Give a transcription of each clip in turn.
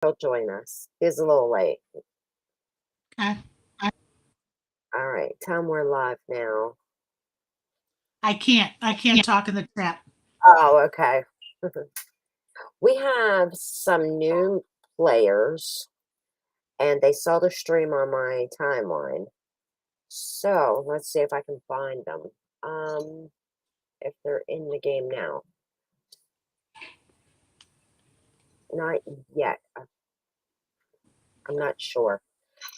He'll join us. He's a little late. Okay. All right, tell him we're live now. I can't talk in the chat. Oh, okay. We have some new players, and they saw the stream on my timeline. So let's see if I can find them. If they're in the game now. Not yet. I'm not sure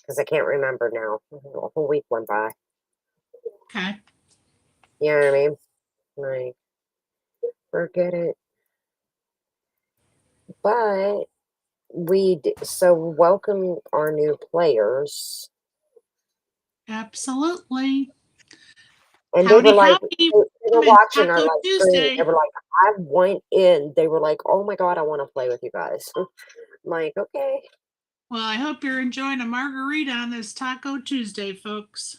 because I can't remember now. A whole week went by. Okay. You know what I mean? Like, forget it. But so welcome our new players. Absolutely. And Howdy, they were like, howdy. they were watching our Taco live stream. Tuesday. They were like, I went in. They were like, oh my God, I want to play with you guys. I'm like, okay. Well, I hope you're enjoying a margarita on this Taco Tuesday, folks.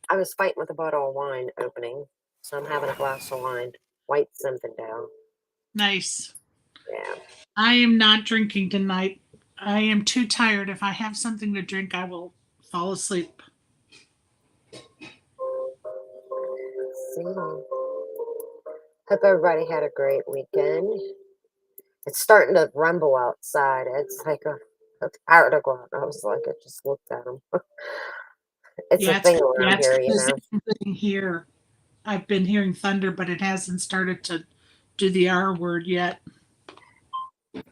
I was fighting with a bottle of wine opening, so I'm having a glass of wine. White something down. Nice. Yeah. I am not drinking tonight. I am too tired. If I have something to drink, I will fall asleep. See. Hope everybody had a great weekend. It's starting to rumble outside. It's like a tired of going. I was like, I just looked at them. It's a thing around here, you know. Thing here. I've been hearing thunder, but it hasn't started to do the R word yet.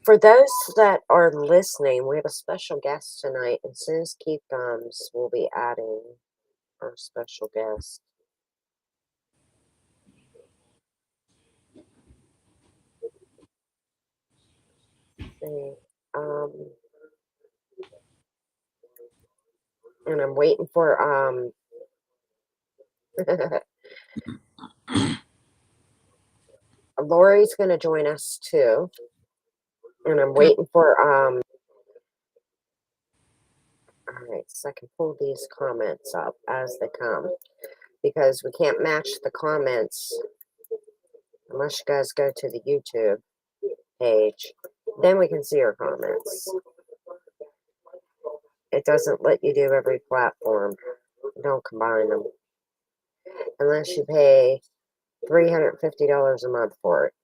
For those that are listening, we have a special guest tonight. As soon as Keith comes, we'll be adding our special guest. And I'm waiting for Lori's gonna join us too. And I'm waiting for all right, so I can pull these comments up as they come because we can't match the comments unless you guys go to the YouTube page. Then we can see our comments. It doesn't let you do every platform. Don't combine them unless you pay $350 a month for it.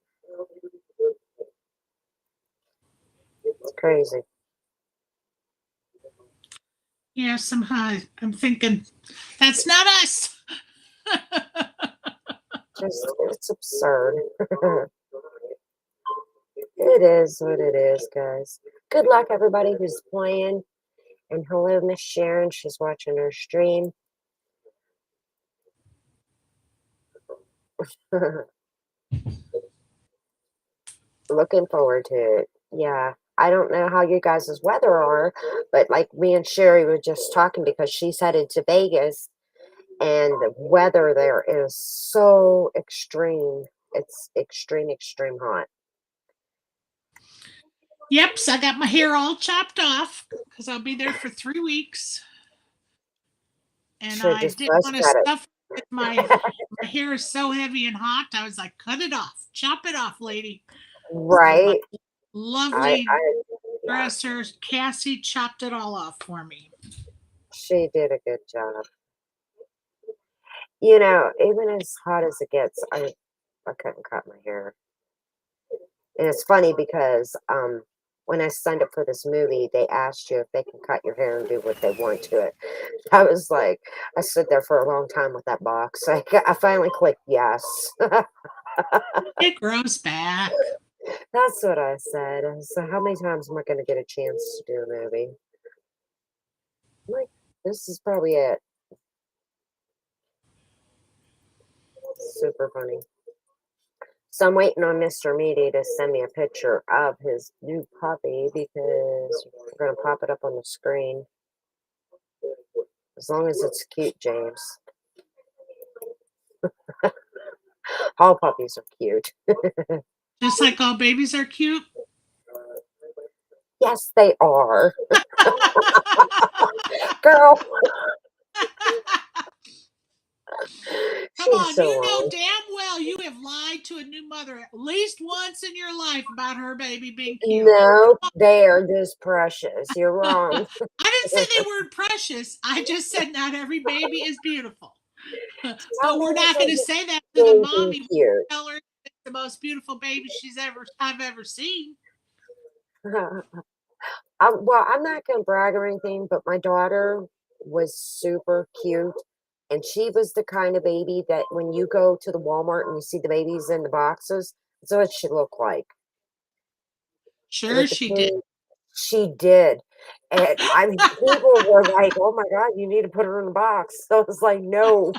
It's crazy. Yeah, somehow I'm thinking that's not us. It's absurd. It is what it is, guys. Good luck, everybody who's playing. And hello, Miss Sharon. She's watching our stream. Looking forward to it. Yeah. I don't know how you guys' weather are, but like me and Sherry were just talking because she's headed to Vegas and the weather there is so extreme. It's extreme, extreme hot. Yep, so I got my hair all chopped off because I'll be there for 3 weeks. And I didn't want to stuff it. My hair is so heavy and hot. I was like, cut it off. Chop it off, lady. Right. So lovely dresser, Cassie chopped it all off for me. She did a good job. You know, even as hot as it gets, I couldn't cut my hair. And it's funny because when I signed up for this movie, they asked you if they can cut your hair and do what they want to it. I was like, I stood there for a long time with that box. I finally clicked yes. It grows back. That's what I said. So how many times am I going to get a chance to do a movie? I'm like, this is probably it. Super funny. So I'm waiting on Mr. Meaty to send me a picture of his new puppy because we're going to pop it up on the screen. As long as it's cute, James. All puppies are cute. Just like all babies are cute? Yes, they are. Girl. been on, so you know long. damn well you have lied to a new mother at least once in your life about her baby being cute. No, they are just precious. You're wrong. I didn't say they weren't precious. I just said not every baby is beautiful. Some But we're babies not are going to just say that to the stinking mommy. We cute. tell her it's the most beautiful baby I've ever seen. Well, I'm not going to brag or anything, but my daughter was super cute. And she was the kind of baby that when you go to the Walmart and you see the babies in the boxes, that's what she looked like. Sure, With the she did. pink, she did. And I mean, people were like, oh my God, you need to put her in a box. So I was like, no.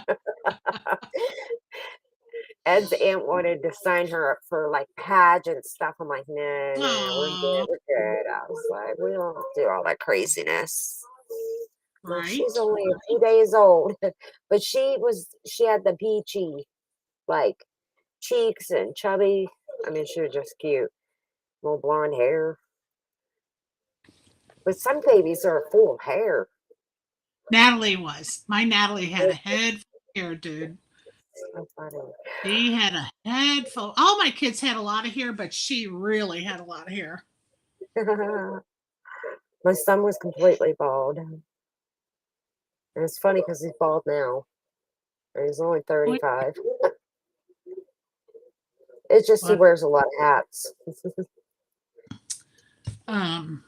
Ed's aunt wanted to sign her up for like pageant stuff. I'm like, no, no, we're good, Oh, we're good. I was like, we don't do all that craziness. Well, she's right. only a few days old, but she had the peachy, like cheeks and chubby. I mean, she was just cute, little blonde hair. But some babies are full of hair. Natalie was. My Natalie had a head full of hair, dude. So funny. She had a head full. All my kids had a lot of hair, but she really had a lot of hair. My son was completely bald. And it's funny because he's bald now. And he's only 35. It's just he But wears a lot of hats. um,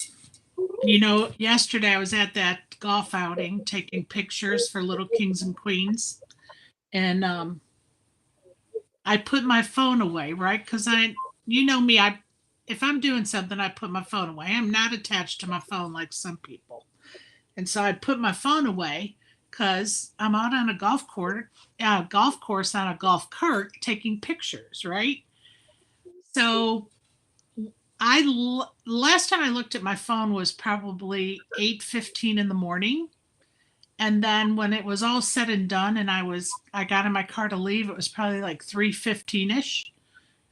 yesterday I was at that golf outing taking pictures for little kings and queens, and I put my phone away, right? Because you know me, if I'm doing something, I put my phone away. I'm not attached to my phone like some people, and so I put my phone away because I'm out on a golf course on a golf cart taking pictures, right? So last time I looked at my phone was probably 8:15 in the morning. And then when it was all said and done and I got in my car to leave, it was probably like 3:15ish.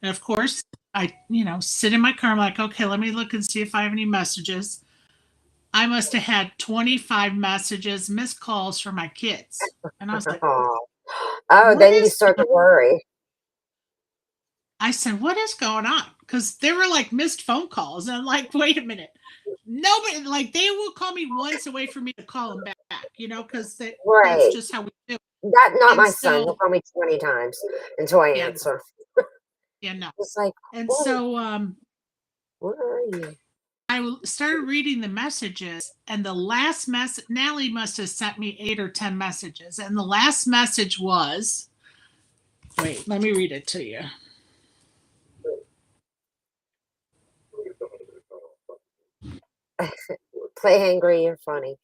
And of course, I, sit in my car. I'm like, okay, let me look and see if I have any messages. I must have had 25 messages, missed calls from my kids. And I was like, Oh, oh, what then you is start to worry. I said, what is going on? Because they were like missed phone calls. And I'm like, wait a minute. Nobody, like, they will call me once away from me to call them back, because that's Right. just how we do. Not And my son. He'll so, call me 20 times until I yeah, answer. yeah, no. It's like, And what? so Where are you? I started reading the messages, and the last message, Natalie must have sent me 8 or 10 messages. And the last message was, wait, let me read it to you. Play angry, you're funny.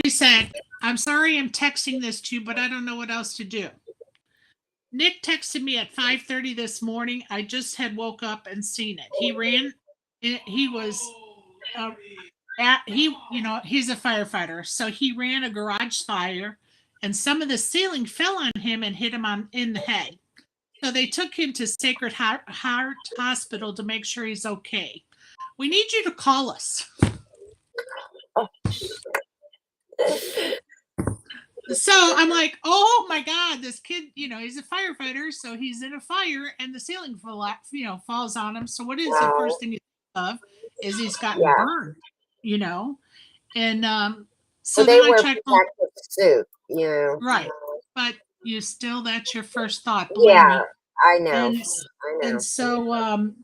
She said, I'm sorry I'm texting this to you, but I don't know what else to do. Nick texted me at 5:30 this morning. I just had woke up and seen it. He ran. He was uh, he's a firefighter, so he ran a garage fire, and some of the ceiling fell on him and hit him in the head. So they took him to Sacred Heart Hospital to make sure he's okay. We need you to call us. Oh. So I'm like, oh my God, this kid, he's a firefighter, so he's in a fire and the ceiling falls on him. So what is the Wow. first thing you think of is he's gotten Yeah. burned, you know? And Well, so they then I wear checked on, protective suit, you know. right. But that's your first thought, believe Yeah, me. I know. And I and know. so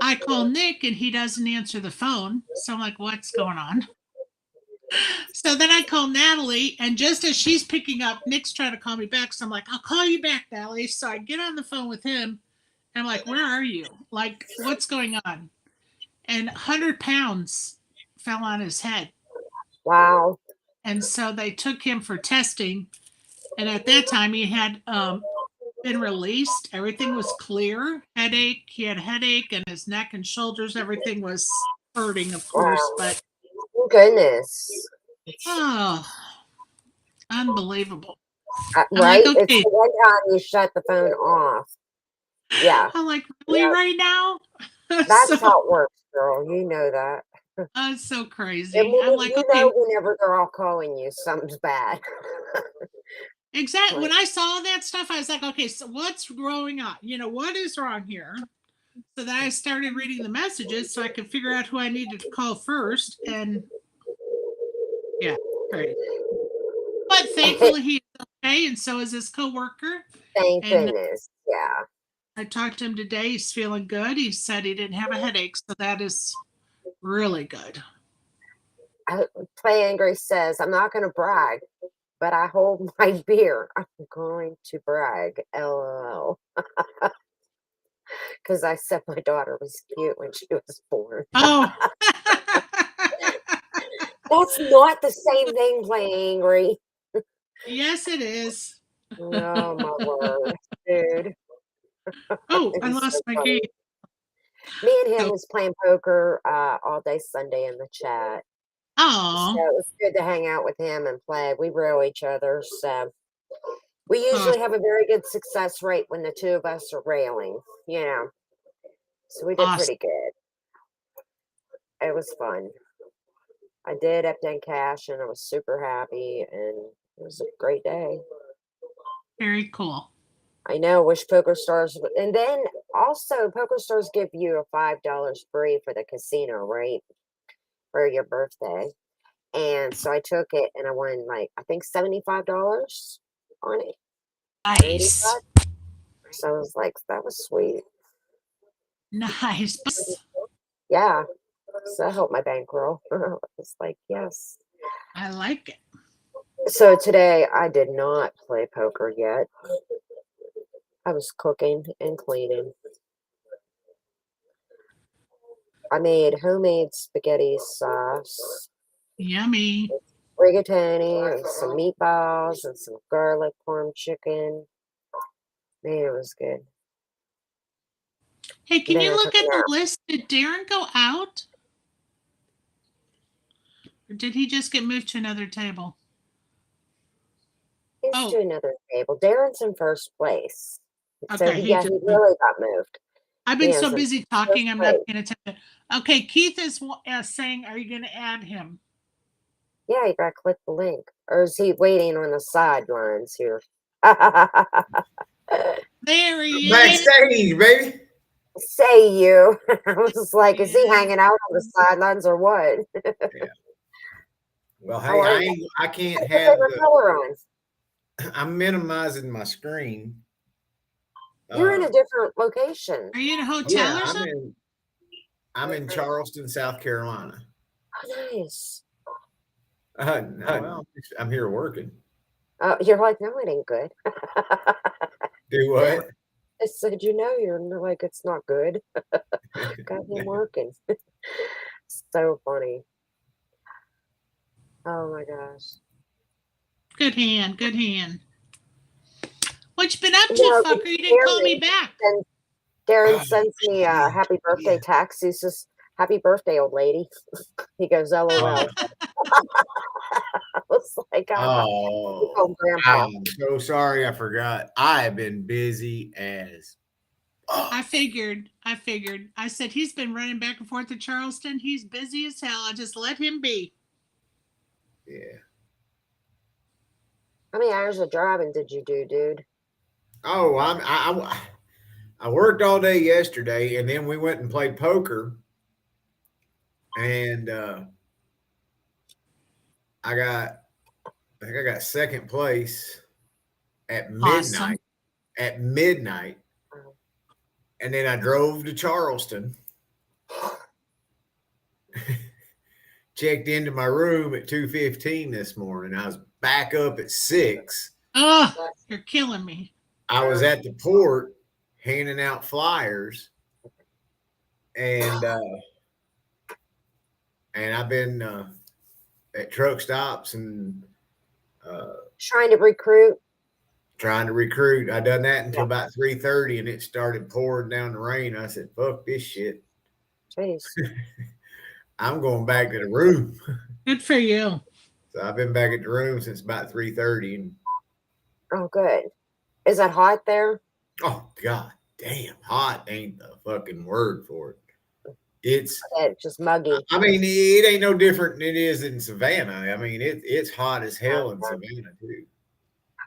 I call Nick and he doesn't answer the phone. So I'm like, what's going on? So then I call Natalie, and just as she's picking up, Nick's trying to call me back. So I'm like, I'll call you back, Natalie. So I get on the phone with him. And I'm like, where are you? Like, what's going on? And 100 pounds fell on his head. Wow. And so they took him for testing. And at that time, he had been released. Everything was clear. Headache. He had a headache, and his neck and shoulders, everything was hurting, of course. Wow. But, Goodness. oh, unbelievable. I'm like, Right? It's okay. the one time you shut the phone off. Yeah. I'm like, really, Yeah. right now? That's So how it works, girl. You know that. it's so And crazy. when I'm like, you okay, know whenever they're all calling you, something's bad. Exactly. Like, When I saw that stuff, I was like, okay, so what's going on? What is wrong here? So then I started reading the messages so I could figure out who I needed to call first. And yeah, great. But thankfully he's okay, and so is his coworker. thank And goodness. Yeah. I talked to him today. He's feeling good. He said he didn't have a headache, so that is really good. Play Angry says, I'm not going to brag, but I hold my beer. I'm going to brag. LOL. Because I said my daughter was cute when she was born. Oh, That's not the same thing, Play Angry. yes, it is. Oh, my word. Dude. Oh, I It's so lost my funny. game. Me and him So, was playing poker all day Sunday in the chat. So oh, it was good to hang out with him and play. We row each other. So we usually have a very good success rate when the two of us are railing, you know. So we did awesome. pretty good. It was fun. I did up in cash and I was super happy and it was a great day. Very cool. I know, wish Poker Stars and then also Poker Stars give you a $5 free for the casino, right? For your birthday. And so I took it and I won like I think $75 on it. Or Nice. 85. So I was like, that was sweet. Nice. Yeah. So that helped my bankroll. It's like, yes. I like it. So today I did not play poker yet. I was cooking and cleaning. I made homemade spaghetti sauce, Yummy. rigatoni, and some meatballs, and some garlic parm chicken. Man, it was good. Hey, And can then you I look took a at the nap. list? Did Darren go out? Or did he just get moved to another table? He's Oh, to another table. Darren's in first place. So okay. he, He yeah, just he moved. really got moved. I've He been is so in busy first talking, I'm not place. paying attention. Okay, Keith is saying, are you going to add him? Yeah, you gotta click the link. Or is he waiting on the sidelines here? There he is. Backstage, baby. Say you. I was like, is he Yes. hanging out on the sidelines or what? Yeah. Well, How hey, are you? I can't What's your have favorite color on? I'm minimizing my screen. You're in Uh, a different location. Are you in a hotel yeah, or something? I'm in Charleston, South Carolina. Oh, nice. No, well, I'm here working. You're like, no, it ain't good. Do what? I said, you're like, it's not good. Got him working. So funny. Oh my gosh. Good hand. Good hand. What you been up to, No, fucker? You didn't call me back. Darren Oh, sends me a shit. happy birthday text. He says, happy birthday, old lady. He goes, LOL. Oh, I was like, oh, oh, grandpa. I'm so sorry. I forgot. I have been busy as. I figured. I figured. I said he's been running back and forth to Charleston. He's busy as hell. I just let him be. Yeah. How many hours of driving did you do, dude? Oh, I worked all day yesterday, and then we went and played poker, and I got I think I got second place at Awesome. midnight. At midnight, Oh, and then I drove to Charleston, checked into my room at 2:15 this morning. I was back up at 6. Oh, bless you're killing me. I was at the port handing out flyers, and I've been at truck stops and Trying to recruit. trying to recruit. I done that Yeah, until about 3:30, and it started pouring down the rain. I said, "Fuck this shit! jeez. I'm going back to the room." Good for you. So I've been back at the room since about 3:30, and Oh, good. Is that hot there? oh god damn, hot ain't the fucking word for it. It's Just muggy. I mean, it ain't no different than it is in Savannah. I mean, it's hot as hell in Okay. Savannah too.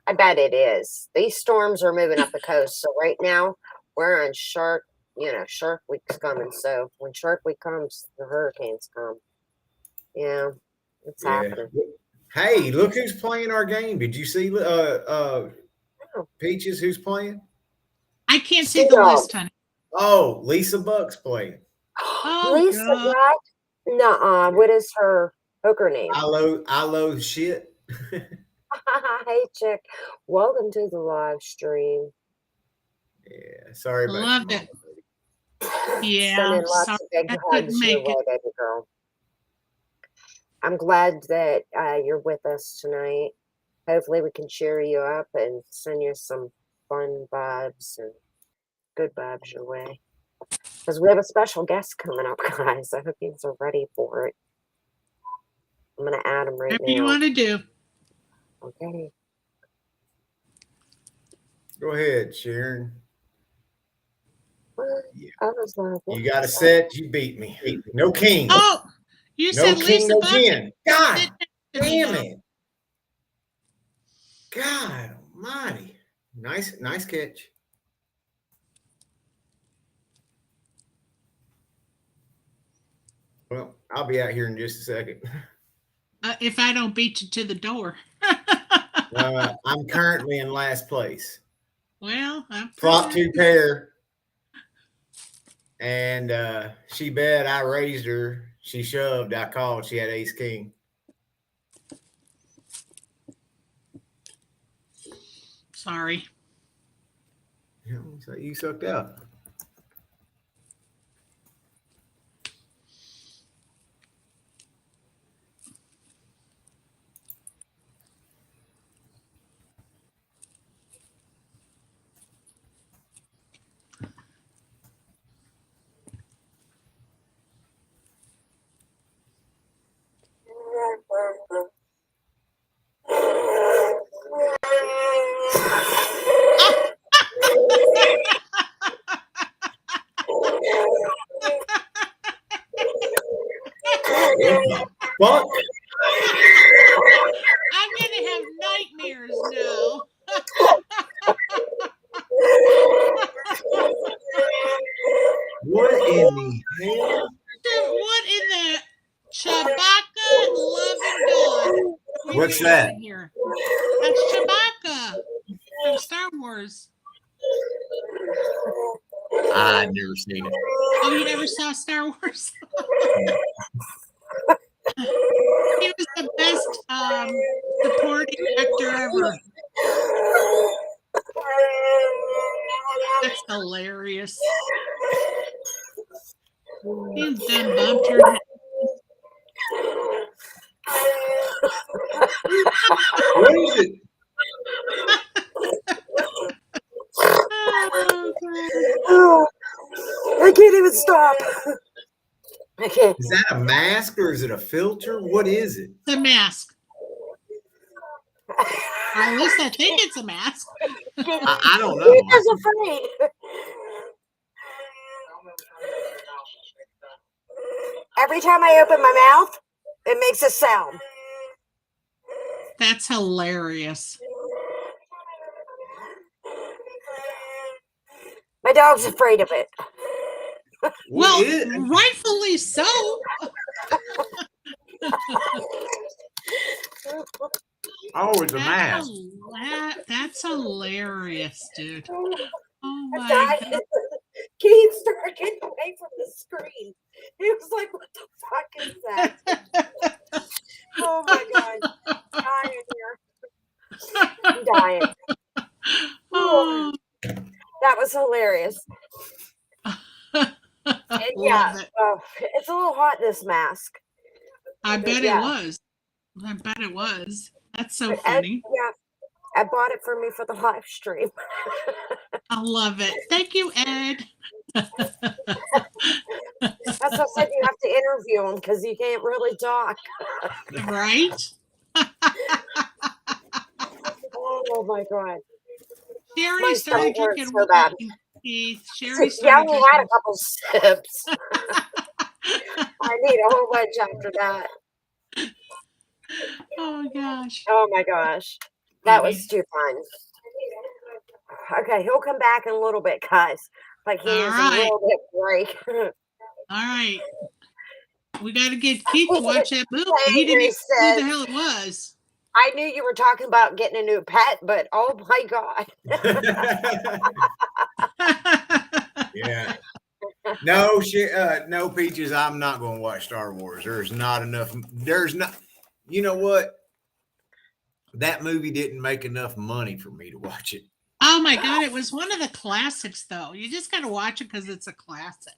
I bet it is. These storms are moving up the coast. So right now we're on Shark Week's coming. So when Shark Week comes, the hurricanes come. Yeah, it's happening. Hey, look who's playing our game. Did you see Peaches who's playing? I can't see the list, honey. Oh, Lisa Buck's playing. Oh, Lisa Buck? Nuh-uh. What is her poker name? I loathe shit. Hey, chick. Welcome to the live stream. Yeah, sorry about Love it. Yeah, sending lots of big hugs your way, baby girl. I'm glad that you're with us tonight. Hopefully we can cheer you up and send you some fun vibes and good vibes your way. Because we have a special guest coming up, guys. I hope you guys are ready for it. I'm going to add him right now. Whatever you want to do. Okay. Go ahead, Sharon. Yeah. I was like, you got a set. You beat me. No king. Oh, you no said king, Lisa no Buck? king. God damn it. God almighty. Nice catch. Well, I'll be out here in just a second. If I don't beat you to the door. I'm currently in last place. Well, flop 2 pair. And she bet, I raised her. She shoved, I called. She had ace king. Sorry. So you sucked out. Fuck. I'm gonna have nightmares now. What in the hell? What in the Chewbacca loving God? What's that? Here? That's Chewbacca from Star Wars. I've never seen it. Oh, you never saw Star Wars? He was the best supporting actor ever. That's hilarious. You done bumped her head. What is it? Oh, I can't even stop. I can't. Is that a mask or is it a filter? What is it? The mask. At least I think it's a mask. I don't know. He's afraid. Every time I open my mouth, it makes a sound. That's hilarious. My dog's afraid of it. Well, rightfully so. Oh, it's a mask. That's hilarious, dude. Oh my God. Keith started getting away from the screen. He was like, what the fuck is that? Oh my God. I'm dying here. I'm dying. Oh, that was hilarious. And yeah, it's a little hot, this mask. I bet it was. I bet it was. That's so funny. I bought it for me for the live stream. I love it. Thank you, Ed. That's what I said. You have to interview him because you can't really talk. Right? Oh my God. Sherry started drinking so bad. Sherry started drinking. Had a couple sips. I need a whole bunch after that. Oh gosh. Oh my gosh. That was too fun. Okay, he'll come back in a little bit, guys. Like he needs a little bit break. All right. We got to get Keith to watch that movie. He didn't Angry even know who the says, hell it was. I knew you were talking about getting a new pet, but oh my God. Yeah. No shit. No, Peaches. I'm not going to watch Star Wars. There's not enough. There's not. You know what? That movie didn't make enough money for me to watch it. Oh my God. It was one of the classics, though. You just got to watch it because it's a classic.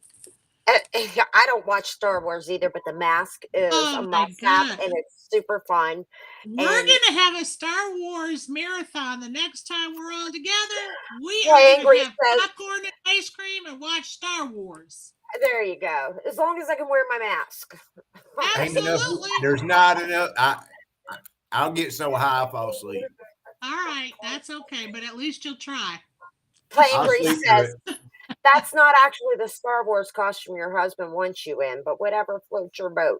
I don't watch Star Wars either, but The Mask is a must-have, and it's super fun. We're going to have a Star Wars marathon the next time we're all together. We are going to have popcorn and ice cream and watch Star Wars. There you go. As long as I can wear my mask. Absolutely. There's not enough. I'll get so high I fall asleep. All right. That's okay, but at least you'll try. Angry says, that's not actually the Star Wars costume your husband wants you in, but whatever floats your boat.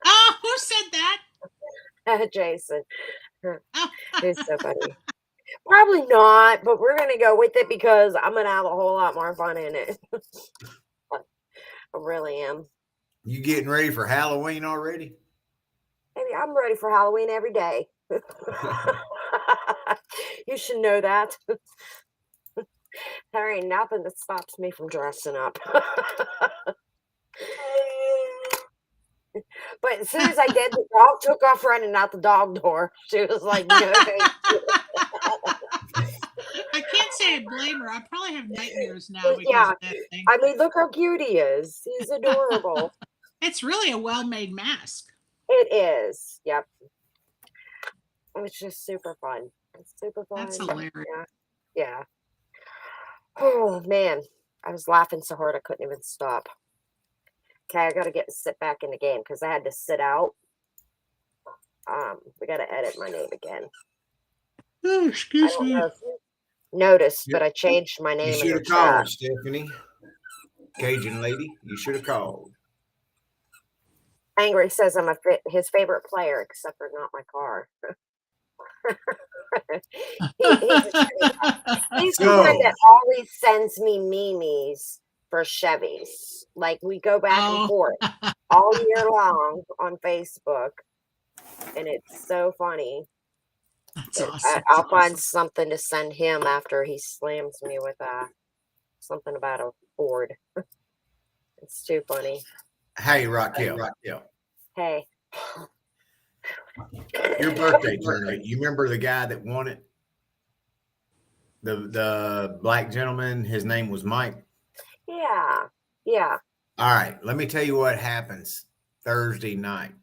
Oh, who said that? Jason. It's so funny. Probably not, but we're going to go with it because I'm going to have a whole lot more fun in it. I really am. You getting ready for Halloween already? Maybe I'm ready for Halloween every day. You should know that. There ain't nothing that stops me from dressing up. But as soon as I did, the dog took off running out the dog door. She was like, no, thank you. I can't say I blame her. I probably have nightmares now because of that thing. I mean, look how cute he is. He's adorable. It's really a well-made mask. It is. Yep. It's just super fun. It's super fun. That's hilarious. Yeah. Oh, man. I was laughing so hard I couldn't even stop. Okay, I got to sit back in the game because I had to sit out. We got to edit my name again. Oh, excuse me. Noticed, but I changed my name. You should have called, Stephanie. Cajun lady, you should have called. Angry says I'm his favorite player, except for not my car. He's the one that always sends me memes for Chevys. Like we go back and forth all year long on Facebook, and it's so funny. That's awesome. I'll find something to send him after he slams me with something about a Ford. It's too funny. Hey, Raquel. Hey. Your birthday tournament. You remember the guy that won it? The black gentleman. His name was Mike. Yeah. All right. Let me tell you what happens Thursday night.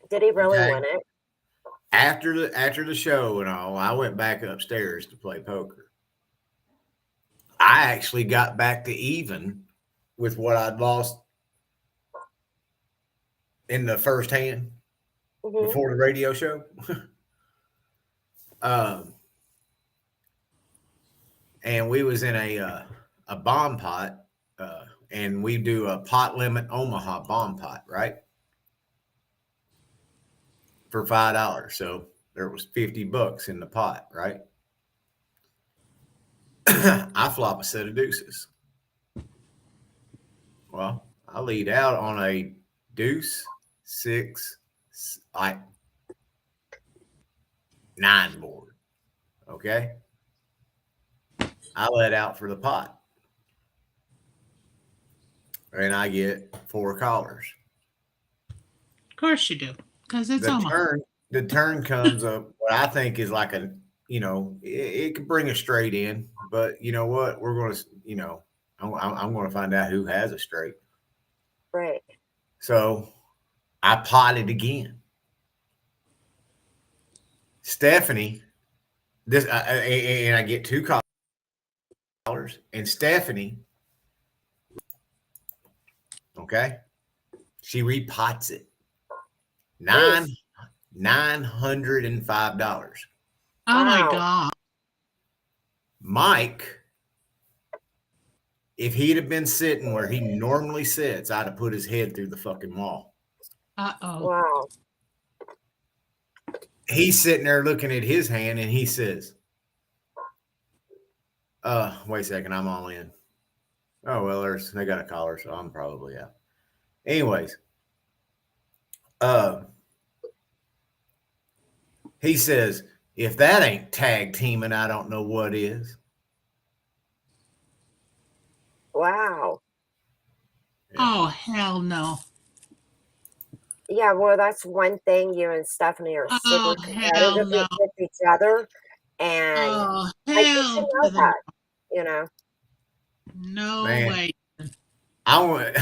Did he really win it? After the show and all, I went back upstairs to play poker. I actually got back to even with what I'd lost in the first hand before the radio show. And we was in a bomb pot, and we do a pot limit Omaha bomb pot, right? For $5. So there was $50 in the pot, right? I flop a set of deuces. Well, I lead out on a deuce, 6, 9 board. Okay. I let out for the pot. And I get 4 callers. Of course you do. Because it's the turn comes up what I think is like it could bring a straight in, but you know what? We're going to, I'm going to find out who has a straight. Right. So I potted again. Stephanie, and I get 2 callers, and Stephanie, okay, she repots it. $905. Oh my God. Mike, if he'd have been sitting where he normally sits, I'd have put his head through the fucking wall. Uh-oh. Wow. he's sitting there looking at his hand, and he says, wait a second, I'm all in. Oh, well, they got a caller, so I'm probably out. Anyways, he says, if that ain't tag teaming, I don't know what is. Wow. Yeah. Oh, hell no. Yeah, well, that's one thing. You and Stephanie are super competitive with each other. And like, you should know that, you know. No way. I want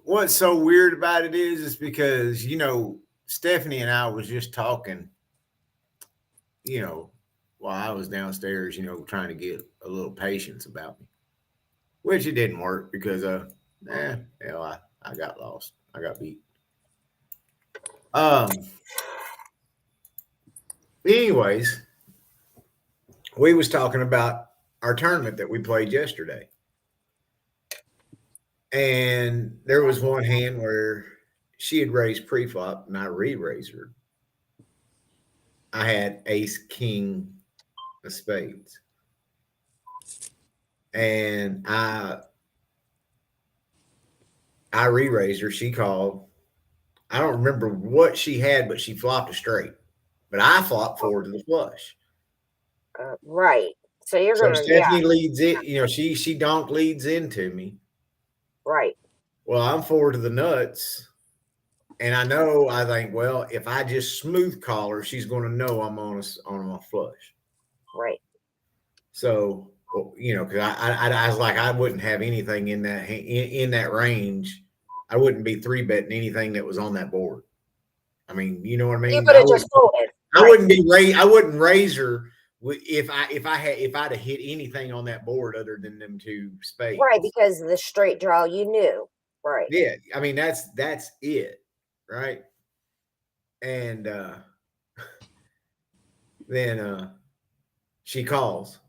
what's so weird about it is because, you know, Stephanie and I was just talking, you know, while I was downstairs, you know, trying to get a little patience about me, which it didn't work because, hell, I got lost. I got beat. Anyways, we was talking about our tournament that we played yesterday. And there was one hand where she had raised pre-flop and I re-raised her. I had ace, king of spades. And I re-raised her. She called. I don't remember what she had, but she flopped a straight. But I flopped forward to the flush. Right. So you're going to. Stephanie leads it. You know, she donk leads into me. Right. Well, I'm forward to the nuts. And I think, well, if I just smooth call her, she's going to know I'm on a flush. Right. So, you know, because I was like, I wouldn't have anything in that range. I wouldn't be 3-betting anything that was on that board. I mean, you know what I mean? You could have just folded. I wouldn't raise her if I'd have hit anything on that board other than them two spades. Right, because the straight draw you knew. Right. Yeah, I mean that's it, right? And then she calls.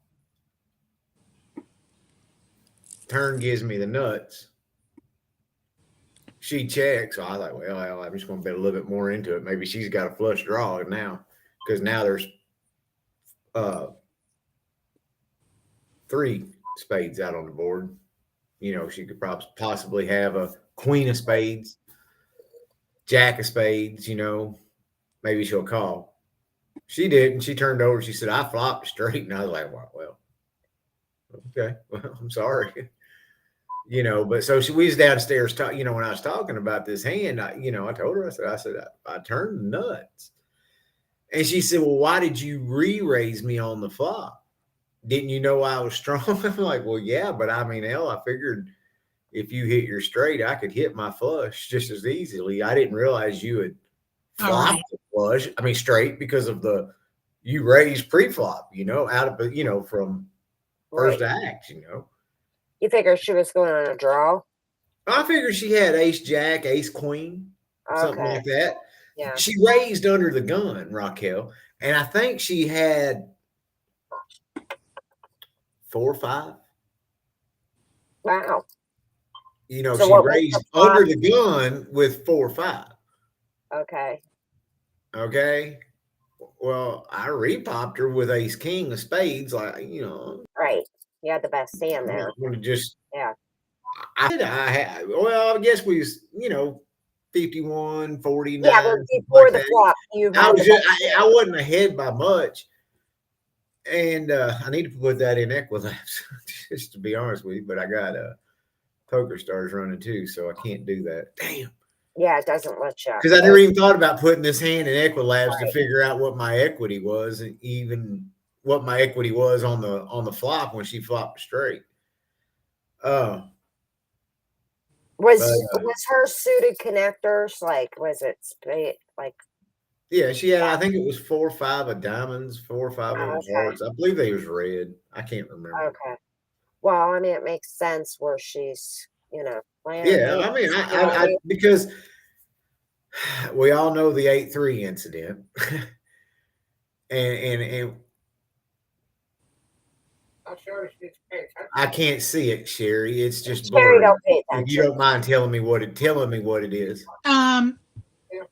Turn gives me the nuts. She checks. So I was like, well, I'm just going to bet a little bit more into it. Maybe she's got a flush draw now, because now there's 3 spades out on the board. You know, she could possibly have a queen of spades, jack of spades. You know, maybe she'll call. She didn't. She turned over. She said, I flopped straight. And I was like, well, okay. Well, I'm sorry. You know, but so we was downstairs, you know, when I was talking about this hand, I told her, I said, I turned nuts. And she said, well, why did you re-raise me on the flop? Didn't you know I was strong? I'm like, well, yeah, but I mean, hell, I figured if you hit your straight, I could hit my flush just as easily. I didn't realize you had flopped the flush. I mean, straight because of you raised pre-flop, you know, out of, you know, from first act, you know. You figure she was going on a draw? I figured she had ace, jack, ace, queen, something like that. Yeah. She raised under the gun, Raquel, and I think she had 4 or 5. Wow. You know, so she raised under the gun with 4 or 5. Okay. Okay. Well, I repopped her with ace, king of spades, like, you know. Right. You had the best stand there. Yeah. I guess we was, you know, 51, 49. Yeah, but before the flop, I wasn't ahead by much. And I need to put that in Equilabs, just to be honest with you. But I got Poker Stars running too, so I can't do that. Damn. Yeah, it doesn't let you. Because I never even thought about putting this hand in Equilabs to figure out what my equity was, and even what my equity was on the flop when she flopped straight. Was her suited connectors was it like? Yeah, she had. I think it was 4 or 5 of diamonds, 4 or 5 of hearts. I believe they was red. I can't remember. Okay. Well, I mean, it makes sense where she's, you know, playing. Yeah, I mean, I because we all know the 8-3 incident, and I can't see it, Sherry. It's just Sherry, don't pay attention. If you don't mind telling me what it is.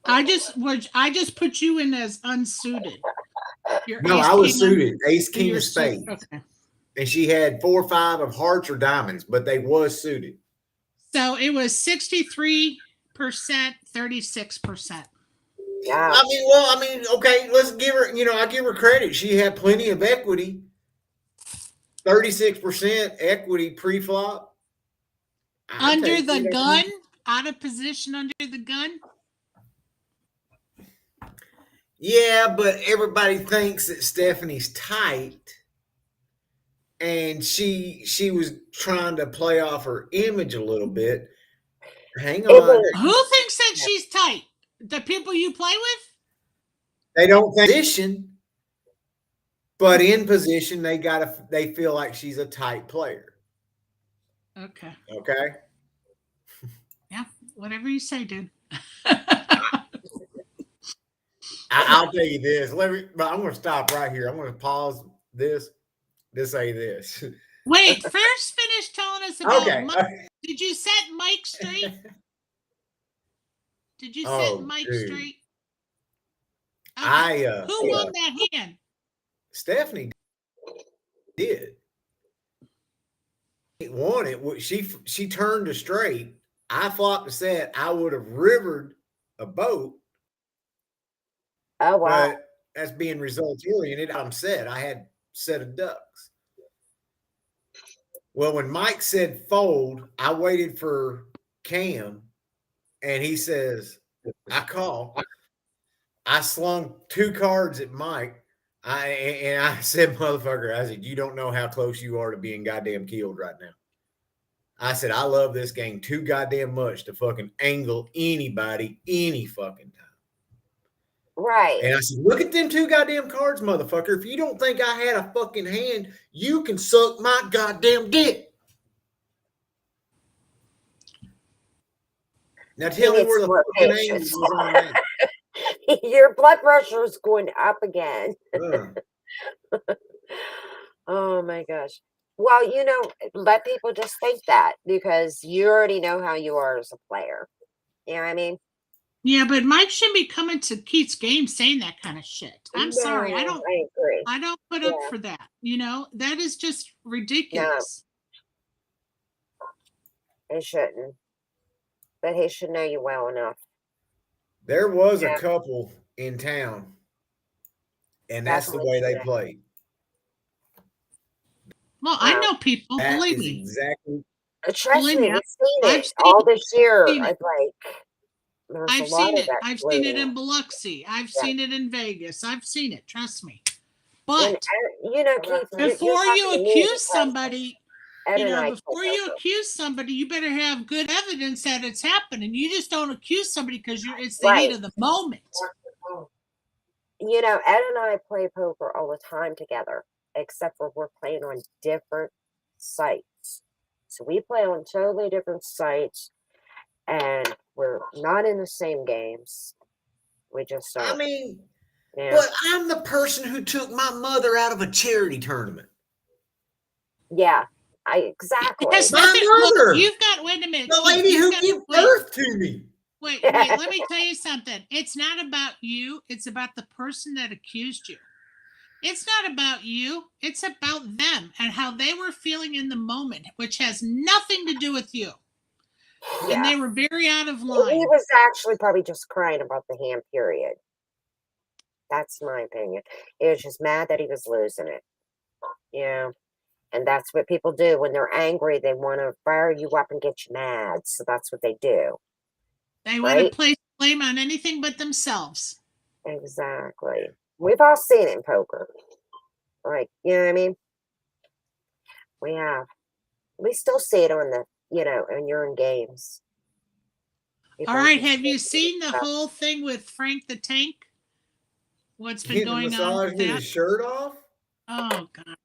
I just put you in as unsuited. You're No, ace I was king. suited. Ace king You're of spades. okay. And she had 4 or 5 of hearts or diamonds, but they was suited. So it was 63%, 36%. Yeah. I mean, okay, let's give her, I give her credit. She had plenty of equity. 36% equity pre-flop. Under the gun, out of position under the gun. Yeah, but everybody thinks that Stephanie's tight, and she was trying to play off her image a little bit. Hang on. Who thinks that she's tight? The people you play with? They don't think position, but in position they feel like she's a tight player. Okay. Okay. Yeah, whatever you say, dude. I'll tell you this. But I'm going to stop right here. I'm going to pause this to say this. Wait, first finish telling us about Okay. Mike. Did you set Mike straight? Did you set Mike straight? Okay. Who won that hand? Stephanie did. Won it. She turned to straight. I flopped a set. I would have rivered a boat. Oh wow. But that's being results oriented. I'm set. I had a set of ducks. Well, when Mike said fold, I waited for Cam, and he says, I call. I slung 2 cards at Mike. I said, motherfucker, I said, you don't know how close you are to being goddamn killed right now. I said, I love this game too goddamn much to fucking angle anybody any fucking time. Right. And I said, look at them 2 goddamn cards, motherfucker. If you don't think I had a fucking hand, you can suck my goddamn dick. Now tell me where the fucking angles was on that. Your blood pressure is going up again. Oh my gosh. Well, let people just think that because you already know how you are as a player. You know what I mean? Yeah, but Mike shouldn't be coming to Keith's game saying that kind of shit. I'm sorry. I agree. I don't put up for that. That is just ridiculous. No, he shouldn't. But he should know you well enough. There was a couple in town, and that's the way they played. Well, I know people. That Believe is me. exactly. Trust me, me, we've seen it all this year. I've seen it. I've seen it in Biloxi. I've seen it in Vegas. I've seen it. Trust me. But Keith, before you accuse somebody, you better have good evidence that it's happening. You just don't accuse somebody because it's the heat of the moment. Ed and I play poker all the time together, except for we're playing on different sites. So we play on totally different sites, and we're not in the same games. We just don't. I mean, but I'm the person who took my mother out of a charity tournament. Yeah, exactly. My mother. You've got, wait a minute. The lady who gave birth to me. Wait, let me tell you something. It's not about you. It's about the person that accused you. It's not about you. It's about them and how they were feeling in the moment, which has nothing to do with you. Yeah. And they were very out of line. He was actually probably just crying about the hand period. That's my opinion. He was just mad that he was losing it. Yeah. And that's what people do when they're angry. They want to fire you up and get you mad. So that's what they do. They want to place blame on anything but themselves. Exactly. We've all seen it in poker. Like, you know what I mean? We have. We still see it on when you're in games. All right. Have you seen the whole thing with Frank the Tank? What's been going on with his shirt off? Oh, God.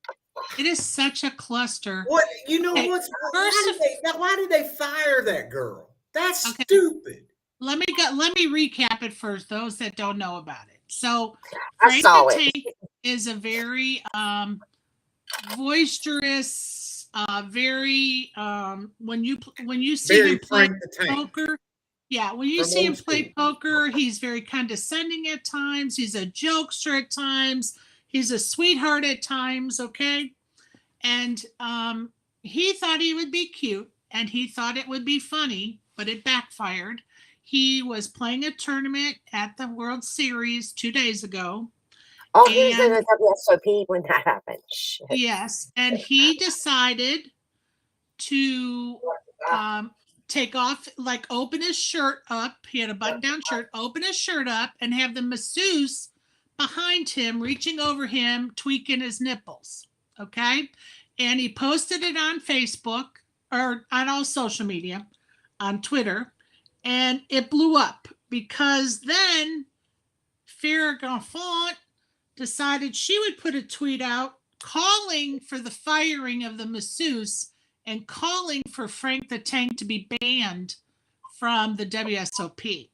It is such a cluster. What? Why did they fire that girl? That's stupid. Let me recap it for those that don't know about it. So Frank the Tank is a very boisterous, very when you see him play poker, Yeah, when you From see him old play school. poker, he's very condescending at times. He's a jokester at times. He's a sweetheart at times, okay? And he thought he would be cute and he thought it would be funny, but it backfired. He was playing a tournament at the World Series 2 days ago. Oh, he was in And a WSOP when that happened. Shit. yes, and he decided to take off, like open his shirt up. He had a button down shirt, open his shirt up, and have the masseuse behind him reaching over him, tweaking his nipples. Okay. And he posted it on Facebook or on all social media, on Twitter, and it blew up because then Farrah Gonfant decided she would put a tweet out calling for the firing of the masseuse and calling for Frank the Tank to be banned from the WSOP.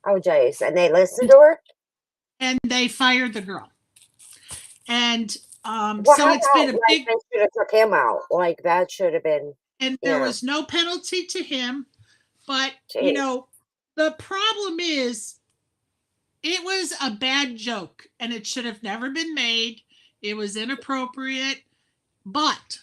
Oh, jeez. And they listened to her? And they fired the girl. And Well, so how it's about, been a like, big. they should have took him out. Like, that should have been, And there was no penalty to him. But, you jeez. know, the problem is it was a bad joke and it should have never been made. It was inappropriate, but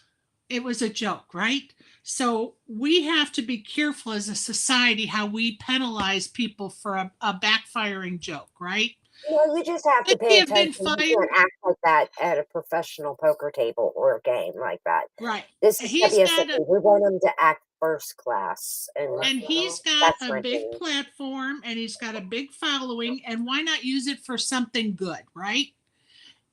it was a joke, right? So we have to be careful as a society how we penalize people for a backfiring joke, right? You just have to Could he pay have been attention. You fired? can't act like that at a professional poker table or a game like that. Right. This is He's got WSOP. We want them to act first class. And he's got that's a my big opinion. platform and he's got a big following, and why not use it for something good, right?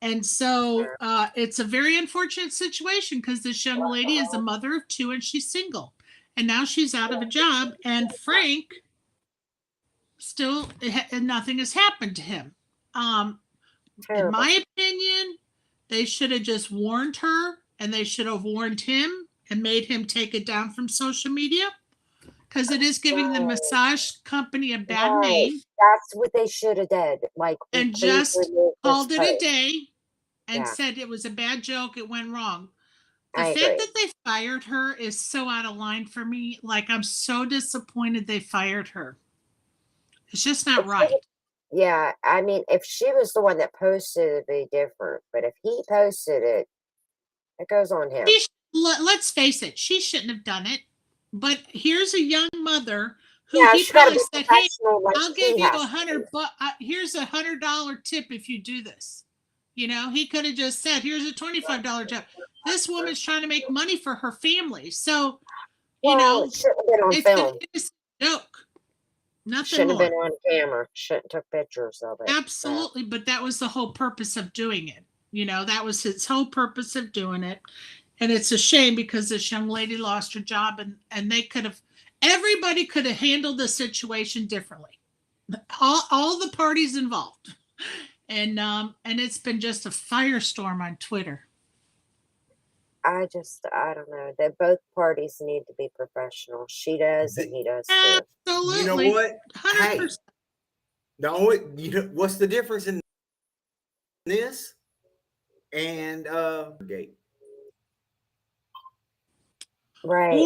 And so it's a very unfortunate situation because this young lady is a mother of two and she's single. And now she's out of a job. And Frank still, nothing has happened to him. In Terrible. my opinion, they should have just warned her and they should have warned him and made him take it down from social media because it is giving the massage company a bad Right. name. That's what they should have did. Like, And please just remove this called it a post. day and Yeah. said it was a bad joke. It went wrong. The I fact agree. that they fired her is so out of line for me. Like, I'm so disappointed they fired her. It's just not right. Yeah, I mean, if she was the one that posted it, it'd be different. But if he posted it, it goes on him. Let's face it, she shouldn't have done it. But here's a young mother who Yeah, he she gotta probably be said, "Hey, professional like I'll give he you has to $100. Here's $100 tip if you do this." You know, he could have just said, "Here's a $25 tip." This woman's trying to make money for her family, so be. you Well, know, it shouldn't have been on it's an film. innocent joke. Nothing Shouldn't have more. been on camera. Shouldn't took pictures of it. Absolutely, but that was the whole purpose of doing it. You know, that was his whole purpose of doing it. And it's a shame because this young lady lost her job and they could have, everybody could have handled the situation differently. All the parties involved. And it's been just a firestorm on Twitter. I don't know. That both parties need to be professional. She does and he does too. Absolutely. You know what? 100%. Hey, what's the difference in this and gate? Right.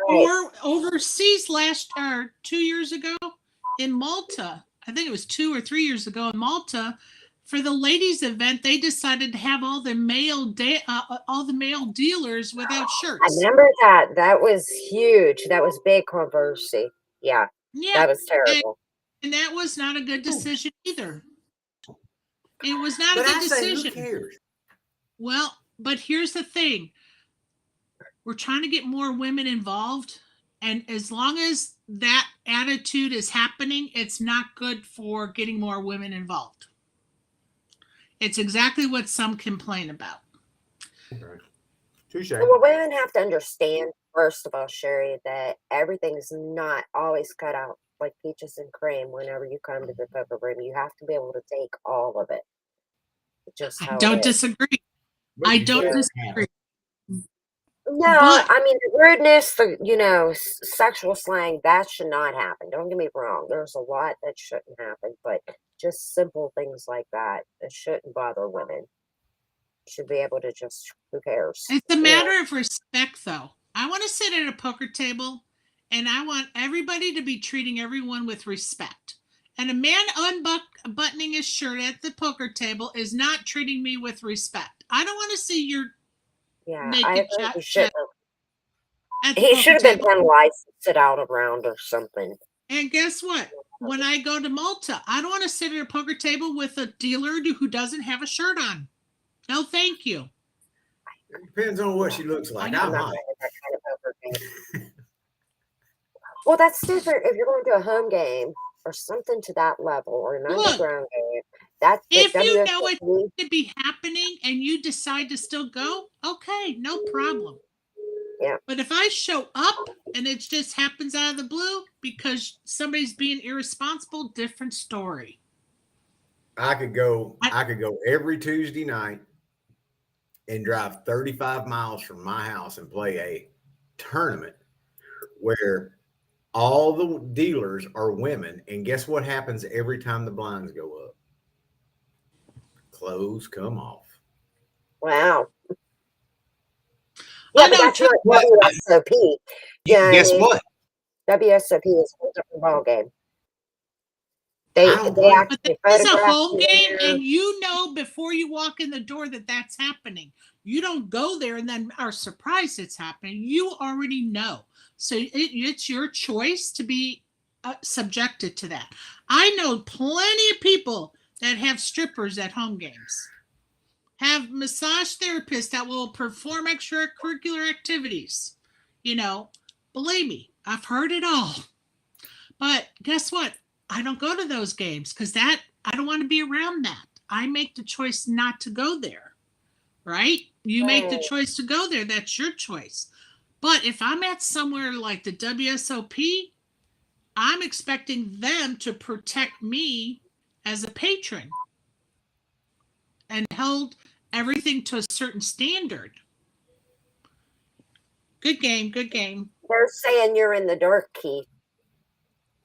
Or overseas last 2 years ago in Malta. I think it was 2 or 3 years ago in Malta. For the ladies' event, they decided to have all the male dealers without I shirts. remember that. That was huge. That was big controversy. Yeah. Yeah, That was terrible. and that was not a good decision either. It was not But a good I say, decision. who cares? Well, but here's the thing. We're trying to get more women involved. And as long as that attitude is happening, it's not good for getting more women involved. It's exactly what some complain about. Right. Touche. Well, women have to understand, first of all, Sherry, that everything's not always cut out like peaches and cream whenever you come to the poker room. You have to be able to take all of it. Just I how don't it is. disagree. But I you don't can't disagree. No, But I mean, the rudeness, sexual slang, that should not happen. Don't get me wrong. There's a lot that shouldn't happen, but just simple things like that, it shouldn't bother women. Should be able to just, who cares? it's a matter of respect, though. I want to sit at a poker table and I want everybody to be treating everyone with respect. And a man unbuttoning his shirt at the poker table is not treating me with respect. I don't want to see your naked chest at the He poker should have been table. penalized to sit out around or something. And guess what? When I go to Malta, I don't want to sit at a poker table with a dealer who doesn't have a shirt on. No, thank you. It depends on what she looks like. I'm not playing that kind of poker game. Well, that's different if you're going to a home game or something to that level, or an underground game. That's if you know it's going to be happening and you decide to still go, okay, no problem. Yeah. But if I show up and it just happens out of the blue because somebody's being irresponsible, different story. I could go every Tuesday night and drive 35 miles from my house and play a tournament where all the dealers are women. And guess what happens every time the blinds go up? Clothes come off. Wow. Yeah, but that's not WSOP. Guess what? WSOP is a different ball game. They but this is a home game, and you know before you walk in the door that that's happening. You don't go there and then are surprised it's happening. You already know. So it's your choice to be subjected to that. I know plenty of people that have strippers at home games, have massage therapists that will perform extracurricular activities. You know, believe me, I've heard it all. But guess what? I don't go to those games because I don't want to be around that. I make the choice not to go there, right? You make the choice to go there. That's your choice. But if I'm at somewhere like the WSOP, I'm expecting them to protect me as a patron and hold everything to a certain standard. Good game, good game. They're saying you're in the dark, Keith.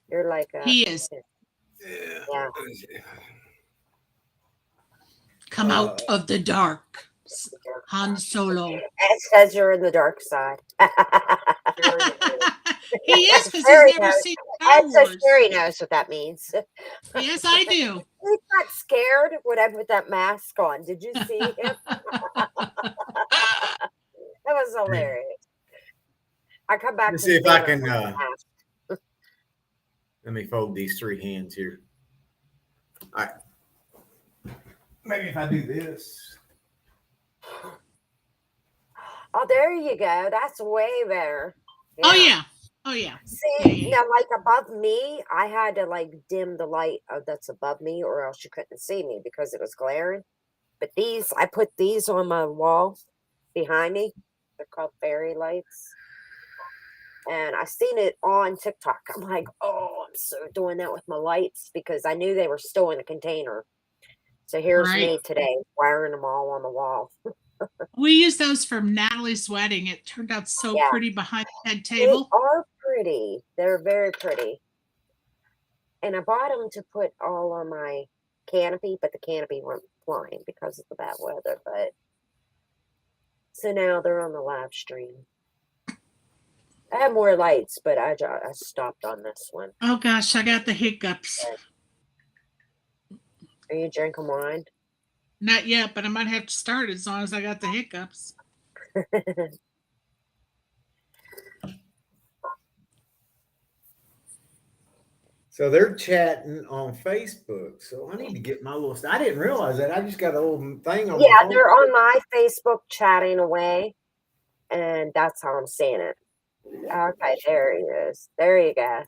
You're like he is. Yeah. Come out of the dark, Han Solo. It says you're in the dark side. He is because he's never seen Star Wars. So Sherry knows what that means. Yes, I do. He got scared when I put that mask on. Did you see him? That was hilarious. I come back. Let's see if I can. Let me fold these three hands here. All right. Maybe if I do this. Oh, there you go. That's way better. Yeah. Oh, yeah. Oh, yeah. See, now, like above me, I had to like dim the light that's above me or else you couldn't see me because it was glaring. But these, I put these on my wall behind me. They're called fairy lights. And I seen it on TikTok. I'm like, oh, I'm so doing that with my lights because I knew they were still in a container. So here's me today wiring them all on the wall. We used those for Natalie's wedding. It turned out so pretty behind the head table. They are pretty. They're very pretty. And I bought them to put all on my canopy, but the canopy went flying because of the bad weather. But so now they're on the live stream. I have more lights, but I stopped on this one. Oh, gosh, I got the hiccups. Are you drinking wine? Not yet, but I might have to start as long as I got the hiccups. So they're chatting on Facebook. So I need to get my little. I didn't realize that. I just got a little thing on. Yeah, they're on my Facebook chatting away, and that's how I'm seeing it. Okay, there he is. There you go.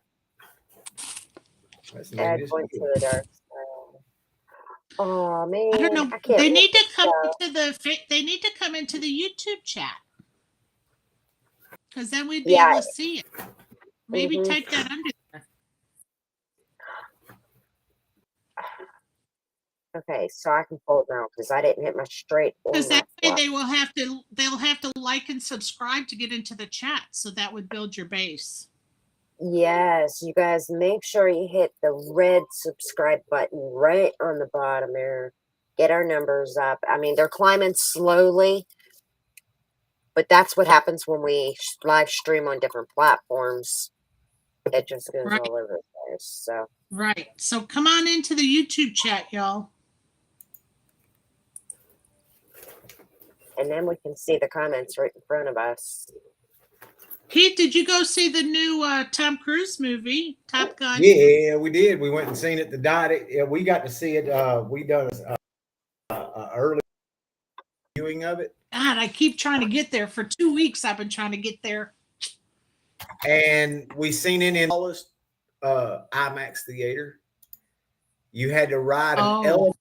Going to the dark side. Oh man, I don't know. They need to come into the. They need to come into the YouTube chat because then we'd be able to see it. Maybe type that under there. Okay, so I can fold now because I didn't hit my straight. Because that way they'll have to like and subscribe to get into the chat, so that would build your base. Yes, you guys make sure you hit the red subscribe button right on the bottom there. Get our numbers up. I mean, they're climbing slowly, but that's what happens when we live stream on different platforms. It just goes Right. all over the place. So Right. So come on into the YouTube chat, y'all. and then we can see the comments right in front of us. Keith, did you go see the new Tom Cruise movie, Top Gun? Yeah, we did. We went and seen it. We got to see it. We done early viewing of it. God, I keep trying to get there. For 2 weeks, I've been trying to get there. And we seen it in IMAX theater. You had to ride an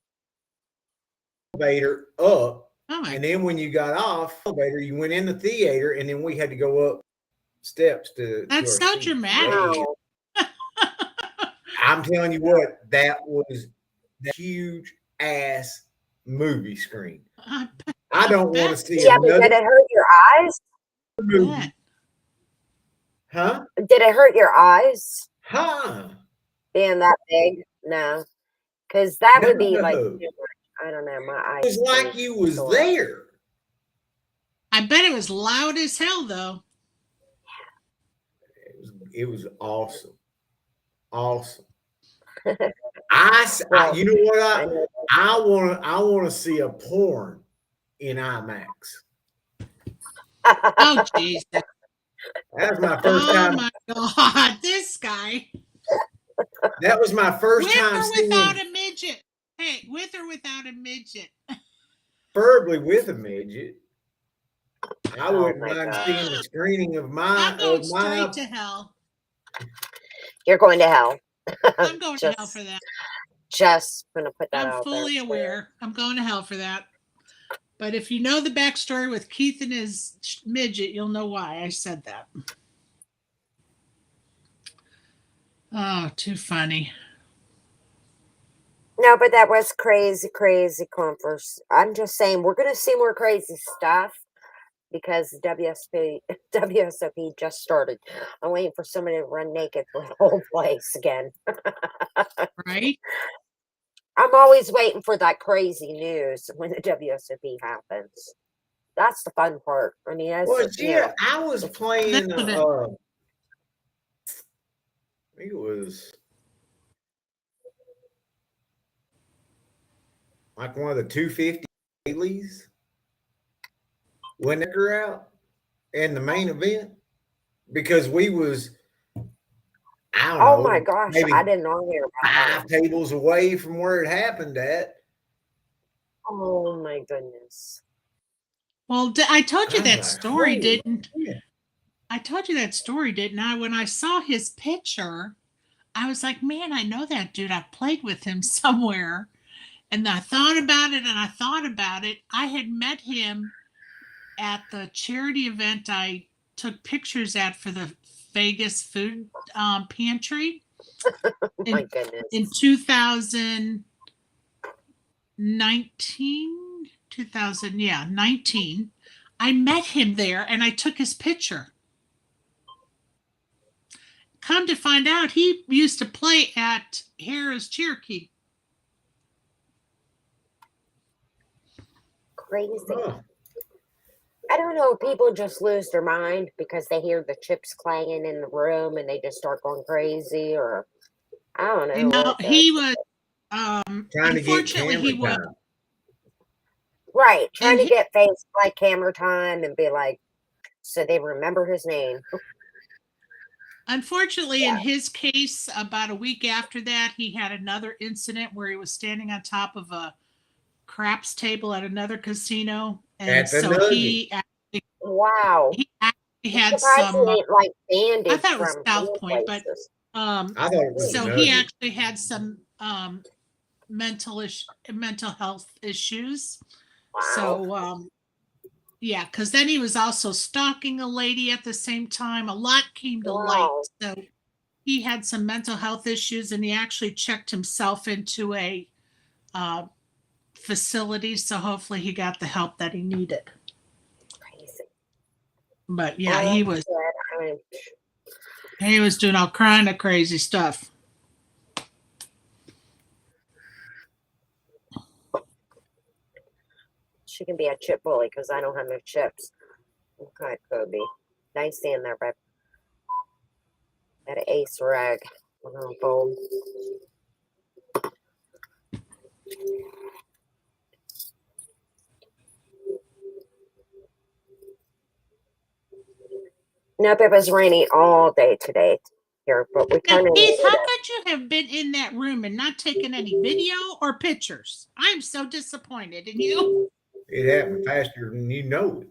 elevator up. And then when you got off the elevator, you went in the theater, and then we had to go up steps to. That's so dramatic. Wow. I'm telling you what, that was the huge ass movie screen. I don't want to see another. Did it hurt your eyes? Movie. Huh? Did it hurt your eyes? Huh? Being that big? No. Because that would be like, I don't know, my eyes. It was like you was there. I bet it was loud as hell, though. It was awesome. Awesome. You know what? I want to see a porn in IMAX. Oh, Jesus. That was my first time. Oh, my God. This guy. That was my first time. With or without a midget? Hey, with or without a midget? Preferably with a midget. I wouldn't mind seeing the screening of my. I'm going straight to hell. You're going to hell. I'm going to hell for that. Just going to put that out there. I'm fully aware. I'm going to hell for that. But if you know the backstory with Keith and his midget, you'll know why I said that. Oh, too funny. No, but that was crazy conference. I'm just saying we're going to see more crazy stuff because WSOP just started. I'm waiting for somebody to run naked for the whole place again. Right? I'm always waiting for that crazy news when the WSOP happens. That's the fun part. I mean, I was playing. I think it was like one of the 250 dailies when they were out in the main event because we was. I don't know. Oh my gosh, I didn't know here about 5 tables away from where it happened at. Oh my goodness. Well, I told you that story, didn't I? Told you that story, didn't I? When I saw his picture, I was like, man, I know that dude. I've played with him somewhere. And I thought about it and I thought about it. I had met him at the charity event I took pictures at for the Vegas food pantry. My goodness. In 2019, I met him there and I took his picture. Come to find out, he used to play at Harrah's Cherokee. Crazy. I don't know. People just lose their mind because they hear the chips clanging in the room and they just start going crazy, or I don't know. No, he was. Trying to get camera time. Right, trying to get face like camera time and be like, so they remember his name. Unfortunately, in his case, about a week after that, he had another incident where he was standing on top of a craps table at another casino, and so he actually, he actually had some. Like bandaged. I thought it was South Point, but so he actually had some mental health issues. Wow. So yeah, because then he was also stalking a lady at the same time. A lot came to light, so he had some mental health issues, and he actually checked himself into a facility, so hopefully he got the help that he needed. Crazy. But yeah, he was doing all kind of crazy stuff. She can be a chip bully because I don't have no chips. Okay, Kobe. Nice seeing there, babe. Got an ace rag. Bowl. Nope, it was raining all day today here, but we Now, kind of. Keith, how could you have been in that room and not taken any video or pictures? I'm so disappointed in you. It happened faster than you know it.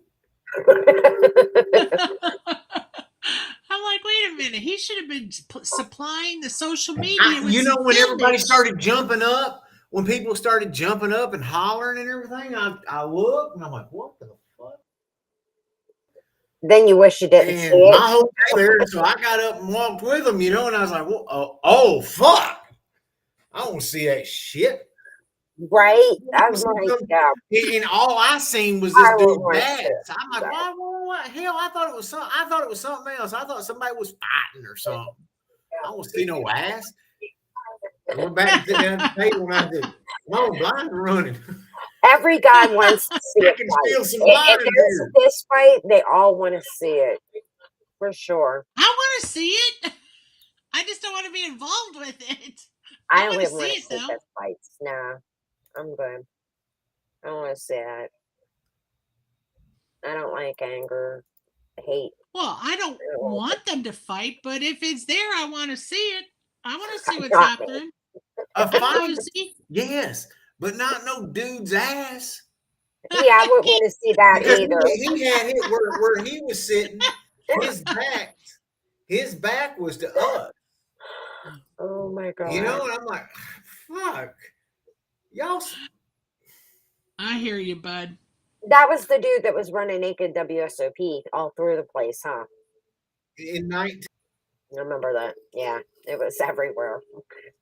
I'm like, wait a minute. He should have been supplying the social media with some When everybody filmage. started jumping up, when people started jumping up and hollering and everything, I looked and I'm like, what the fuck? Then you wish you didn't see it. My whole day there, so I got up and walked with them, and I was like, well, oh fuck. I don't see that shit. Right? I was like, yeah. And all I seen was this dude bad. So I'm like, what? Hell, I thought it was something. I thought it was something else. I thought somebody was fighting or something. I don't see no ass. We're back to down the table and I said, no, blind running. Every guy wants to see it. I can feel some If there's a fist fight, they all want to see it. For sure. I want to see it. I just don't want to be involved with it. I don't want to see fist fights. Nah, I'm good. I don't want to see it. I don't like anger, hate. Well, I don't want them to fight, but if it's there, I want to see it. I want to see what's happening. A fight? Yes, but not no dude's ass. Yeah, I wouldn't want to see that either. He had it where he was sitting. His back was to us. Oh my god! And I'm like, fuck, y'all. I hear you, bud. That was the dude that was running naked WSOP all through the place, huh? In 19. I remember that. Yeah, it was everywhere.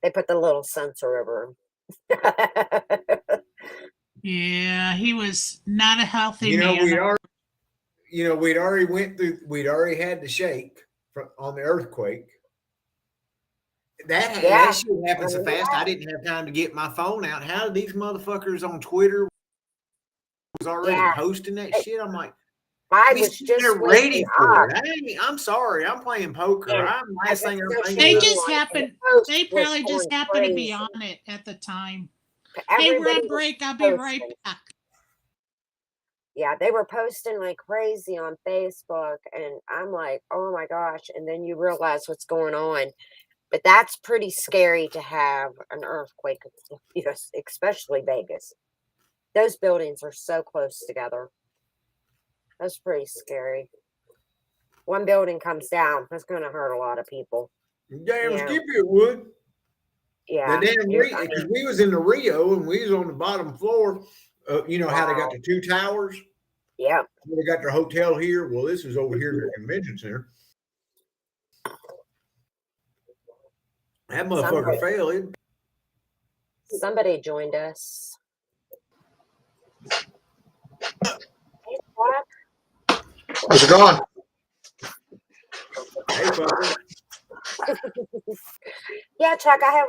They put the little sensor over him. Yeah, he was not a healthy man. We'd already had the shake on the earthquake. That shit happened so fast. I didn't have time to get my phone out. How did these motherfuckers on Twitter was already posting that shit? I'm like, I was just ready for it. I'm sorry, I'm playing poker. They just happened. They probably just happened to be on it at the time. Hey, we're on break. I'll be right back. Yeah, they were posting like crazy on Facebook, and I'm like, oh my gosh! And then you realize what's going on. But that's pretty scary to have an earthquake, especially Vegas. Those buildings are so close together. That's pretty scary. One building comes down, that's going to hurt a lot of people. Damn skippy it would. Yeah. Because we was in the Rio and we was on the bottom floor. How they got the two towers? Yeah. They got their hotel here. Well, this is over here in the convention center. That motherfucker failed. Somebody joined us. How's it going? Hey, fucker. Yeah, Chuck, I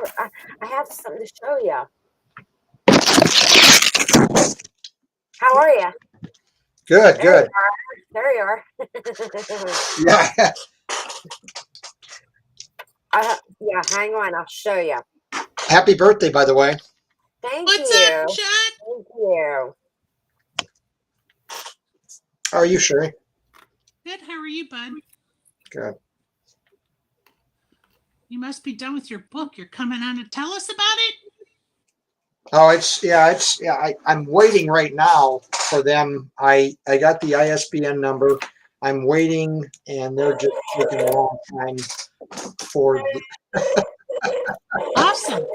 have something to show you. How are you? Good, good. There you are. Yeah. Yeah, hang on. I'll show you. Happy birthday, by the way. Thank What's you. up, Chuck? Thank you. How are you, Sherry? Good. How are you, bud? Good. You must be done with your book. You're coming on to tell us about it? Oh, I'm waiting right now for them. I got the ISBN number. I'm waiting, and they're just taking a long time for. Awesome.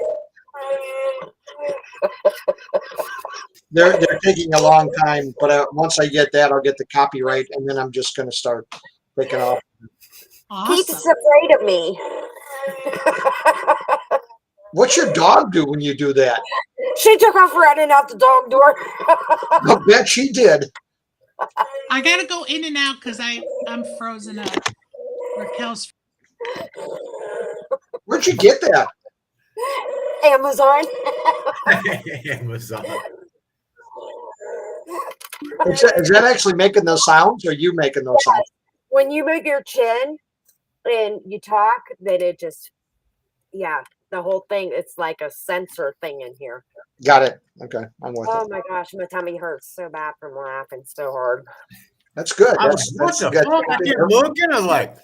They're taking a long time, but once I get that, I'll get the copyright, and then I'm just going to start taking off. Awesome. Keith's afraid of me. What's your dog do when you do that? She took off running out the dog door. I bet she did. I gotta go in and out because I'm frozen up. Raquel's. Where'd you get that? Amazon. Amazon. Is that actually making those sounds, or are you making those sounds? When you move your chin, and you talk, then it just, yeah, the whole thing, it's like a sensor thing in here. Got it. Okay, I'm with Oh it. my gosh, my tummy hurts so bad from laughing so hard. That's good. I was, what the good. fuck? I kept looking. I was like,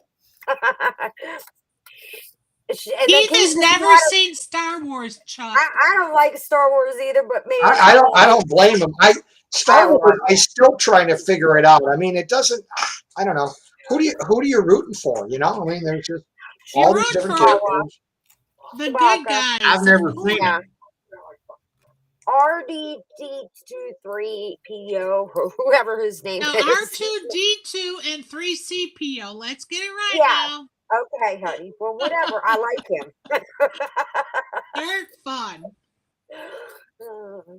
They Keith keep has just never trying to- seen Star Wars, Chuck. I don't like Star Wars either, but maybe I don't blame him. Star Wars, I'm still trying to figure it out. I mean, it doesn't. I don't know. Who do you rooting for? You know, I mean, there's just You all these root different for characters. the good Chewbacca. guys. I've never of course. seen Yeah. it. RDD23PO, or whoever his name No, is. R2D2 and 3CPO. Let's get it right Yeah. now. Okay, honey. Well, whatever. I like him. They're fun.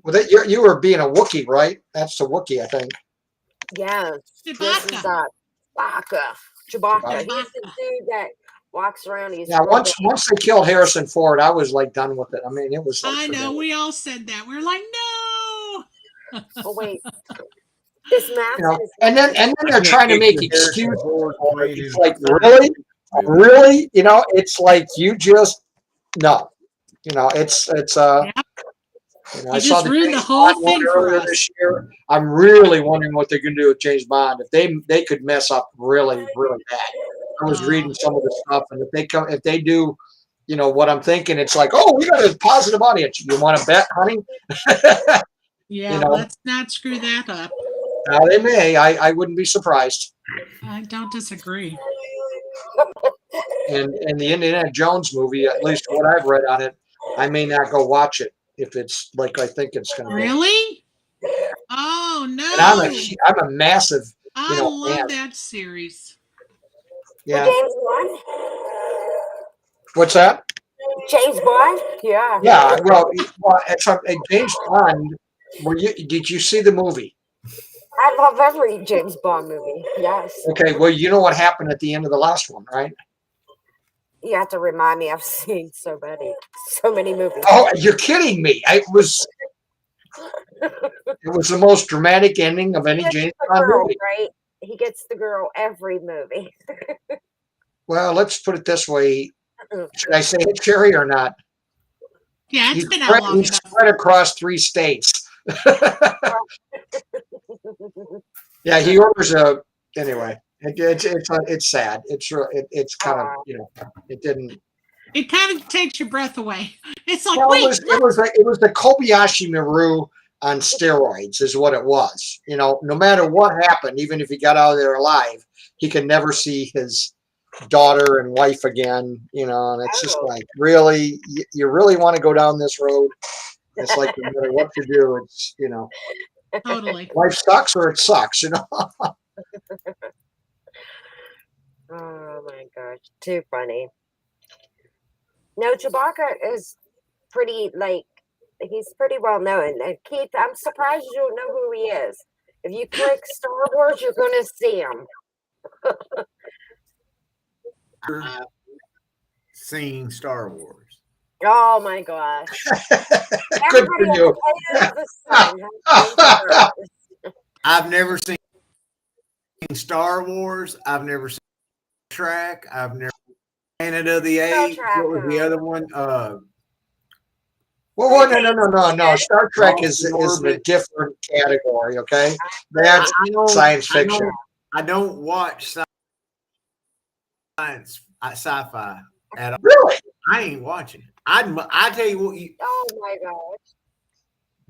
Well, you were being a Wookiee, right? That's the Wookiee, I think. Yeah. This is Chewbacca. Chewbacca. Chewbacca. He's the dude that walks around. He's Yeah, once they killed Harrison Ford, I was like done with it. I mean, it was like I know. forget it. We all said that. We're like, no. Oh wait. This mask You know, is and then they're trying to make excuses. It's It's like, really? You know, it's like you just no. You know, it's Yeah. you know, You I saw just the ruined the James whole Bond one thing for earlier us. this year. I'm really wondering what they're going to do with James Bond. If they could mess up really, really bad. I was reading some of the stuff, and if they do, you know what I'm thinking, it's like, oh, we got a positive audience. You want to bet, honey? Yeah, You know. let's not screw that up. They may. I wouldn't be surprised. I don't disagree. And the Indiana Jones movie, at least what I've read on it, I may not go watch it if it's like I think it's going to be. Really? Oh no! And I'm a massive, I love fan. that series. Yeah. James Bond. What's that? James Bond. Yeah. Yeah. Well, it's James Bond. Did you see the movie? I love every James Bond movie. Yes. Okay. Well, you know what happened at the end of the last one, right? You have to remind me. I've seen so many movies. Oh, you're kidding me! It was the most dramatic ending of any James Bond movie. Right? He gets the girl every movie. Well, let's put it this way. Should I say it, Sherry, or not? Yeah, it's been out long He's enough. spread across 3 states. Yeah, he orders a. Anyway, it's sad. It's kind of it didn't. It kind of takes your breath away. It's like, Well, wait, it was the Kobayashi Maru on steroids, is what it was. You know, no matter what happened, even if he got out of there alive, he could never see his daughter and wife again. You know, and it's just like, really, you really want to go down this road? It's like no matter what you do, it's totally. life sucks or it sucks. You know. Oh my gosh, too funny. No, Chewbacca is pretty he's pretty well known. And Keith, I'm surprised you don't know who he is. If you click Star Wars, you're gonna see him. Seen Star Wars. Oh my gosh. Good for you. I've never seen Star Wars. I've never seen Trek. I've never Planet of the Apes. What was the other one? Well, no. Star Trek is a different category. Okay, that's science fiction. I don't watch sci-fi at all. Really? I ain't watching it. I tell you what. Oh my gosh.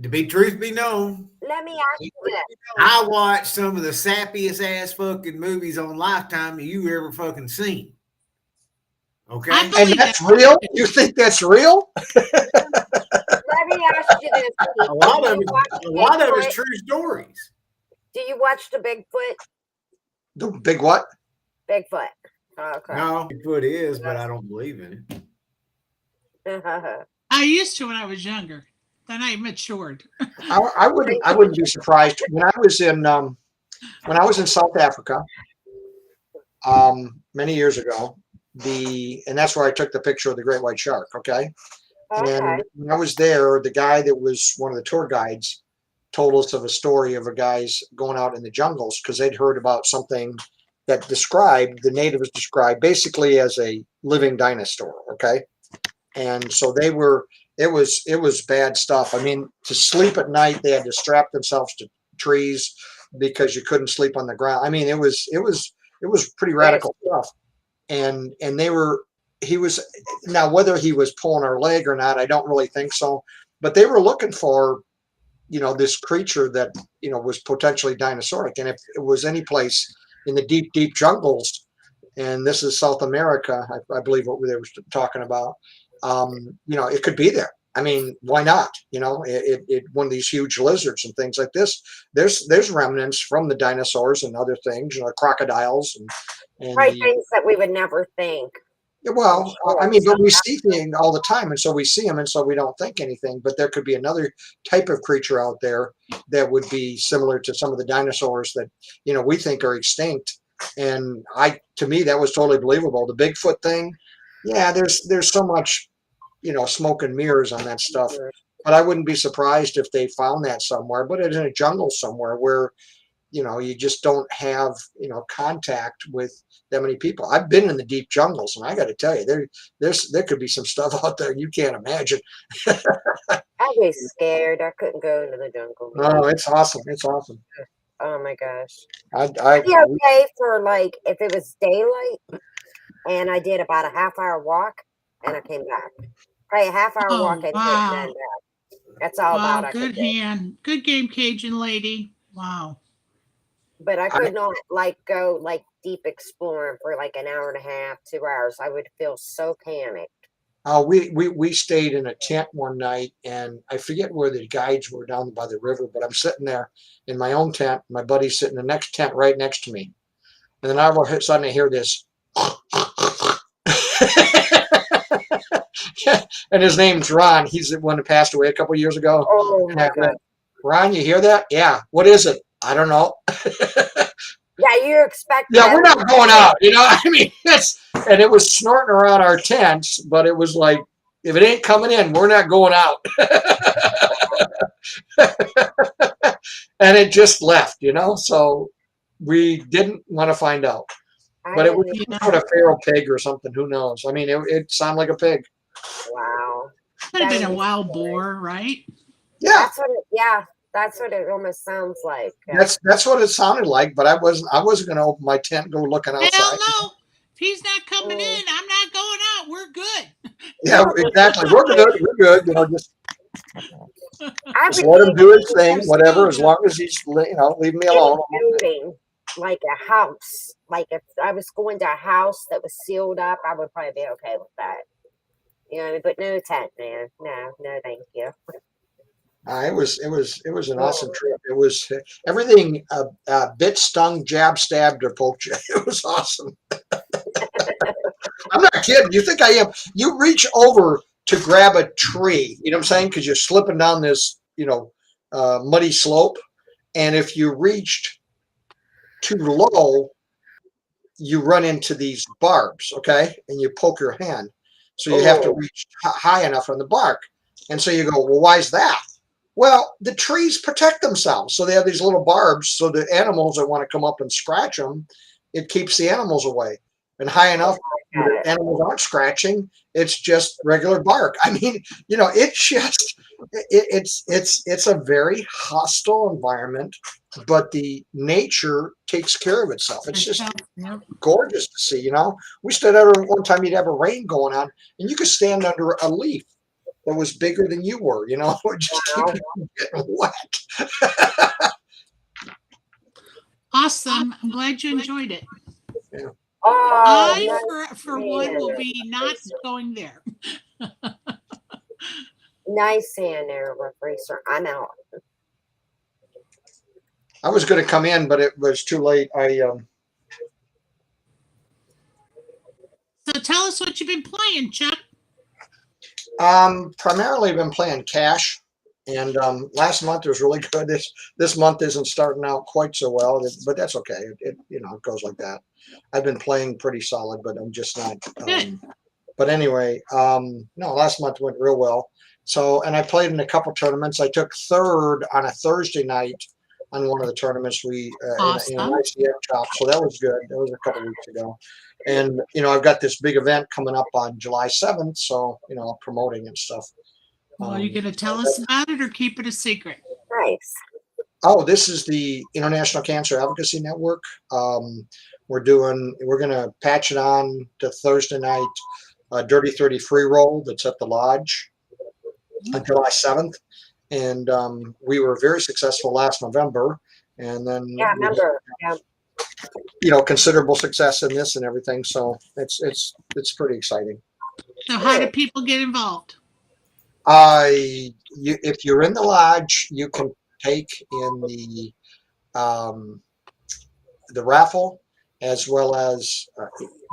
To be truth be known, Let me ask you this. I watch some of the sappiest ass fucking movies on Lifetime that you ever fucking seen. Okay, and that's real. You think that's real? Let me ask you this. A lot of it's true stories. Do you watch the Bigfoot? The big what? Bigfoot. Okay. No, Bigfoot is, but I don't believe in it. I used to when I was younger. Then I matured. I wouldn't be surprised when I was in South Africa many years ago. And that's where I took the picture of the great white shark. Okay. And when I was there, the guy that was one of the tour guides told us of a story of a guys going out in the jungles because they'd heard about something that described, the natives described basically as a living dinosaur. Okay. And so it was bad stuff. I mean, to sleep at night, they had to strap themselves to trees because you couldn't sleep on the ground. I mean, it was pretty radical stuff. And he was, now whether he was pulling our leg or not, I don't really think so. But they were looking for, this creature that, was potentially dinosauric. And if it was any place in the deep, deep jungles, and this is South America, I believe what they were talking about, it could be there. I mean, why not? One of these huge lizards and things like this. There's remnants from the dinosaurs and other things, crocodiles and things that we would never think. Well, I mean, but we see things all the time, and so we see them, and so we don't think anything. But there could be another type of creature out there that would be similar to some of the dinosaurs that we think are extinct. And to me, that was totally believable. The Bigfoot thing, yeah, there's so much, smoke and mirrors on that stuff. But I wouldn't be surprised if they found that somewhere, but it's in a jungle somewhere where you just don't have contact with that many people. I've been in the deep jungles, and I got to tell you, there could be some stuff out there you can't imagine. I'd be scared. I couldn't go into the jungle. Oh, it's awesome! It's awesome. Oh my gosh! I'd be okay for like if it was daylight, and I did about a half-hour walk, and I came back. Probably a half-hour walk and then back. That's all about. Good hand, good game, Cajun lady. Wow. But I could not go deep exploring for like an hour and a half, 2 hours. I would feel so panicked. We stayed in a tent one night, and I forget where the guides were down by the river, but I'm sitting there in my own tent. My buddy's sitting in the next tent right next to me. And then all of a sudden I hear this. And his name's Ron. He's the one that passed away a couple of years ago. Oh my God. Ron, you hear that? Yeah. What is it? I don't know. Yeah, you expect. Yeah, we're not going out. I mean, and it was snorting around our tents, but it was like, if it ain't coming in, we're not going out. And it just left, so we didn't want to find out. But it was sort of feral pig or something. Who knows? I mean, it sounded like a pig. Wow. Could have been a wild boar, right? Yeah. That's what it almost sounds like. That's what it sounded like, but I wasn't going to open my tent and go looking outside. Hell no. If he's not coming in, I'm not going out. We're good. Yeah, exactly. We're good. We're good. Just let him do his thing, whatever, as long as he's, leave me alone. Building, like a house. Like if I was going to a house that was sealed up, I would probably be okay with that. But no tent, man. No, thank you. It was an awesome trip. It was everything bit, stung, jab, stabbed, or poked you. It was awesome. I'm not kidding. You think I am? You reach over to grab a tree. You know what I'm saying? Because you're slipping down this, muddy slope, and if you reached too low, you run into these barbs. Okay, and you poke your hand, so you have to reach high enough on the bark. And so you go, well, why is that? Well, the trees protect themselves. So they have these little barbs. So the animals that want to come up and scratch them, it keeps the animals away. And high enough, the animals aren't scratching. It's just regular bark. I mean, it's a very hostile environment, but the nature takes care of itself. It's just gorgeous to see, We stood out one time, you'd have a rain going on, and you could stand under a leaf that was bigger than you were, just keep you getting wet. Awesome. I'm glad you enjoyed it. Yeah. I, for one, will be not going there. Nice sand there, Racer. I'm out. I was going to come in, but it was too late. So tell us what you've been playing, Chuck. Primarily been playing cash, and last month was really good. This month isn't starting out quite so well, but that's okay. It goes like that. I've been playing pretty solid, but I'm just not. But anyway, no, last month went real well. So, and I played in a couple tournaments. I took third on a Thursday night on one of the tournaments we in an Awesome. ICF shop. So that was good. That was a couple weeks ago. And I've got this big event coming up on July 7th. So promoting and stuff. Well, are you going to tell us about it or keep it a secret? Nice. Oh, this is the International Cancer Advocacy Network. We're going to patch it on to Thursday night, Dirty 30 free roll that's at the lodge on July 7th. And we were very successful last November. And then, Yeah, I remember. Yeah. considerable success in this and everything. So it's pretty exciting. So how do people get involved? If you're in the lodge, you can take in the raffle, as well as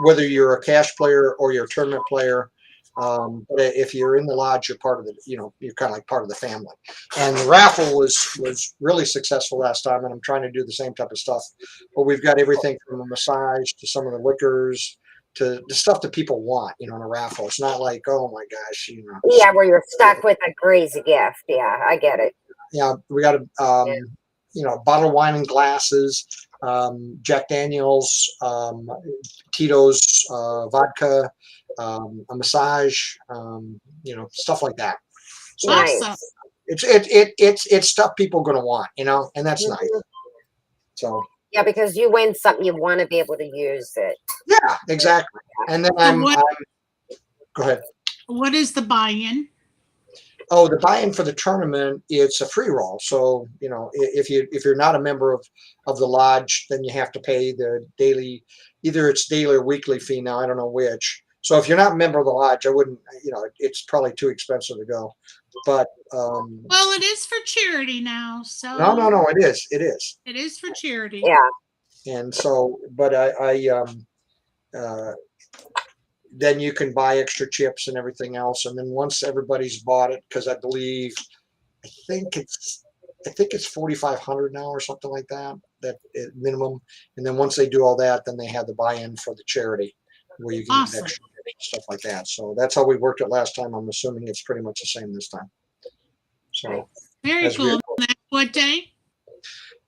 whether you're a cash player or you're a tournament player. But if you're in the lodge, you're part of the, you're kind of like part of the family. And the raffle was really successful last time, and I'm trying to do the same type of stuff. But we've got everything from a massage to some of the liquors to the stuff that people want, in a raffle. It's not like, oh my gosh, Yeah, where you're stuck with a crazy gift. Yeah, I get it. Yeah, we got a bottle of wine and glasses, Jack Daniels, Tito's vodka, a massage, stuff like that. So Awesome. it's stuff people are going to want, and that's nice. So yeah, because you win something, you want to be able to use it. Yeah, exactly. And then go ahead. What is the buy-in? Oh, the buy-in for the tournament, it's a free roll. So, if you're not a member of the lodge, then you have to pay the daily, either it's daily or weekly fee now, I don't know which. So if you're not a member of the lodge, I wouldn't, it's probably too expensive to go. But well, it is for charity now, so no, it is. It is. It is for charity. Yeah. And so, but then you can buy extra chips and everything else. And then once everybody's bought it, because I think it's 4,500 now or something like that minimum. And then once they do all that, then they have the buy-in for the charity where you can get extra stuff like that. So that's how we worked it last time. I'm assuming it's pretty much the same this time. So very cool. That's what day?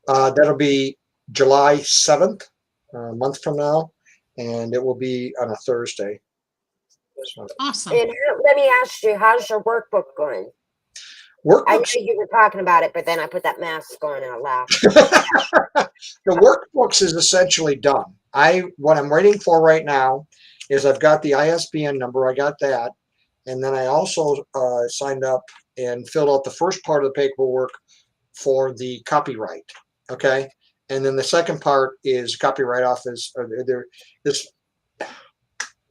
That'll be July 7th, a month from now, and it will be on a Thursday. So. Awesome. And let me ask you, how's your workbook going? I knew you were talking about it, but then I put that mask on and I laughed. The workbooks is essentially done. What I'm waiting for right now is I've got the ISBN number. I got that. And then I also signed up and filled out the first part of the paperwork for the copyright. Okay. And then the second part is copyright office.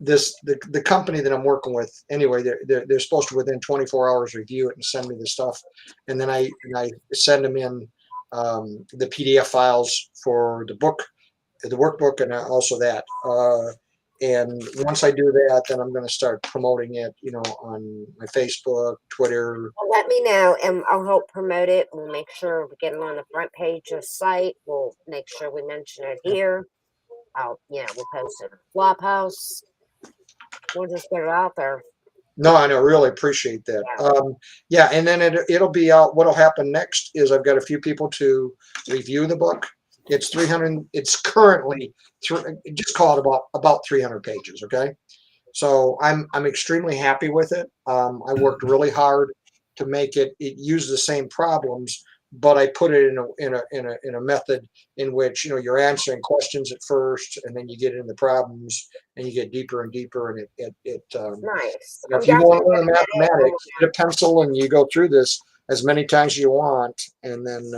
The company that I'm working with, anyway, they're supposed to within 24 hours review it and send me the stuff, and then I send them in the PDF files for the book, the workbook, and also that. And once I do that, then I'm going to start promoting it, on my Facebook, Twitter. Well, let me know, and I'll help promote it. We'll make sure we get it on the front page of the site. We'll make sure we mention it here. We'll post it in Flophouse. We'll just get it out there. No, I know, really appreciate that. And then it'll be out. What'll happen next is I've got a few people to review the book. It's 300. It's currently just call it about 300 pages. Okay, so I'm extremely happy with it. I worked really hard to make it. It used the same problems, but I put it in a method in which you're answering questions at first, and then you get into problems, and you get deeper and deeper, and it nice. If you want to learn mathematics, get a pencil and you go through this as many times as you want, and then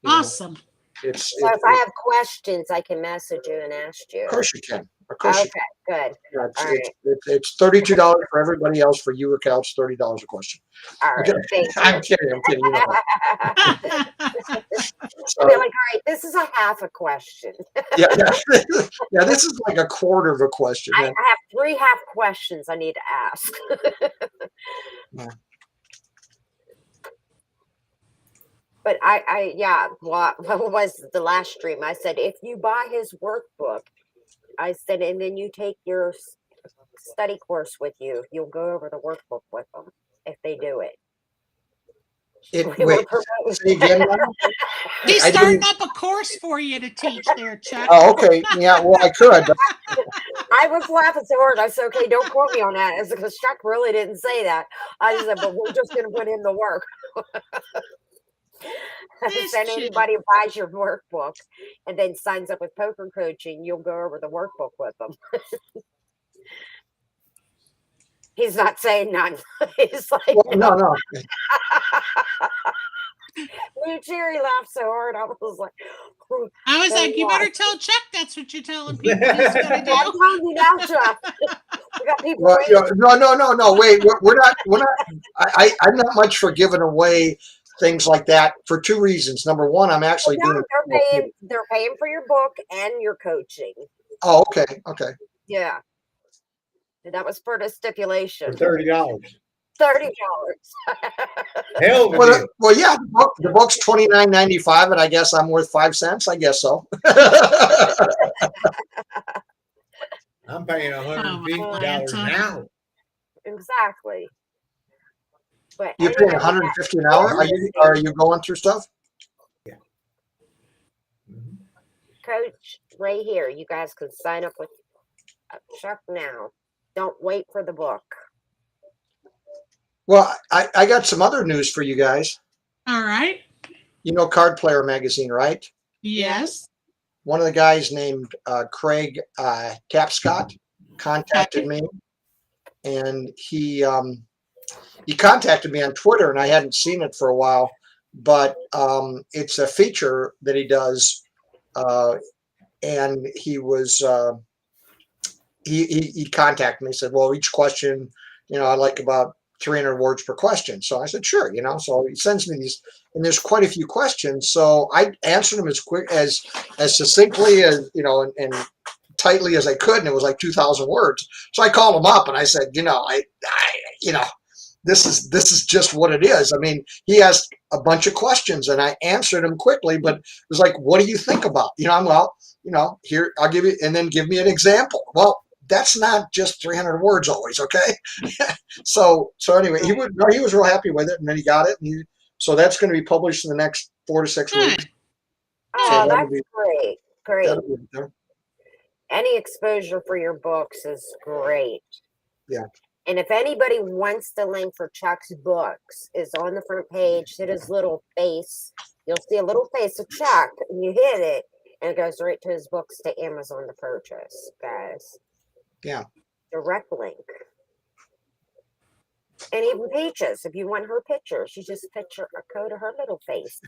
awesome. So if I have questions, I can message you and ask you. Of course you can. Of course. Okay, good. Yeah, it's $32 for everybody else. For you, it's $30 a question. All right, thank you. I'm kidding. I'll be like, all right, this is a half a question. yeah, this is like a quarter of a question. I have 3 half questions I need to ask. Yeah. But what was the last stream? I said, if you buy his workbook, I said, and then you take your study course with you, you'll go over the workbook with them if they do it. Wait, say again now? He's I starting didn't. up a course for you to teach there, Chuck. Oh, okay. Yeah, well, I could. I was laughing so hard. I said, okay, don't quote me on that. It's because Chuck really didn't say that. I just said, but we're just going to put in the work. This Then chick. anybody who buys your workbook and then signs up with poker coaching, you'll go over the workbook with them. He's not saying none. He's like, Well, no. me and Jerry laughed so hard. I was like, I was like, you better tell Chuck that's what you're telling people he's going to I'm do. telling you now, Chuck. We got people Well, waiting. no. Wait, we're not. I'm not much for giving away things like that for two reasons. Number one, I'm actually doing. They're paying for your book and your coaching. Oh, okay. Yeah. And that was for the stipulation. For $30. $30. Hell of a deal. Well, yeah. The book's $29.95, and I guess I'm worth 5 cents. I guess so. I'm paying $150 now. Exactly. But You're paying $150 an hour. Are you going through stuff? Yeah. Coach, right here, you guys can sign up with Chuck now. Don't wait for the book. Well, I got some other news for you guys. All right. You know Card Player Magazine, right? Yes. One of the guys named Craig Tapscott contacted me, and he contacted me on Twitter, and I hadn't seen it for a while, but it's a feature that he does, and he was he contacted me. He said, well, each question, I like about 300 words per question. So I said, sure, so he sends me these, and there's quite a few questions. So I answered them as quick as succinctly as, and tightly as I could. And it was like 2,000 words. So I called him up and I said, this is just what it is. I mean, he asked a bunch of questions and I answered them quickly, but it was like, what do you think about? Here, I'll give you, and then give me an example. Well, that's not just 300 words always, okay? So anyway, he was real happy with it, and then he got it, and so that's going to be published in the next 4 to 6 weeks. Oh, that's great. Great. There. Any exposure for your books is great. Yeah. And if anybody wants the link for Chuck's books, is on the front page. Hit his little face. You'll see a little face of Chuck, and you hit it, and it goes right to his books to Amazon to purchase, guys. Yeah. Direct link. And even Peaches, if you want her pictures, you just picture a code of her little face.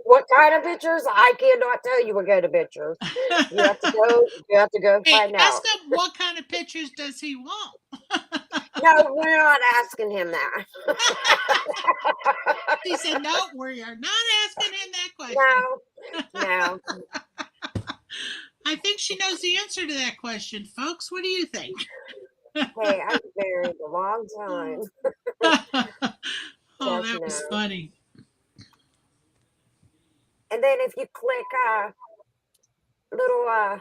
What kind of pictures? I cannot tell you what kind of pictures. You have to go find out. Ask him what kind of pictures does he want. No, we're not asking him that. He said, no, we are not asking him that question. No. I think she knows the answer to that question, folks. What do you think? Hey, I've been married a long time. Oh, that was funny. And then if you click little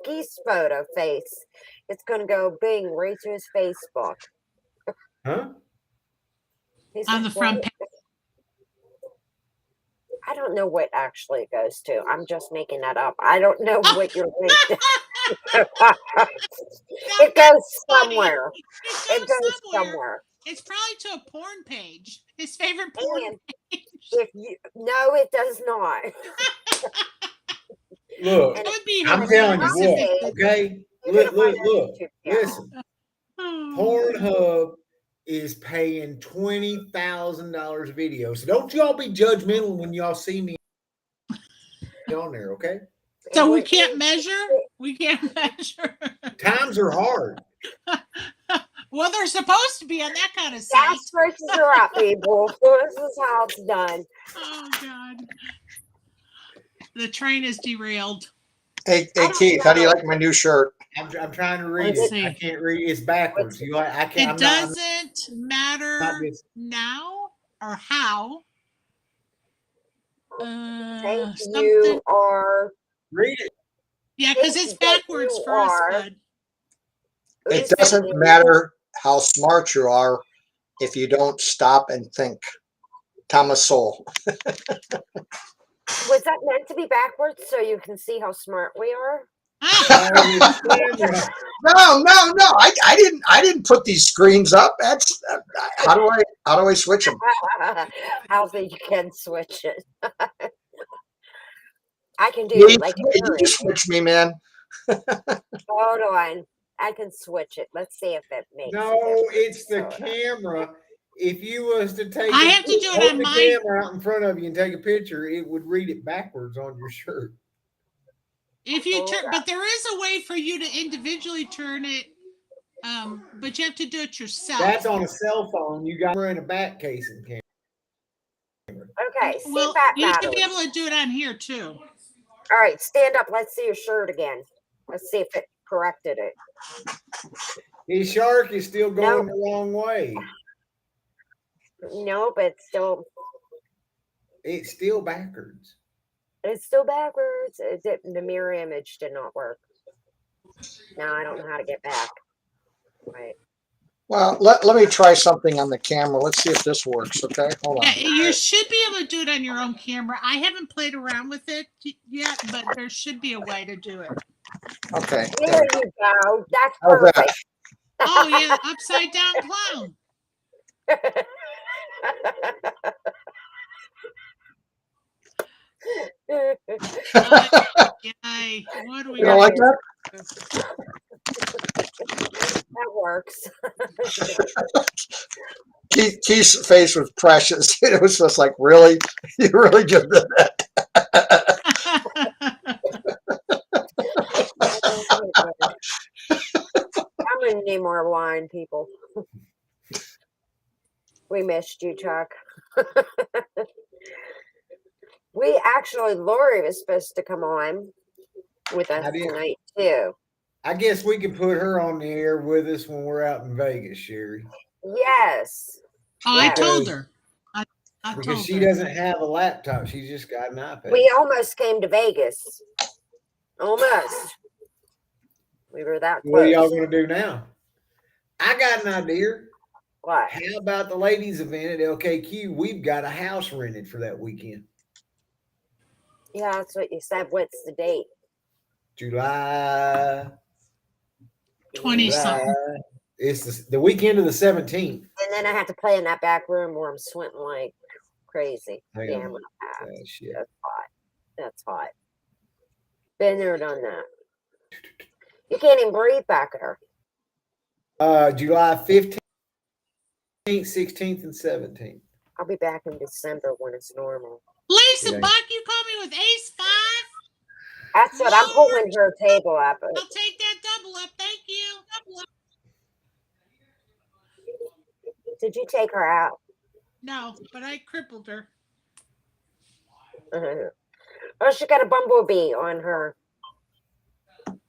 Geese photo face, it's going to go bing right to his Facebook. Huh? On the front page. I don't know what actually it goes to. I'm just making that up. I don't know what you're thinking. It goes somewhere. It goes somewhere. It's probably to a porn page. His favorite porn page. No, it does not. Look, I'm telling you what, okay? Look. Listen. Pornhub is paying $20,000 a video. So don't y'all be judgmental when y'all see me on there, okay? So we can't measure? We can't measure. Times are hard. Well, they're supposed to be on that kind of site. Gas prices are up, people. This is how it's done. Oh, God. The train is derailed. Hey Keith, how do you like my new shirt? I'm trying to read it. I can't read it. It's backwards. I can't. It doesn't matter now or how. You are. Read it. Yeah, because it's backwards for us, bud. It doesn't matter how smart you are if you don't stop and think. Thomas Sowell. Was that meant to be backwards so you can see how smart we are? Ah, No. I didn't put these screens up. That's how do I switch them? Alpha, you can switch it. I can do You like switch me, man. hold on. I can switch it. Let's see if it makes No, it's the camera. If you was to take I have to do it hold on the my. camera out in front of you and take a picture, it would read it backwards on your shirt. If you turn, but there is a way for you to individually turn it, but you have to do it yourself. That's on a cell phone. You got in a back casing camera. Okay, see Well, that you should battery. be able to do it on here too. All right, stand up. Let's see your shirt again. Let's see if it corrected it. His shark is still going the wrong way. No, but It's still backwards. it's still backwards. The mirror image did not work. Now I don't know how to get back. Right. Well, let me try something on the camera. Let's see if this works. Okay, hold on. Yeah, you should be able to do it on your own camera. I haven't played around with it yet, but there should be a way to do it. Okay. There you go. That's How's that? perfect. Oh yeah, upside down clown. Yay. What do we You don't like that? That works. Keith's face was precious. It was just like, really? You really just did that? I'm gonna need more wine, people. We missed you, Chuck. We actually, Lori was supposed to come on with us tonight too. I guess we could put her on the air with us when we're out in Vegas, Sherry. Yes. Oh, I told her. Because she doesn't have a laptop. She's just got an iPad. We almost came to Vegas. Almost. We were that close. What are y'all going to do now? I got an idea. What? How about the ladies' event at LKQ? We've got a house rented for that weekend. Yeah, that's what you said. What's the date? July 20-something. It's the weekend of the 17th. And then I have to play in that back room where I'm sweating like crazy. Damn, shit. That's hot. That's hot. Been there, done that. You can't even breathe back there. July 15th, 16th, and 17th. I'll be back in December when it's normal. Lisa Buck, you call me with ace 5? That's what I'm pulling her table up. I'll take that double up. Thank you. Did you take her out? No, but I crippled her. Oh, she got a bumblebee on her.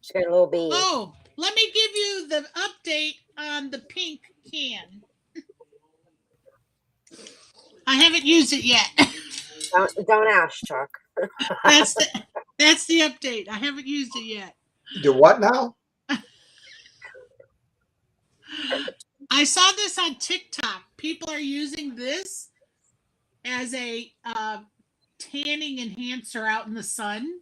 She got a little bee. Oh, let me give you the update on the pink can. I haven't used it yet. Don't ask, Chuck. That's the update. I haven't used it yet. Do what now? I saw this on TikTok. People are using this as a tanning enhancer out in the sun.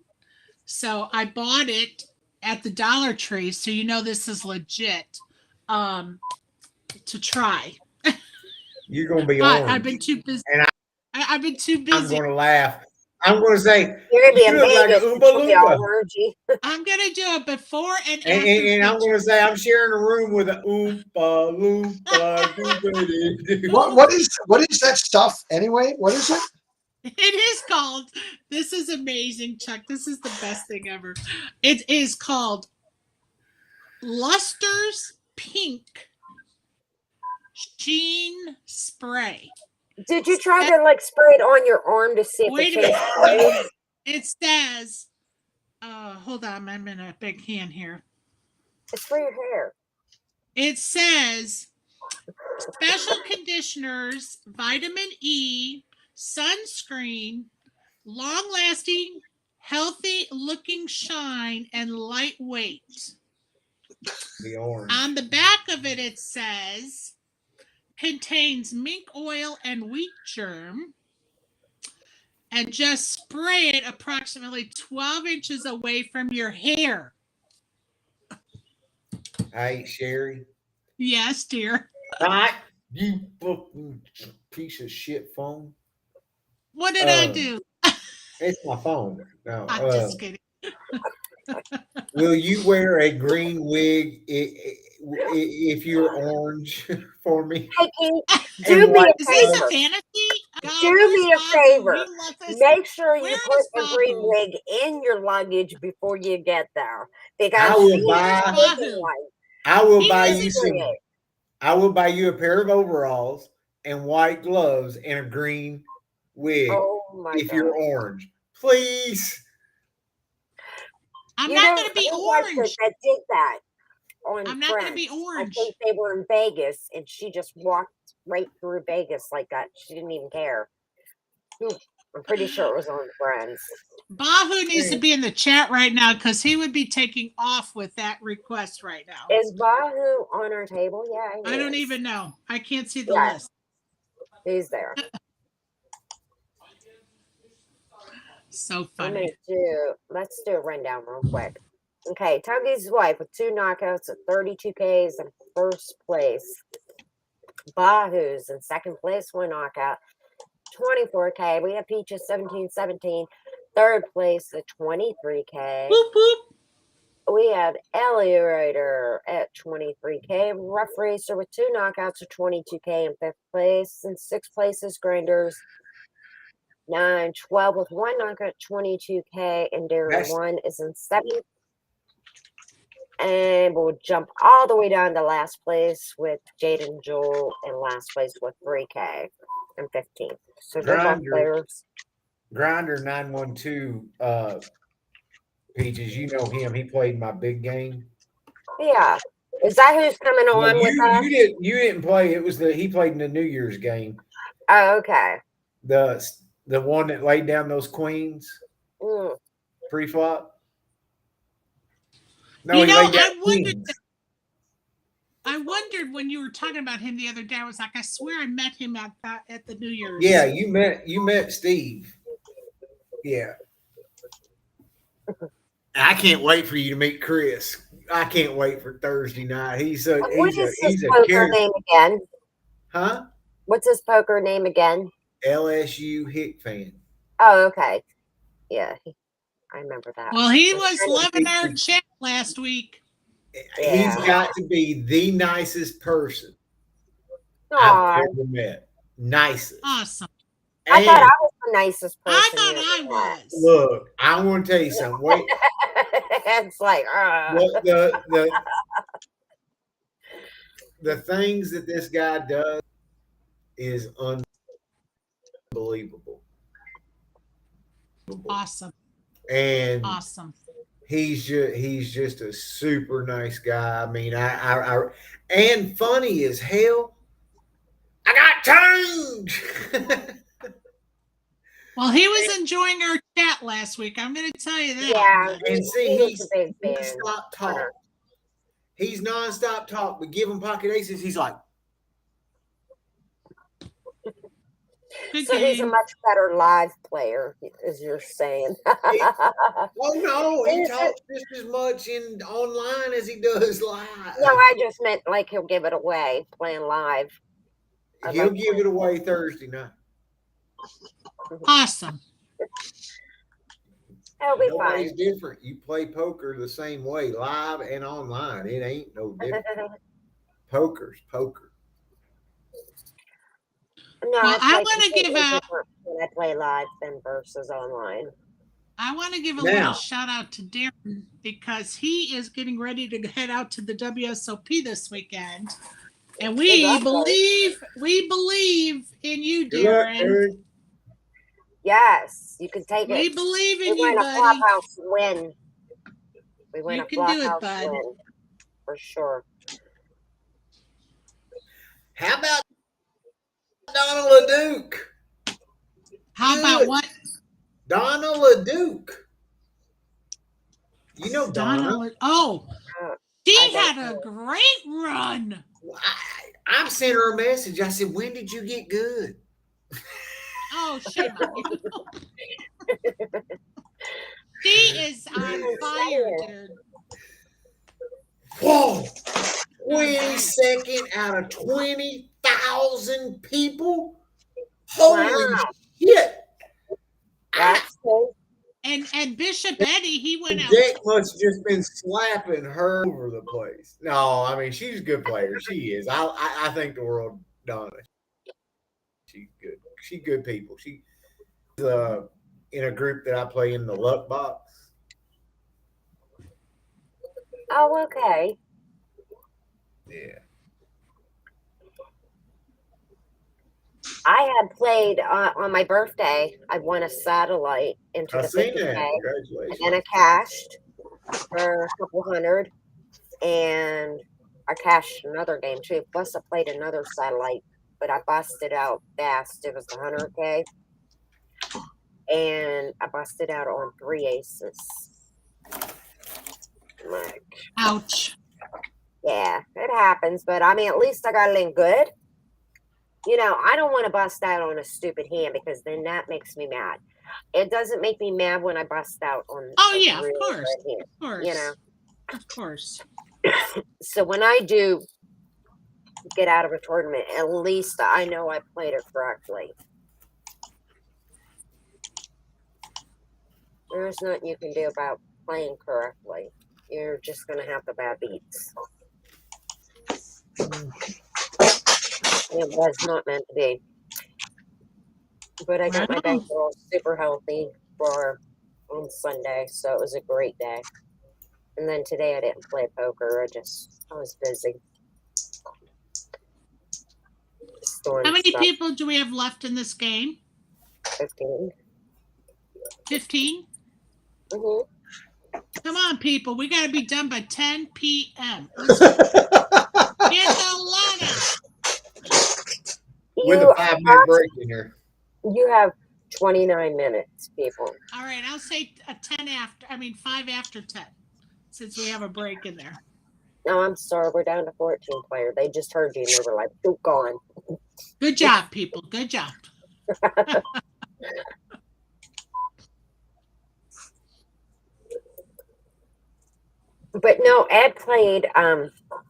So I bought it at the Dollar Tree, so you know this is legit. To try. You're gonna be on. I've been too busy. And I've been too busy. I'm gonna laugh. I'm gonna say you're gonna be in look like Vegas. a Oompa Loompa. I'm gonna do it before and after. And I'm gonna say I'm sharing a room with a Oompa Loompa. What is that stuff anyway? What is it? It is called. This is amazing, Chuck. This is the best thing ever. It is called Luster's Pink Sheen Spray. Did you try to like spray it on your arm to see if Wait it a minute. It says, hold on, I'm in a big hand here. It's for your hair. It says special conditioners, vitamin E, sunscreen, long-lasting, healthy-looking shine, and lightweight. The orange. On the back of it, it says contains mink oil and wheat germ, and just spray it approximately 12 inches away from your hair. I ate Sherry. Yes, dear. Right? You fucking piece of shit phone. What did I do? It's my phone. No, I'm just kidding. will you wear a green wig if you're orange for me? Hey, Keith, And do me white a Is this favor. a fantasy? God, Do where's me a Babu? favor. He loves this. Make sure you Where put is the green Babu? wig in your luggage before you get there. Because I will she's buy. looking like I will He buy doesn't you some. it. I will buy you a pair of overalls and white gloves and a green wig Oh my if God. you're orange, please. I'm You not know, going to be who was it orange. that did that on I'm not going to Friends? be I orange. think they were in Vegas and she just walked right through Vegas like that. She didn't even care. I'm pretty sure it was on Friends. Bahu needs to be in the chat right now because he would be taking off with that request right now. Is Bahu on our table? Yeah, I don't is. even know. I can't see the Yeah. list. He's there. So funny. Let's do a rundown real quick. Okay, Tuggy's wife with 2 knockouts at 32 Ks in first place. Bahu's in second place, 1 knockout, 24K. We have Peaches 17-17, third place at 23K. Whoop, whoop. We have Ellie Ryder at 23K. Rough Racer with 2 knockouts at 22K in fifth place. In sixth place is Grinders 9-12 with 1 knockout, 22K, and Darren That's 1 is in seventh. And we'll jump all the way down to last place with Jaden Joel in last place with 3K and 15th. So they're both players. Grinder 912. Peaches, you know him. He played my big game. Yeah. Is that who's coming No, on with us? you didn't play. It was he played in the New Year's game. Oh, okay. The one that laid down those queens pre-flop. No, You he know, laid down queens. I wondered when you were talking about him the other day. I was like, I swear I met him at the New Year's. Yeah, you met Steve. Yeah. I can't wait for you to meet Chris. I can't wait for Thursday night. He's a poker name again? Huh? What's his poker name again? LSU Hick fan. Oh, okay. Yeah, I remember that. Well, he was loving our chat last week. Yeah. He's got to be the nicest person I've ever met. Nicest. Awesome. I thought I was the nicest person. I thought I was. Look, I want to tell you something. Wait. It's like the things that this guy does is unbelievable. Awesome. And awesome. He's just a super nice guy. I mean, I and funny as hell. I got toned. Well, he was enjoying our chat last week. I'm going to tell you that. Yeah, and see, he's nonstop talk. He's nonstop talk, but give him pocket aces. He's like, so he's a much better live player, as you're saying. Oh no, he talks just as much online as he does live. No, I just meant like he'll give it away playing live. He'll give it away Thursday night. Awesome. It'll be fine. It's different. You play poker the same way, live and online. It ain't no different. Poker's poker. No, well, I want to give out when I play live than versus online. I want to give a little shout out to Darren because he is getting ready to head out to the WSOP this weekend, and we believe in you, Darren. Yes, you can take it. We believe in you, buddy. A flophouse win. We win a flophouse win for sure. How about Donna LeDuc? How about what? Donna LeDuc. You know Donna. She had a great run. I sent her a message. I said, "When did you get good?" Oh, shame on you. She is on fire, dude. Whoa! 22nd out of 20,000 people. Holy shit! That's cool. And Bishop Eddie, he went out. Jack must have just been slapping her over the place. No, I mean she's a good player. She is. I think the world done it. She's good. She's good people. She's in a group that I play in, the Luck Box. Oh, okay. Yeah. I had played on my birthday. I won a satellite into I the seen 50K, that. and Congratulations. then I cashed for a couple hundred, and I cashed another game too. Plus, I played another satellite, but I busted out fast. It was the 100K, and I busted out on 3 aces. Like, Ouch. yeah, it happens, but I mean, at least I got it in good. You know, I don't want to bust out on a stupid hand because then that makes me mad. It doesn't make me mad when I bust out on. Oh, yeah, of course. Hand, of course. You know, of course. So when I do get out of a tournament, at least I know I played it correctly. There's nothing you can do about playing correctly. You're just going to have the bad beats. It was not meant to be. But I got my bankroll super healthy on Sunday, so it was a great day. And then today I didn't play poker. I was busy. How many people do we have left in this game? 15. 15? Mm-hmm. Come on, people. We got to be done by 10 p.m. Get the ladder. With a 5-minute break in here. You have 29 minutes, people. All right, I'll say 5 after 10, since we have a break in there. No, I'm sorry. We're down to 14 player. They just heard you and they were like, "Oh, gone." Good job, people. Good job. But no, Ed played.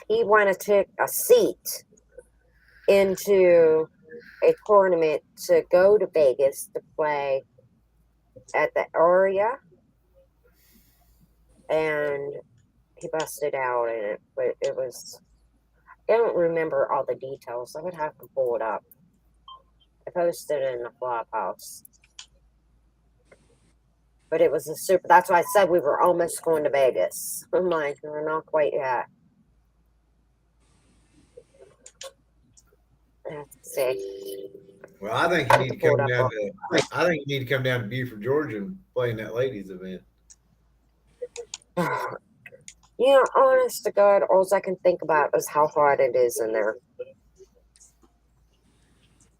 He wanted to take a seat into a tournament to go to Vegas to play at the Aria, and he busted out in it. But it was. I don't remember all the details. I would have to pull it up. I posted it in the Flophouse. But it was a super. That's why I said we were almost going to Vegas. I'm like, we're not quite yet. Let's see. Well, I think you need to come down to. I think you need to come down to Beaufort, Georgia, and play in that ladies' event. You know, honest to God, all I can think about is how hot it is in there.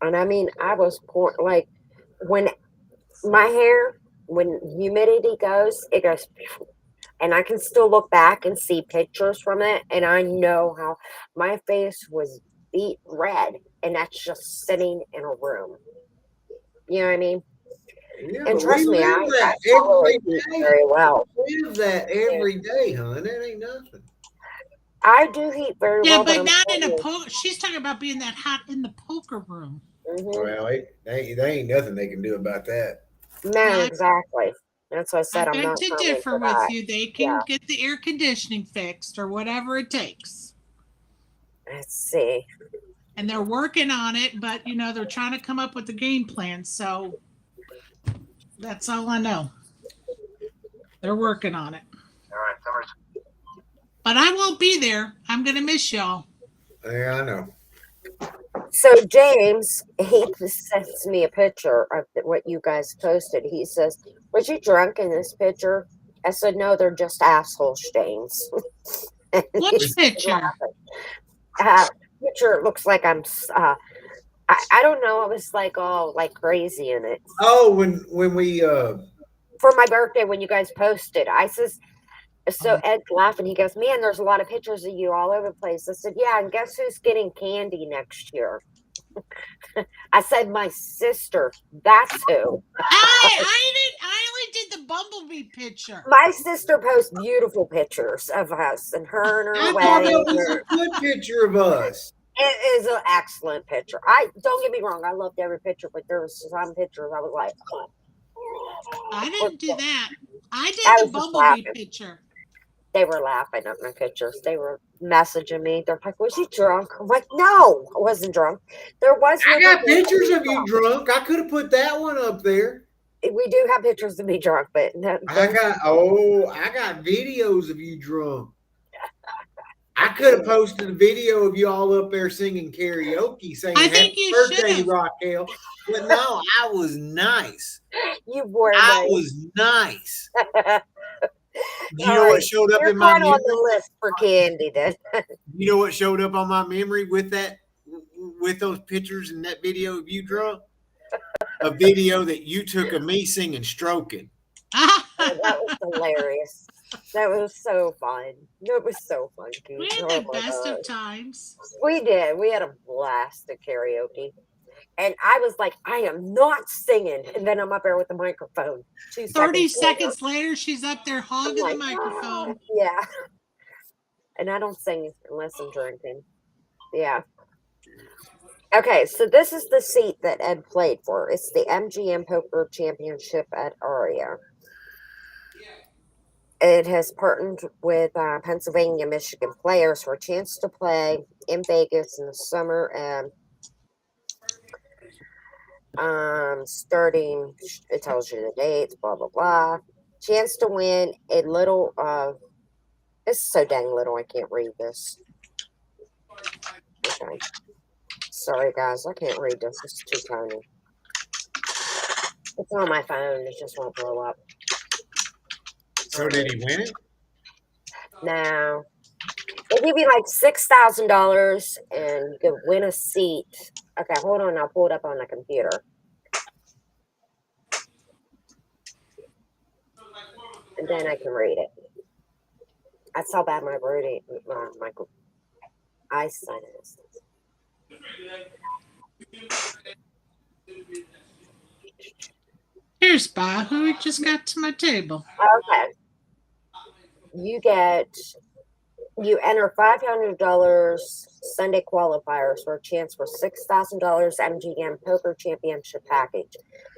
And I mean, I was poor. Like when my hair. When humidity goes, it goes, and I can still look back and see pictures from it, and I know how my face was beat red, and that's just sitting in a room. You know what I mean? Yeah, and trust me, I every day. Very well. We live that every day, hon. That ain't nothing. I do heat very well. Yeah, but not in a poker. She's talking about being that hot in the poker room. Mm-hmm. Well, there ain't nothing they can do about that. No, exactly. That's what I said. I'm not to differ with you. They can get the air conditioning fixed or whatever it takes. Let's see. And they're working on it, but you know they're trying to come up with a game plan. So that's all I know. They're working on it. All right, but I won't be there. I'm gonna miss y'all. Yeah, I know. So James, he sends me a picture of what you guys posted. He says, "Was you drunk in this picture?" I said, "No, they're just asshole stains." What picture? Picture looks like I'm. I don't know. I was like all like crazy in it. Oh, when we for my birthday when you guys posted, I says, So Ed's laughing. He goes, "Man, there's a lot of pictures of you all over the place." I said, "Yeah, and guess who's getting candy next year?" I said, "My sister. That's who." I only did the bumblebee picture. My sister posts beautiful pictures of us and her and her I thought wedding. that was a good picture of us. It is an excellent picture. I don't get me wrong. I loved every picture, but there was some pictures I was like, oh. I didn't do that. I I did was the just bumblebee laughing. picture. They were laughing at my pictures. They were messaging me. They're like, "Was he drunk?" I'm like, "No, I wasn't drunk. There was no I got pictures of drunk. you drunk. I could have put that one up there. We do have pictures of me drunk, but I got videos of you drunk. I could have posted a video of you all up there singing karaoke, saying I "Happy think you Birthday, should have. Raquel." But no, I was nice. you were I nice. was nice. You All know right, what showed up you're in my going on memory? the list for candy then. You know what showed up on my memory with those pictures and that video of you drunk? A video that you took of me singing "Stroking." Oh, that was hilarious. That was so fun. It was so fun, We Keith. had Oh the my best God. of times. We did. We had a blast at karaoke. And I was like, I am not singing. And then I'm up there with the microphone. 2 30 seconds later. seconds later, she's up there I'm hogging like, the microphone. "Ah." Yeah. And I don't sing unless I'm drinking. Yeah. Okay, so this is the seat that Ed played for. It's the MGM Poker Championship at Aria. It has partnered with Pennsylvania, Michigan players for a chance to play in Vegas in the summer and starting, it tells you the dates, blah, blah, blah. Chance to win a little, it's so dang little, I can't read this. Okay. Sorry, guys, I can't read this. It's too tiny. It's on my phone. It just won't blow up. So did he win it? No. They give you like $6,000 and you can win a seat. Okay, hold on. I'll pull it up on the computer. And then I can read it. That's how bad my eyesight is. Here's Bob, who just got to my table. Okay. You enter $500 Sunday qualifiers for a chance for $6,000 MGM Poker Championship package.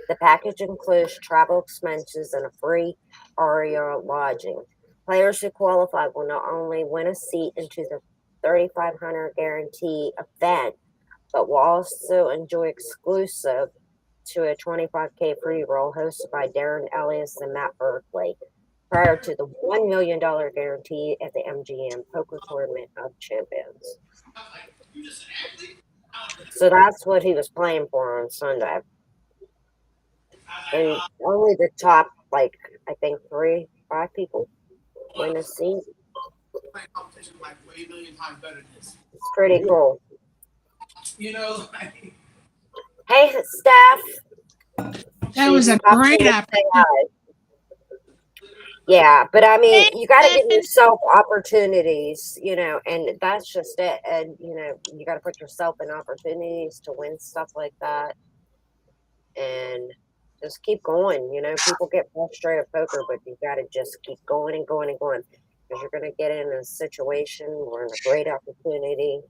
The package includes travel expenses and a free Aria lodging. Players who qualify will not only win a seat into the $3,500 guarantee event, but will also enjoy exclusive to a $25K free roll hosted by Darren Ellis and Matt Berkeley, prior to the $1 million guarantee at the MGM Poker Tournament of Champions. So that's what he was playing for on Sunday. And only the top, like, I think 5 people win a seat. It's pretty cool. You know, Hey, Steph. That was a great opportunity. Yeah, but I mean, you got to give yourself opportunities, and that's just it. And, you got to put yourself in opportunities to win stuff like that. And just keep going. People get frustrated at poker, but you got to just keep going and going and going because you're going to get in a situation or in a great opportunity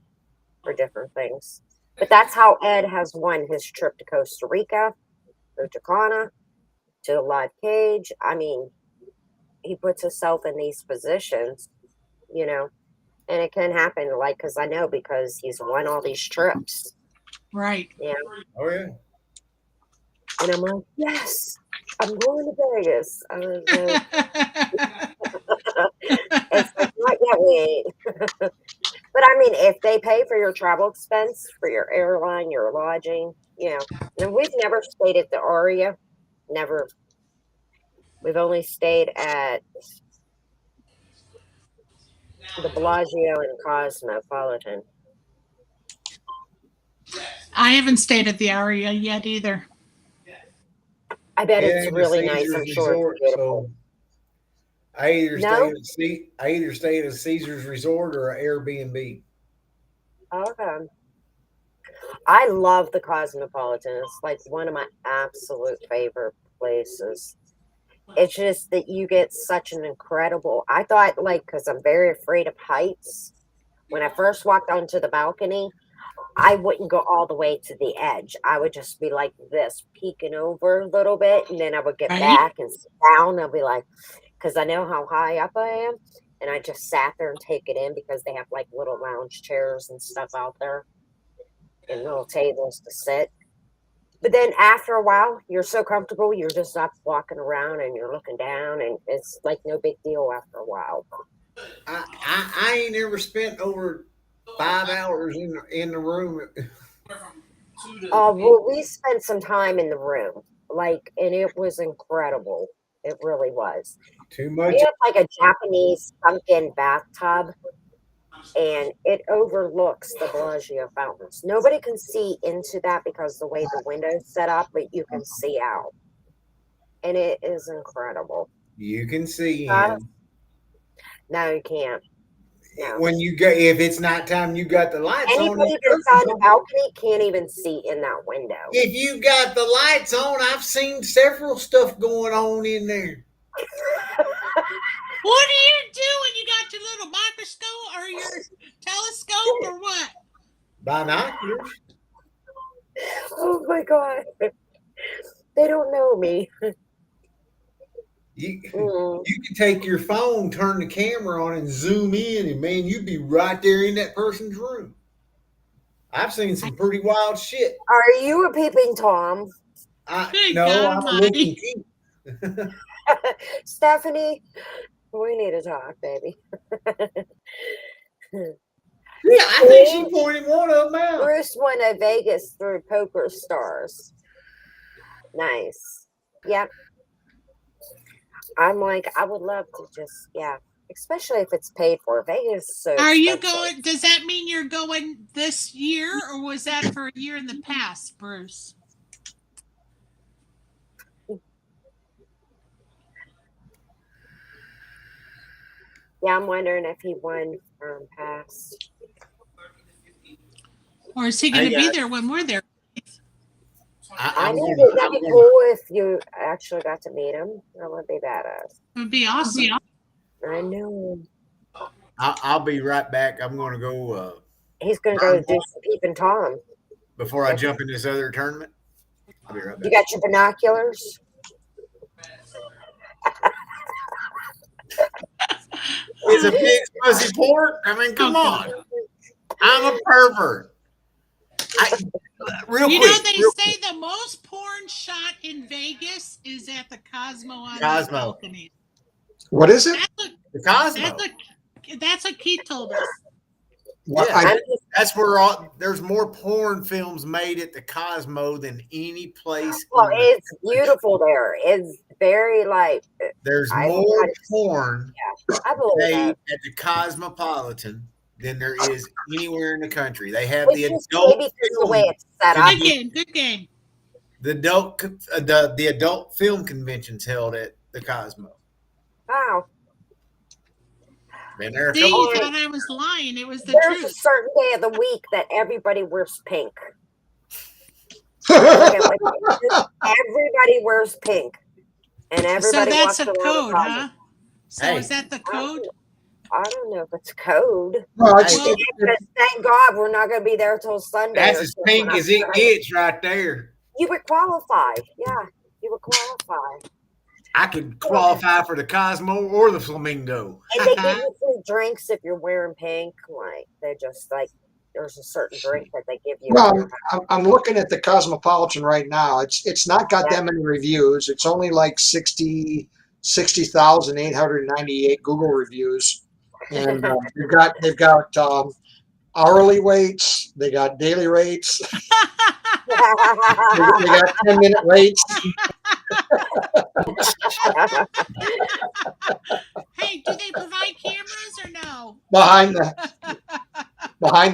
for different things. But that's how Ed has won his trip to Costa Rica, to Ghana, to the live cage. I mean, he puts himself in these positions, and it can happen, because I know because he's won all these trips. Right. Yeah. Oh, yeah. And I'm like, yes, I'm going to Vegas. I was like, it's like, not yet, wait. But I mean, if they pay for your travel expense, for your airline, your lodging, and we've never stayed at the Aria, never. We've only stayed at the Bellagio and Cosmopolitan. I haven't stayed at the Aria yet either. I bet Yeah, it's and really the nice. Caesars I'm sure Resort, it's beautiful. I either No? stay at a Caesar's Resort or an Airbnb. Okay. I love the Cosmopolitan. It's like one of my absolute favorite places. It's just that you get such an incredible. I thought, like, because I'm very afraid of heights. When I first walked onto the balcony, I wouldn't go all the way to the edge. I would just be like this, peeking over a little bit, and then I would get Right? back and sit down. I'll be like, because I know how high up I am, and I just sat there and take it in because they have like little lounge chairs and stuff out there and little tables to sit. But then after a while, you're so comfortable, you're just up walking around and you're looking down, and it's like no big deal after a while. I ain't ever spent over 5 hours in the room. Well, we spent some time in the room, like, and it was incredible. It really was. Too We much. have like a Japanese sunken bathtub, and it overlooks the Bellagio fountains. Nobody can see into that because the way the window's set up, but you can see out, and it is incredible. You can see him. No, you can't. No. When you go, if it's nighttime, you got the lights on. Anybody that's on the balcony can't even see in that window. If you got the lights on, I've seen several stuff going on in there. What do you do when you got your little microscope or your telescope or what? Binoculars. Oh my God. They don't know me. You can take your phone, turn the camera on, and zoom in, and man, you'd be right there in that person's room. I've seen some pretty wild shit. Are you a peeping Tom? Good No, God I'm a Almighty. looking Keith. Stephanie, we need to talk, baby. Yeah, I think she pointed one of them out. Bruce won a Vegas through Poker Stars. Nice. Yep. I'm like, I would love to just, especially if it's paid for. Vegas is so Are you expensive. going? Does that mean you're going this year, or was that for a year in the past, Bruce? Yeah, I'm wondering if he won past. Or is he going to be there when we're there? I know that'd be cool if you actually got to meet him. That would be badass. It would be awesome. I know. I'll be right back. I'm going to go. He's going to go do some peeping Tom. Before I jump in this other tournament. I'll be right back. You got your binoculars? It's a big fuzzy port. I mean, come on. I'm a pervert. Real quick. They say the most porn shot in Vegas is at the Cosmo on the balcony. What is it? The Cosmo. That's what Keith told us. Yeah, that's where there's more porn films made at the Cosmo than any place. Well, it's beautiful there. It's very there's more porn made that. at the Cosmopolitan than there is anywhere in the country. They have the adult maybe the way it's set up. Good game. The adult film conventions held at the Cosmo. Wow. Been there. See, you thought I was lying. It was the There's truth. A certain day of the week that everybody wears pink. Everybody wears pink. And everybody so that's walks a code, huh? So hey. Is that the code? I don't know if it's code. No, thank God we're not going to be there till Sunday. That's as pink as it gets right there. You would qualify. Yeah, you would qualify. I could qualify for the Cosmo or the Flamingo. And they give you free drinks if you're wearing pink. They just there's a certain drink that they give you. Well, I'm looking at the Cosmopolitan right now. It's not got that many reviews. It's only like 60,898 Google reviews, and they've got hourly rates. They got daily rates. They got 10-minute rates. Hey, do they provide cameras or no? Behind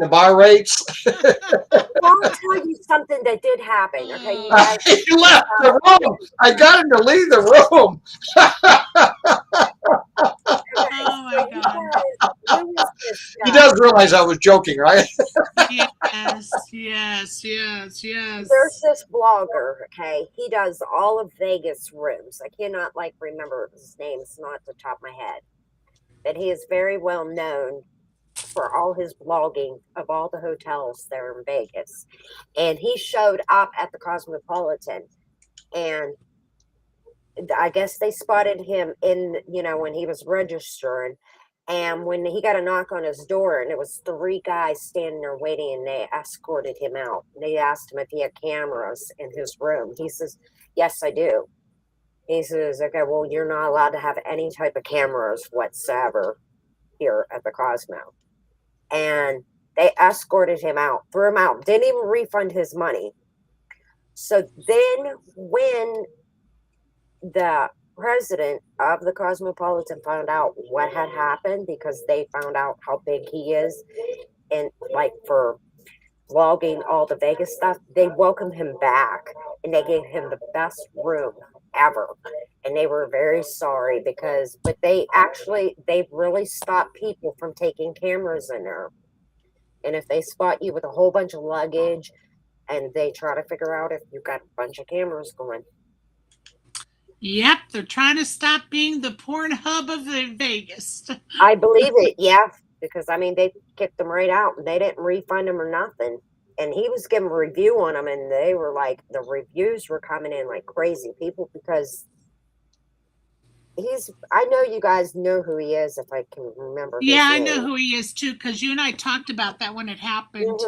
the bar rates. I'll tell you something that did happen. Okay, you guys. He left the room. I got him to leave the room. Oh my So you God. guys, who is this He guy? does realize I was joking, right? Yes, yes, yes, There's yes. this blogger, okay? He does all of Vegas rooms. I cannot like remember his name, it's not at the top of my head. But he is very well known for all his blogging of all the hotels there in Vegas. And he showed up at the Cosmopolitan, and I guess they spotted him in, when he was registering. And when he got a knock on his door, and it was three guys standing there waiting, and they escorted him out. They asked him if he had cameras in his room. He says, "Yes, I do." He says, "Okay, well, you're not allowed to have any type of cameras whatsoever here at the Cosmo." And they escorted him out, threw him out, didn't even refund his money. So then, when the president of the Cosmopolitan found out what had happened, because they found out how big he is, and like for vlogging all the Vegas stuff, they welcomed him back and they gave him the best room ever. And they were very sorry but they've really stopped people from taking cameras in there. And if they spot you with a whole bunch of luggage, and they try to figure out if you've got a bunch of cameras going. Yep, they're trying to stop being the porn hub of the Vegas. I believe it, yeah, because I mean they kicked him right out, and they didn't refund him or nothing. And he was giving a review on them, and they were like, the reviews were coming in like crazy people, because I know you guys know who he is, if I can remember Yeah, his I know name. who he is too, because you and I talked about that when it happened.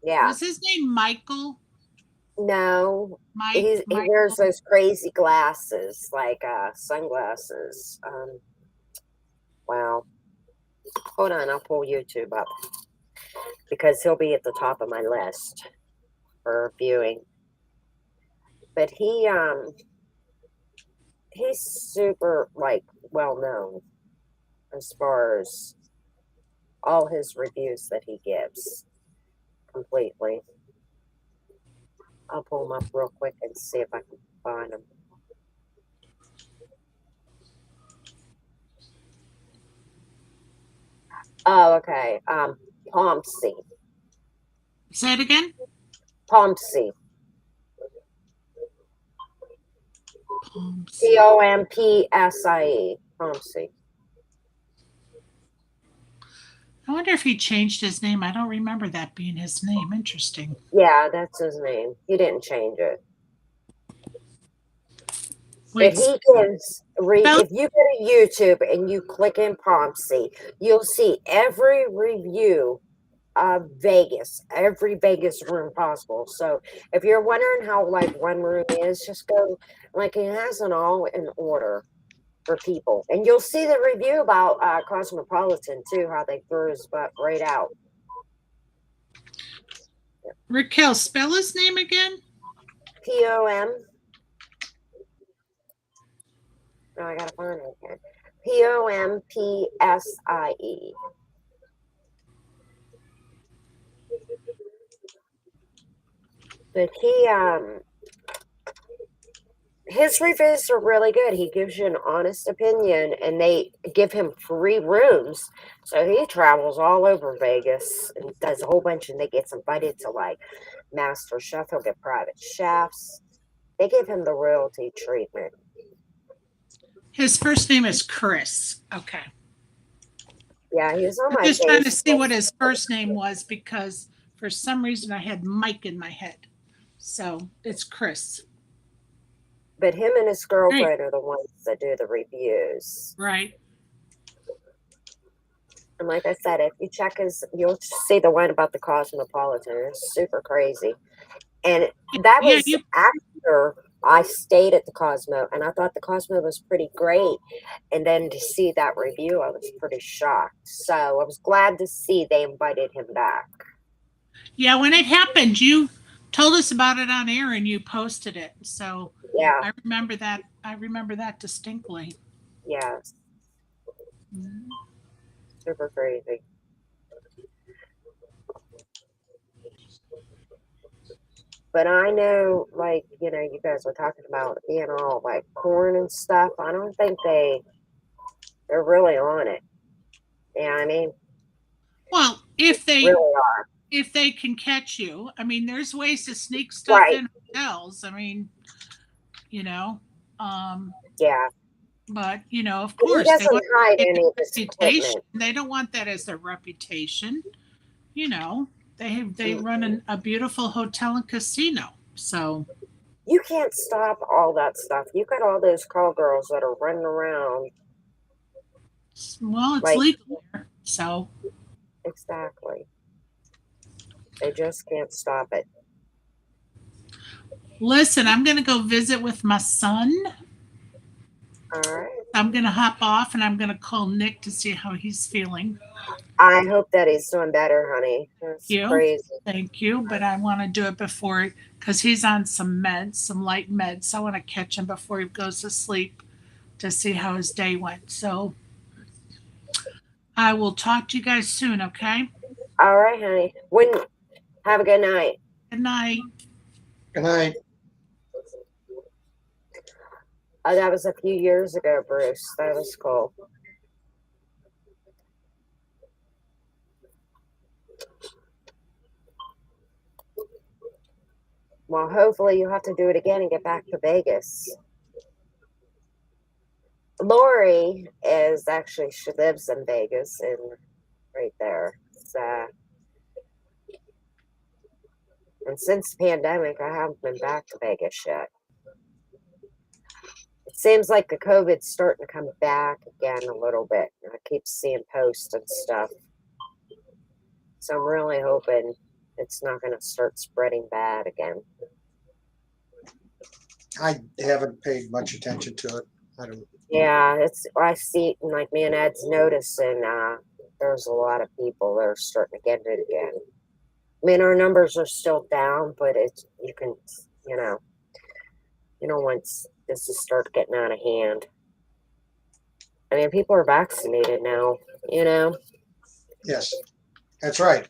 Yeah, Was his name Michael? no, he wears Michael. those crazy glasses, like sunglasses. Wow, hold on, I'll pull YouTube up, because he'll be at the top of my list for viewing. But he's super like well known as far as all his reviews that he gives completely. I'll pull him up real quick and see if I can find him. Oh, okay. Pompsy. Say it again. Pompsy. Pompsie. Pompsie. Pompsy. I wonder if he changed his name. I don't remember that being his name. Interesting. Yeah, that's his name. He didn't change it. But Wait, he gives spell if you go to YouTube and you click in Pompsy, you'll see every review of Vegas, every Vegas room possible. So if you're wondering how like one room is, just go, like, it has it all in order for people. And you'll see the review about Cosmopolitan too, how they threw his butt right out. Raquel, spell his name again. POM. No, I gotta find it again. POMPSIE. But his reviews are really good. He gives you an honest opinion, and they give him free rooms. So he travels all over Vegas and does a whole bunch, and they get invited to like Master Chef. He'll get private chefs. They give him the royalty treatment. His first name is Chris. Okay. Yeah, he was on I'm my just trying to see Facebook. what his first name was because for some reason I had Mike in my head. So it's Chris. But him and his Right. girlfriend are the ones that do the reviews. Right. And like I said, if you check you'll see the one about the Cosmopolitan. It's super crazy. And that Yeah, was after I stayed at the Cosmo, and I thought the Cosmo was pretty great. And then to see that review, I was pretty shocked. So I was glad to see they invited him back. yeah, when it happened, you told us about it on air and you posted it. So Yeah, I remember that. I remember that distinctly. yes, super crazy. But I know, like, you guys were talking about being all like porn and stuff. I don't think they They're really on it. Yeah, I mean, Well, really are. if they can catch you, I mean, there's ways to sneak stuff Right. in hotels. I mean, you know, um, Yeah. but of But he course, they doesn't want hide to get any of their his reputation. equipment. They don't want that as their reputation. You know, they Mm. run a beautiful hotel and casino. So, You can't stop all that stuff. You got all those call girls that are running around. well, it's Like, legal here. So, exactly. They just can't stop it. listen, I'm going to go visit with my son. All right. I'm going to hop off and I'm going to call Nick to see how he's feeling. I hope that he's doing better, honey. That's You. crazy. Thank you. But I want to do it before, because he's on some meds, some light meds. So I want to catch him before he goes to sleep to see how his day went. So I will talk to you guys soon, okay? All right, honey. Have a good night. Good night. Good night. That was a few years ago, Bruce. That was cool. Well, hopefully you'll have to do it again and get back to Vegas. Lori is actually, she lives in Vegas and right there. And since the pandemic, I haven't been back to Vegas yet. It seems like the COVID's starting to come back again a little bit. I keep seeing posts and stuff. So I'm really hoping it's not going to start spreading bad again. I haven't paid much attention to it. I don't. Yeah, I see, like me and Ed's noticing, there's a lot of people that are starting to get it again. I mean, our numbers are still down, but you can, once this is start getting out of hand. I mean, people are vaccinated now, Yes, that's right.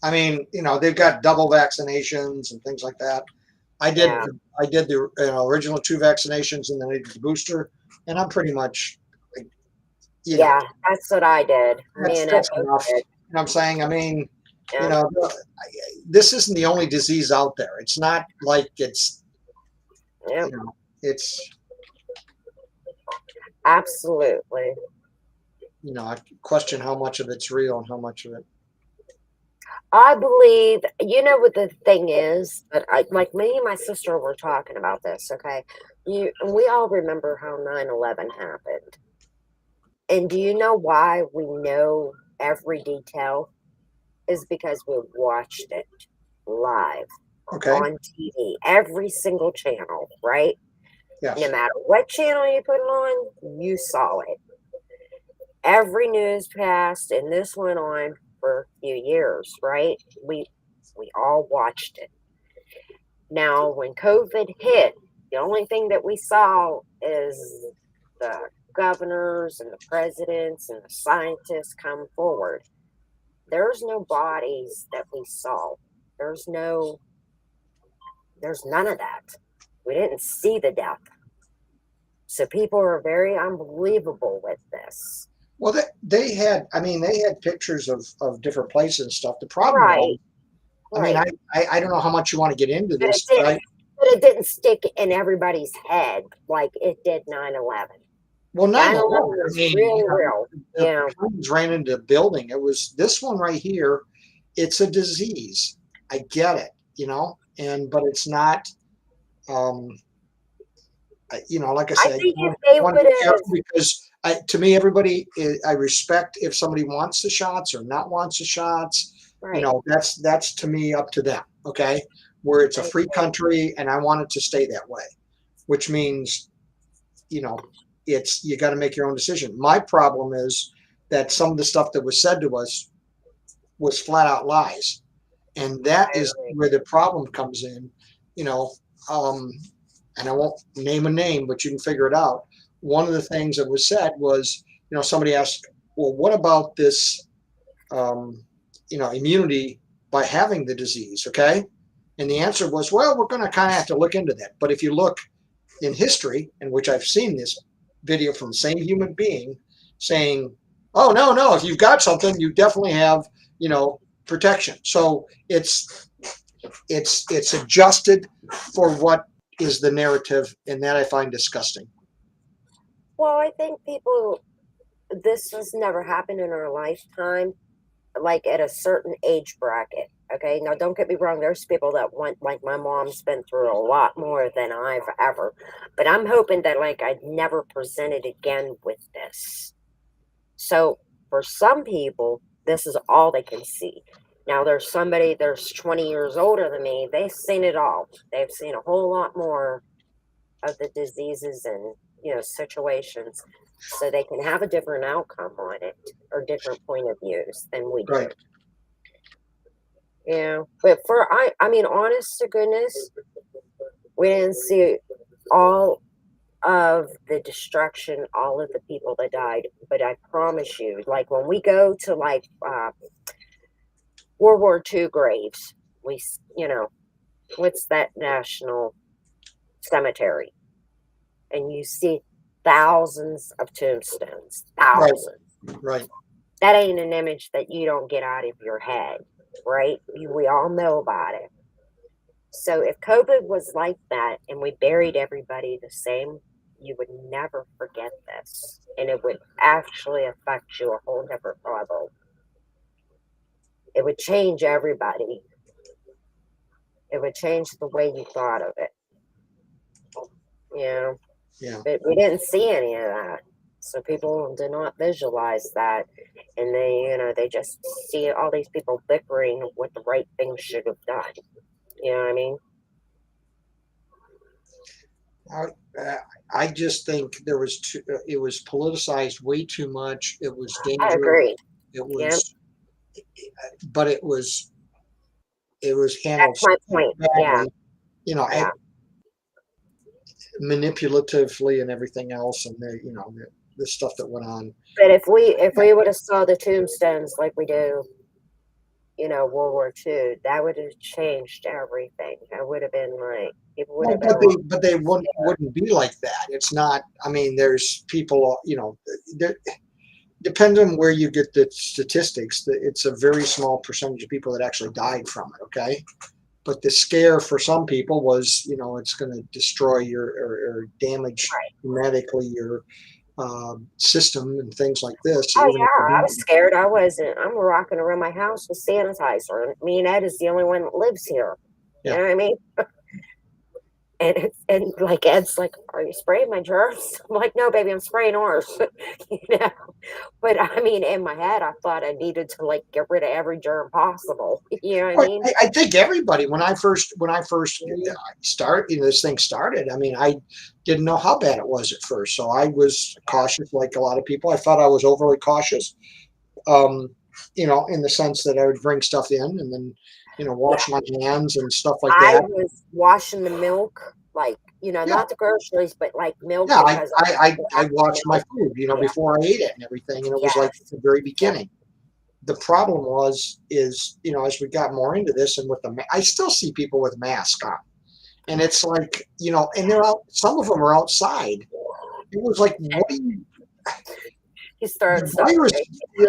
I mean, they've got double vaccinations and things like that. I did Yeah. the original 2 vaccinations, and then I did the booster, and I'm pretty much, Yeah, that's what I did. Me and Ed that's both enough. did. You know what I'm saying? I mean, Yeah. this isn't the only disease out there. It's not like it's, Yep. it's, Absolutely. I question how much of it's real and how much of it. I believe, what the thing is, that like me and my sister were talking about this, okay? And we all remember how 9/11 happened. And do you know why we know every detail? Is because we watched it live Okay. on TV, every single channel, right? Yes. No matter what channel you put it on, you saw it. Every newscast, and this went on for a few years, right? We all watched it. Now, when COVID hit, the only thing that we saw is the governors and the presidents and the scientists come forward. There's no bodies that we saw. There's none of that. We didn't see the death. So people are very unbelievable with this. Well, they had pictures of different places and stuff. The problem Right. was, I mean, I don't know how much you want to get into But this, but it didn't stick in everybody's head like it did 9/11. Well, 9/11 9/11, was really real. Yeah. planes ran into the building. It was this one right here. It's a disease. I get it, but it's not. Like I said, I think if they would have, because to me, everybody, I respect if somebody wants the shots or not wants the shots. right. That's to me up to them. Okay, where it's a free country, and I want it to stay that way, which means, it's you got to make your own decision. My problem is that some of the stuff that was said to us was flat out lies, and that is where the problem comes in. And I won't name a name, but you can figure it out. One of the things that was said was, somebody asked, well, what about this, immunity by having the disease? Okay. And the answer was, well, we're going to kind of have to look into that. But if you look in history, in which I've seen this video from the same human being, saying, "Oh no, if you've got something, you definitely have, protection." So it's adjusted for what is the narrative, and that I find disgusting. Well, I think this has never happened in our lifetime, like at a certain age bracket. Okay, now don't get me wrong. There's people that want, like my mom's been through a lot more than I've ever, but I'm hoping that like I'd never presented again with this. So for some people, this is all they can see. Now there's somebody there's 20 years older than me. They've seen it all. They've seen a whole lot more of the diseases and situations, so they can have a different outcome on it or different point of views than we do. Right. Yeah, but I mean, honest to goodness, we didn't see all of the destruction, all of the people that died. But I promise you, like when we go to like World War II graves, what's that national cemetery? And you see thousands of tombstones, Right. thousands. Right. That ain't an image that you don't get out of your head, right? We all know about it. So if COVID was like that and we buried everybody the same, you would never forget this. And it would actually affect you a whole different level. It would change everybody. It would change the way you thought of it. Yeah. But we didn't see any of that. So people did not visualize that. And they just see all these people bickering what the right thing should have done. You know what I mean? I just think it was politicized way too much. It was I dangerous. agree. It Yep. was, but it was handled That's my point. Yeah. badly, Yeah. manipulatively and everything else, and the stuff that went on. But if we would have saw the tombstones like we do, World War II, that would have changed everything. That would have been like people would Well, have been a lot but they wouldn't scared. be like that. It's not. I mean, there's people. Depends on where you get the statistics. It's a very small percentage of people that actually died from it. Okay, but the scare for some people was, it's going to destroy or damage Right. dramatically your system and things like this. Oh Even if yeah, I you was scared. I wasn't. I'm walking around my house with sanitizer. And me and Ed is the only one that lives here. You Yeah. know what I mean? And like Ed's like, "Are you spraying my germs?" I'm like, "No, baby, I'm spraying ours." you know. But I mean, in my head, I thought I needed to like get rid of every germ possible. You know what I Well, mean? I think everybody when I first started, this thing started. I mean, I didn't know how bad it was at first, so I was cautious, like a lot of people. I thought I was overly cautious, in the sense that I would bring stuff in and then, wash my hands and stuff like I that. was washing the milk, like Yeah, not the groceries, but like milk yeah. because I watched my milk. food, Yeah. before I ate it and everything, and it was like Yes. the very beginning. The problem is as we got more into this and with I still see people with masks on, and it's like, and they're out, some of them are outside. It was like, what do you, You started the stuff. virus,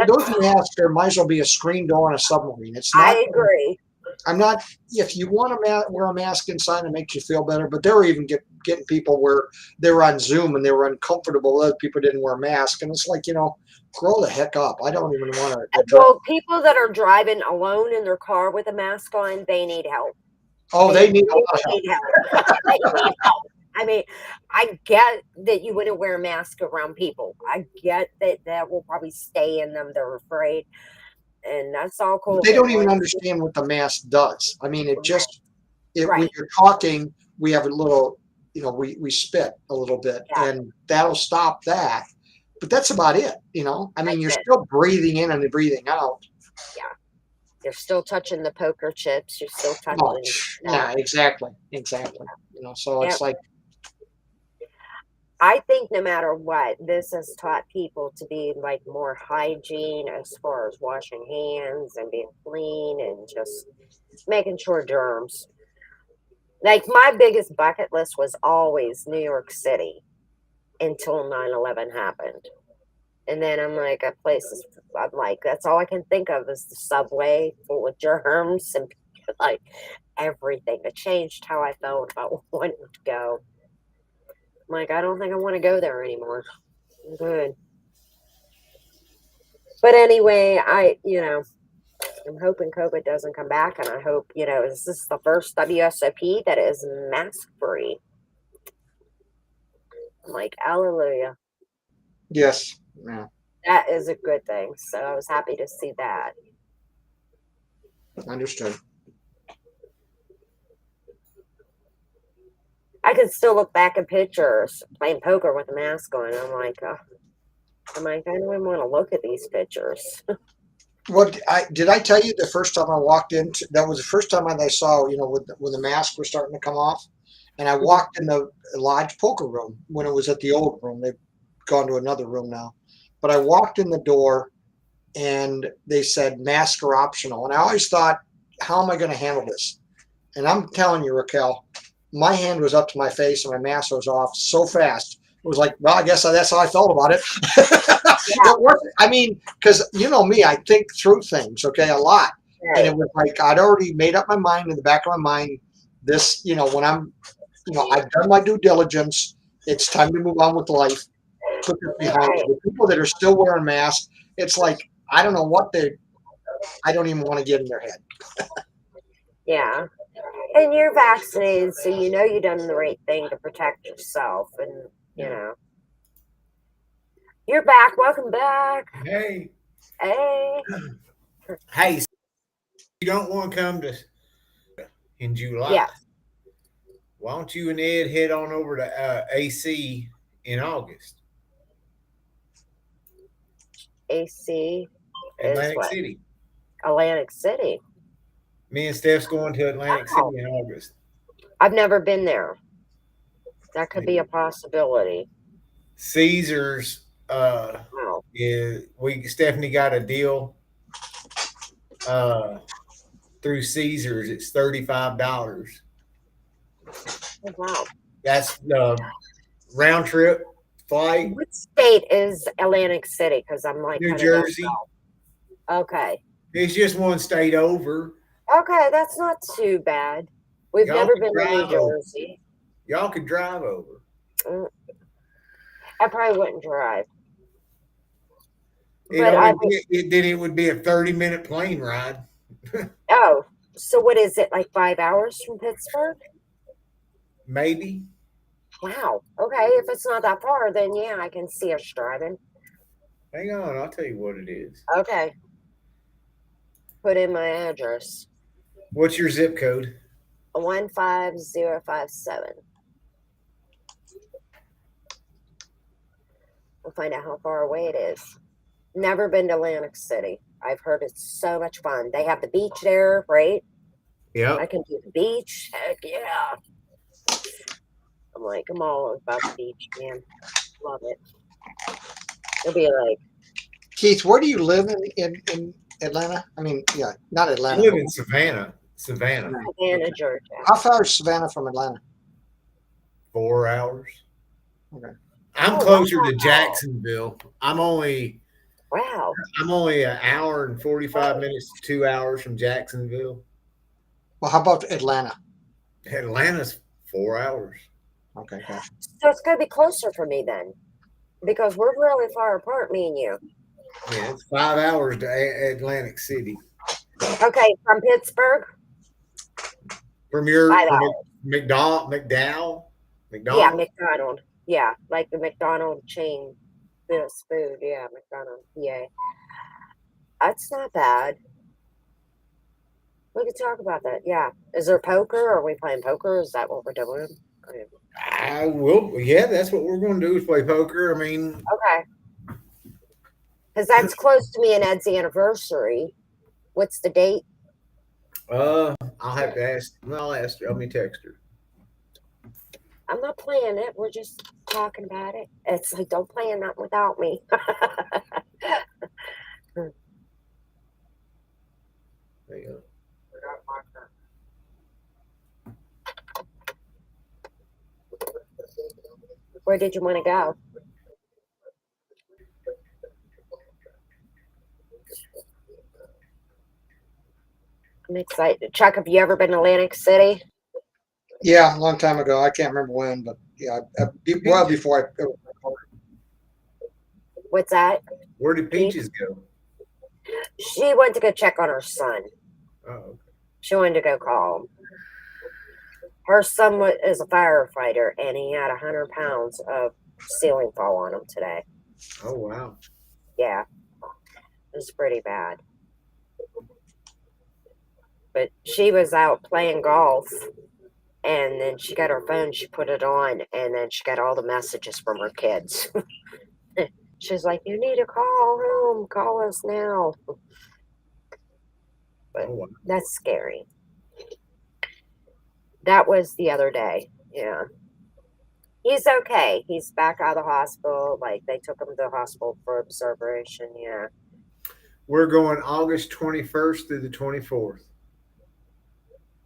those masks, there might as well be a screen door on a submarine. It's not, I agree. I'm not, if you want to wear a mask inside, it makes you feel better, but they were even getting people where they were on Zoom and they were uncomfortable. Other people didn't wear masks, and it's like, grow the heck up. I don't even want to address. Well, people that are driving alone in their car with a mask on, they need help. Oh, they need a lot of help. need help. They need help. I mean, I get that you wouldn't wear a mask around people. I get that will probably stay in them. They're afraid. And that's all cool. But they don't even Once- understand what the mask does. I mean, when Right. you're talking, we have a little, we spit a little bit, Yeah. and that'll stop that. But that's about it. I mean, you're That's it. still breathing in and breathing out. You're still touching the poker chips. You're still touching. Oh, yeah, exactly. So Yep. it's like, I think no matter what, this has taught people to be like more hygiene as far as washing hands and being clean and just making sure germs. Like my biggest bucket list was always New York City until 9/11 happened. And then I'm like, I'm like, that's all I can think of is the subway full of germs and like everything. It changed how I felt about wanting to go. I'm like, I don't think I want to go there anymore. I'm good. But anyway, I'm hoping COVID doesn't come back, and I hope, this is the first WSOP that is mask free. I'm like, hallelujah. Yes. Yeah. That is a good thing. So I was happy to see that. Understood. I can still look back at pictures playing poker with a mask on. I'm like, I don't even want to look at these pictures. What did I tell you the first time I walked into? That was the first time I saw, when the mask was starting to come off, and I walked in the lodge poker room when it was at the old room. They've gone to another room now, but I walked in the door, and they said masks are optional, and I always thought, how am I going to handle this? And I'm telling you, Raquel, my hand was up to my face and my mask was off so fast. It was like, well, I guess that's how I felt about it. It worked. I mean, because you know me, I think through things, okay, a lot. Right. And it was like I'd already made up my mind in the back of my mind. This, when I've done my due diligence. It's time to move on with life. Put this behind me. The people that are still wearing masks, it's like I don't know what I don't even want to get in their head. Yeah. And you're vaccinated, so you've done the right thing to protect yourself. And, you're back. Welcome back. Hey. Hey. Hey, you don't want to come in July? Yeah. Why don't you and Ed head on over to AC in August? AC Atlantic is City. Atlantic City. Me and Steph's going to Atlantic City in August. I've never been there. That could be a possibility. Caesars. Wow. Stephanie got a deal through Caesars. It's $35. Oh, wow. That's the round trip flight. What state is Atlantic City? Because I'm like New Jersey. Okay. It's just one state over. Okay, that's not too bad. We've never been to New Jersey. Y'all could drive over. I probably wouldn't drive. Then it would be a 30-minute plane ride. Oh, so what is it, like 5 hours from Pittsburgh? Maybe. Wow. Okay, if it's not that far, then yeah, I can see us driving. Hang on, I'll tell you what it is. Okay. Put in my address. What's your zip code? 15057. We'll find out how far away it is. Never been to Atlantic City. I've heard it's so much fun. They have the beach there, right? Yeah. I can do the beach. Heck yeah. I'm like, I'm all about the beach, man. Love it. It'll be like. Keith, where do you live in Atlanta? I mean, yeah, not Atlanta. I live in Savannah. Savannah, Georgia. How far is Savannah from Atlanta? 4 hours. Okay. I'm closer to Jacksonville. I'm only an hour and 45 minutes to 2 hours from Jacksonville. Well, how about Atlanta? Atlanta's 4 hours. Okay, gotcha. So it's going to be closer for me then, because we're really far apart, me and you. Yeah, it's 5 hours to Atlantic City. Okay, from Pittsburgh? From your McDowell. Yeah, McDonald. Yeah, like the McDonald chain. This food. Yeah, McDonald. Yeah. That's not bad. We could talk about that. Yeah. Is there poker? Are we playing poker? Is that what we're doing? I will. Yeah, that's what we're going to do is play poker. I mean. Okay. Because that's close to me and Ed's anniversary. What's the date? I'll have to ask. I'll ask her. Let me text her. I'm not playing it. We're just talking about it. It's like, don't play in that without me. There you go. Where did you want to go? I'm excited. Chuck, have you ever been to Atlantic City? Yeah, a long time ago. I can't remember when, but yeah, well before I. What's that? Where did Peaches go? She went to go check on her son. Oh, okay. She wanted to go call him. Her son is a firefighter, and he had 100 pounds of ceiling fall on him today. Oh, wow. Yeah, it was pretty bad. But she was out playing golf, and then she got her phone, she put it on, and then she got all the messages from her kids. She's like, you need to call home, call us now. But Oh, wow. that's scary. That was the other day. Yeah. He's okay. He's back out of the hospital. Like, they took him to the hospital for observation. Yeah. We're going August 21st through the 24th.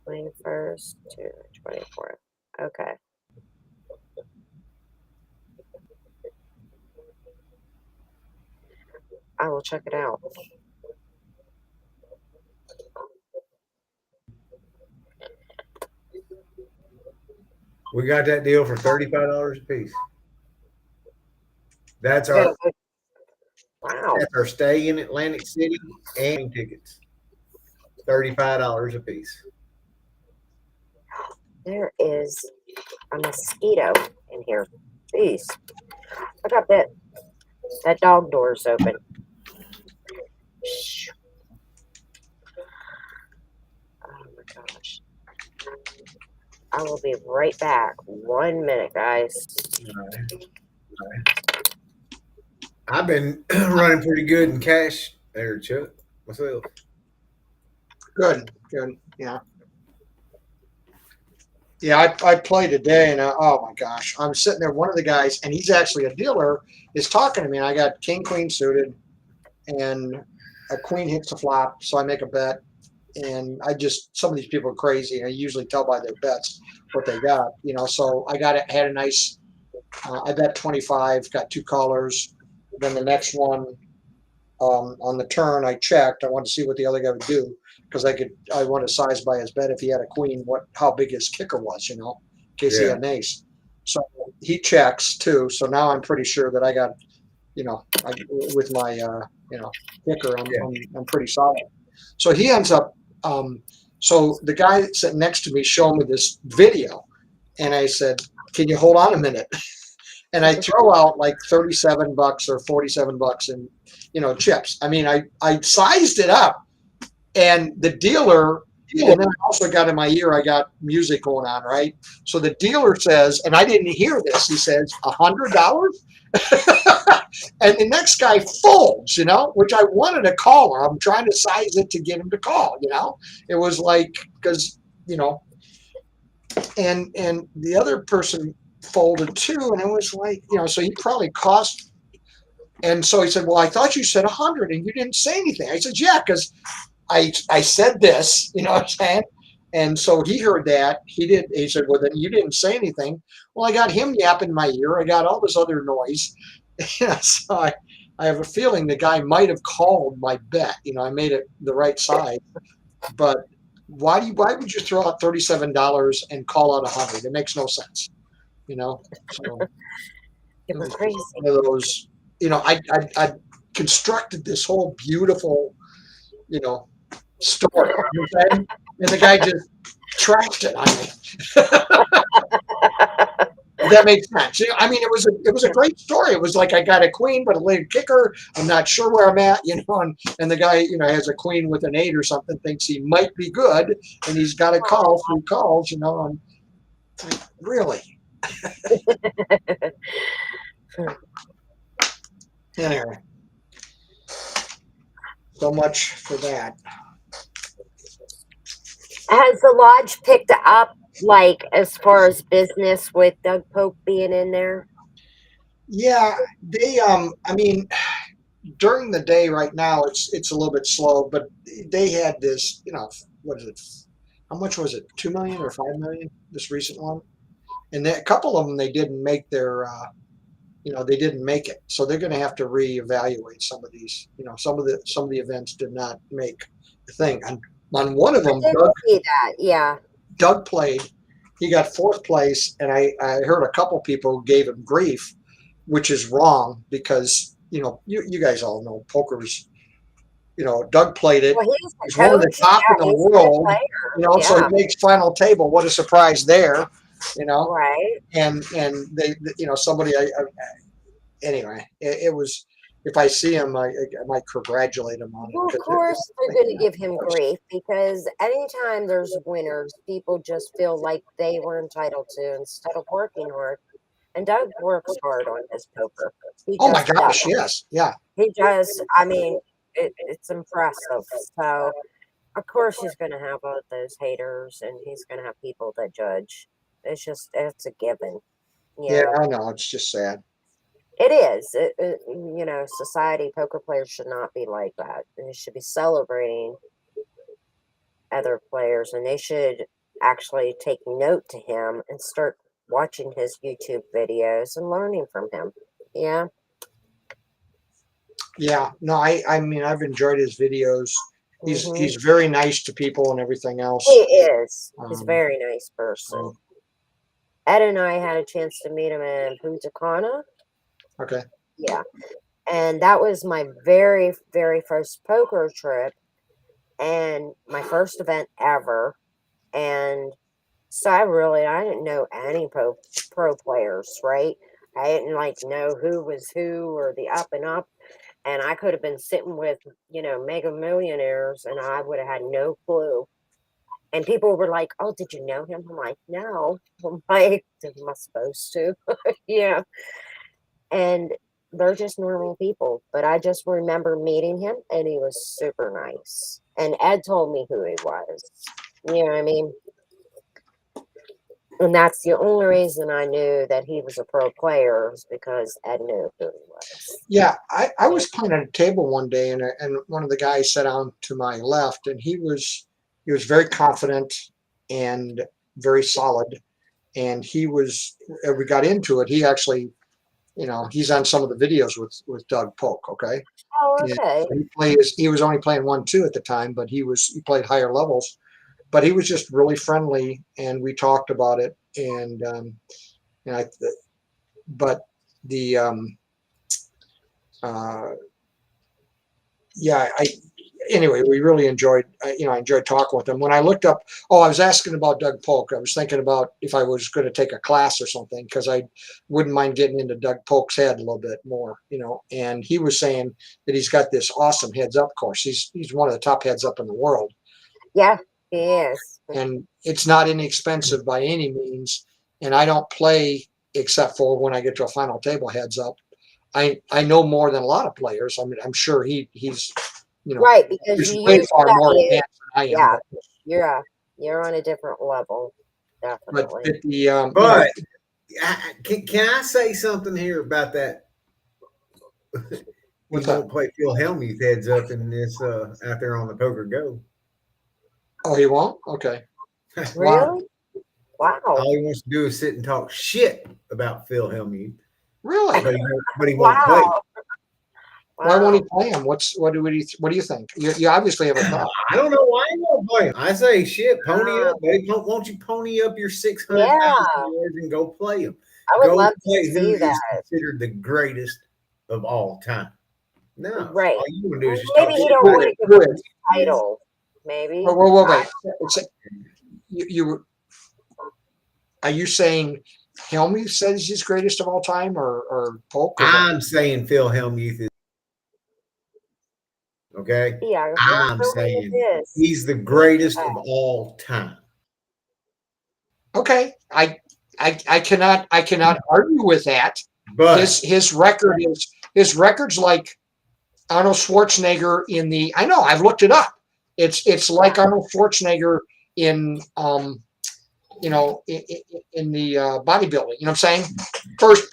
21st to 24th. Okay. I will check it out. We got that deal for $35 a piece. That's Wow. that's our stay in Atlantic City and tickets. $35 a piece. There is a mosquito in here. Jeez. Look up that. That dog door's open. Shh. Oh my gosh. I will be right back. 1 minute, guys. All right. I've been running pretty good in cash there, Chuck. Myself. Good. Yeah. Yeah, I played today, and oh my gosh, I'm sitting there. One of the guys, and he's actually a dealer, is talking to me, and I got king queen suited, and a queen hits a flop, so I make a bet, and some of these people are crazy. I usually tell by their bets what they got, So I had a nice. I bet 25, got two callers. Then the next one, on the turn, I checked. I wanted to see what the other guy would do because I wanted to size by his bet if he had a queen, how big his kicker was, in case he had an ace. So he checks too. So now I'm pretty sure that I got, with my, kicker, I'm pretty solid. So he ends up, so the guy sitting next to me showed me this video, and I said, "Can you hold on a minute?" And I throw out like $37 or $47 in, chips. I mean, I sized it up, and the dealer, and then I also got in my ear, I got music going on, right? So the dealer says, and I didn't hear this, he says, $100? And the next guy folds, which I wanted to call her. I'm trying to size it to get him to call, It was like, because, and the other person folded too, and it was like, so he probably cost. And so he said, "Well, I thought you said 100 and you didn't say anything." I said, "Yeah, because I said this," you know what I'm saying? And so he heard that. He said, "Well, then you didn't say anything." Well, I got him yapping in my ear. I got all this other noise. So I have a feeling the guy might have called my bet. I made it the right side. But why would you throw out $37 and call out 100? It makes no sense. So It was crazy. one of those, I constructed this whole beautiful, story, and the guy just trashed it on me. That makes sense. I mean, it was a great story. It was like I got a queen, but a late kicker. I'm not sure where I'm at, and the guy, has a queen with an 8 or something, thinks he might be good, and he's got a call, 3 calls, and it's like, really? Anyway, so much for that. Has the lodge picked up, like, as far as business with Doug Pope being in there? Yeah, they I mean, during the day right now it's a little bit slow, but they had this, what is it? How much was it? 2 million or 5 million? This recent one, and a couple of them they didn't make their, they didn't make it, so they're going to have to reevaluate some of these. Some of the events did not make the thing. On one of I them, did see that. Yeah. Doug played. He got 4th place, and I heard a couple people who gave him grief, which is wrong because you guys all know poker's. Doug played it. Well, he's the He's one of the coach. top in Yeah, the he's a good world. player. So he Yeah. makes final table. What a surprise there. Right. And they somebody anyway, it was. If I see him, I might congratulate him on Well, of it course, they're going to give him grief because anytime there's winners, people just feel like they were entitled to instead of working hard. And Doug works hard on his poker. He oh my just does. gosh, yes, yeah, He does. I mean, it's impressive. So, of course, he's going to have all those haters and he's going to have people that judge. It's a given. yeah. Yeah, I know, it's just sad. it is. Society, poker players should not be like that. They should be celebrating other players and they should actually take note to him and start watching his YouTube videos and learning from him. Yeah. Yeah, no, I mean, I've enjoyed his videos. Hmm. He's very nice to people and everything else. He is. He's a Um, very nice person. so, Ed and I had a chance to meet him in Punta Cana. okay. Yeah. And that was my very, very first poker trip and my first event ever. And so I didn't know any pro players, right? I didn't like know who was who or the up and up. And I could have been sitting with, mega millionaires and I would have had no clue. And people were like, "Oh, did you know him?" I'm like, "No." I'm like, "Am I supposed to?" Yeah. And they're just normal people. But I just remember meeting him and he was super nice. And Ed told me who he was. You know what I mean? And that's the only reason I knew that he was a pro player is because Ed knew who he was. Yeah, I was playing at a table one day, and one of the guys sat down to my left, and he was very confident and very solid, and we got into it. He actually, he's on some of the videos with Doug Polk. Okay. Oh, And okay. he was only playing 1-2 at the time, but he played higher levels. But he was just really friendly, and we talked about it. And I, but the uh, yeah, anyway, we really enjoyed. I enjoyed talking with him. When I looked up, I was asking about Doug Polk. I was thinking about if I was going to take a class or something because I wouldn't mind getting into Doug Polk's head a little bit more. And he was saying that he's got this awesome heads up course. He's one of the top heads up in the world. Yeah, he is. And it's not inexpensive by any means. And I don't play except for when I get to a final table heads up. I know more than a lot of players. I mean, I'm sure he's Right, because he's you way use far more that. advanced than I am. Yeah, you're on a different level, But definitely. the But can I say something here about that? He What's that? won't play Phil Hellmuth heads up in this out there on the Poker Go. Oh, he won't? Okay. Really? Wow. All he wants to do is sit and talk shit about Phil Hellmuth, Really? but he won't play. Wow. Why won't he Wow. play him? What do you think? You obviously have a thought. I don't know why he won't play him. I say shit, pony Wow. up, buddy. Won't you pony up your Yeah, $600,000 and go play him? I would Go love play to who see is that. considered the greatest of all time. No, Right. all you want to do is just Maybe talk he shit. don't Good, want to give good. him a title. Maybe. Whoa, wait. Are you saying Helmy says he's greatest of all time, or Polk? Or I'm saying Phil Hellmuth is okay. Yeah, I'm Phil Hellmuth saying is. he's the greatest of all time. okay, I cannot argue with that. But His record's like Arnold Schwarzenegger in the. I know, I've looked it up. It's like Arnold Schwarzenegger in in the bodybuilding. You know what I'm saying? First,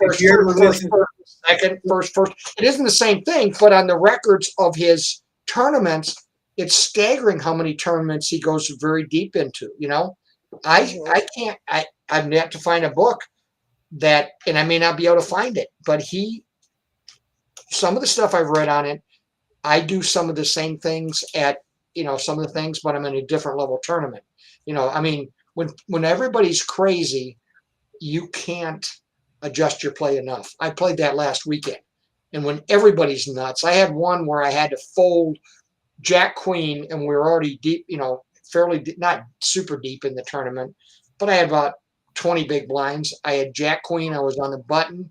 second, first. It isn't the same thing, but on the records of his tournaments, it's staggering how many tournaments he goes very deep into. I can't. I've yet to find a book that, and I may not be able to find it, but some of the stuff I've read on it, I do some of the same things at some of the things, but I'm in a different level tournament. I mean, when everybody's crazy, you can't adjust your play enough. I played that last weekend. And when everybody's nuts, I had one where I had to fold Jack Queen, and we were already deep, fairly not super deep in the tournament, but I had about 20 big blinds. I had Jack Queen. I was on the button.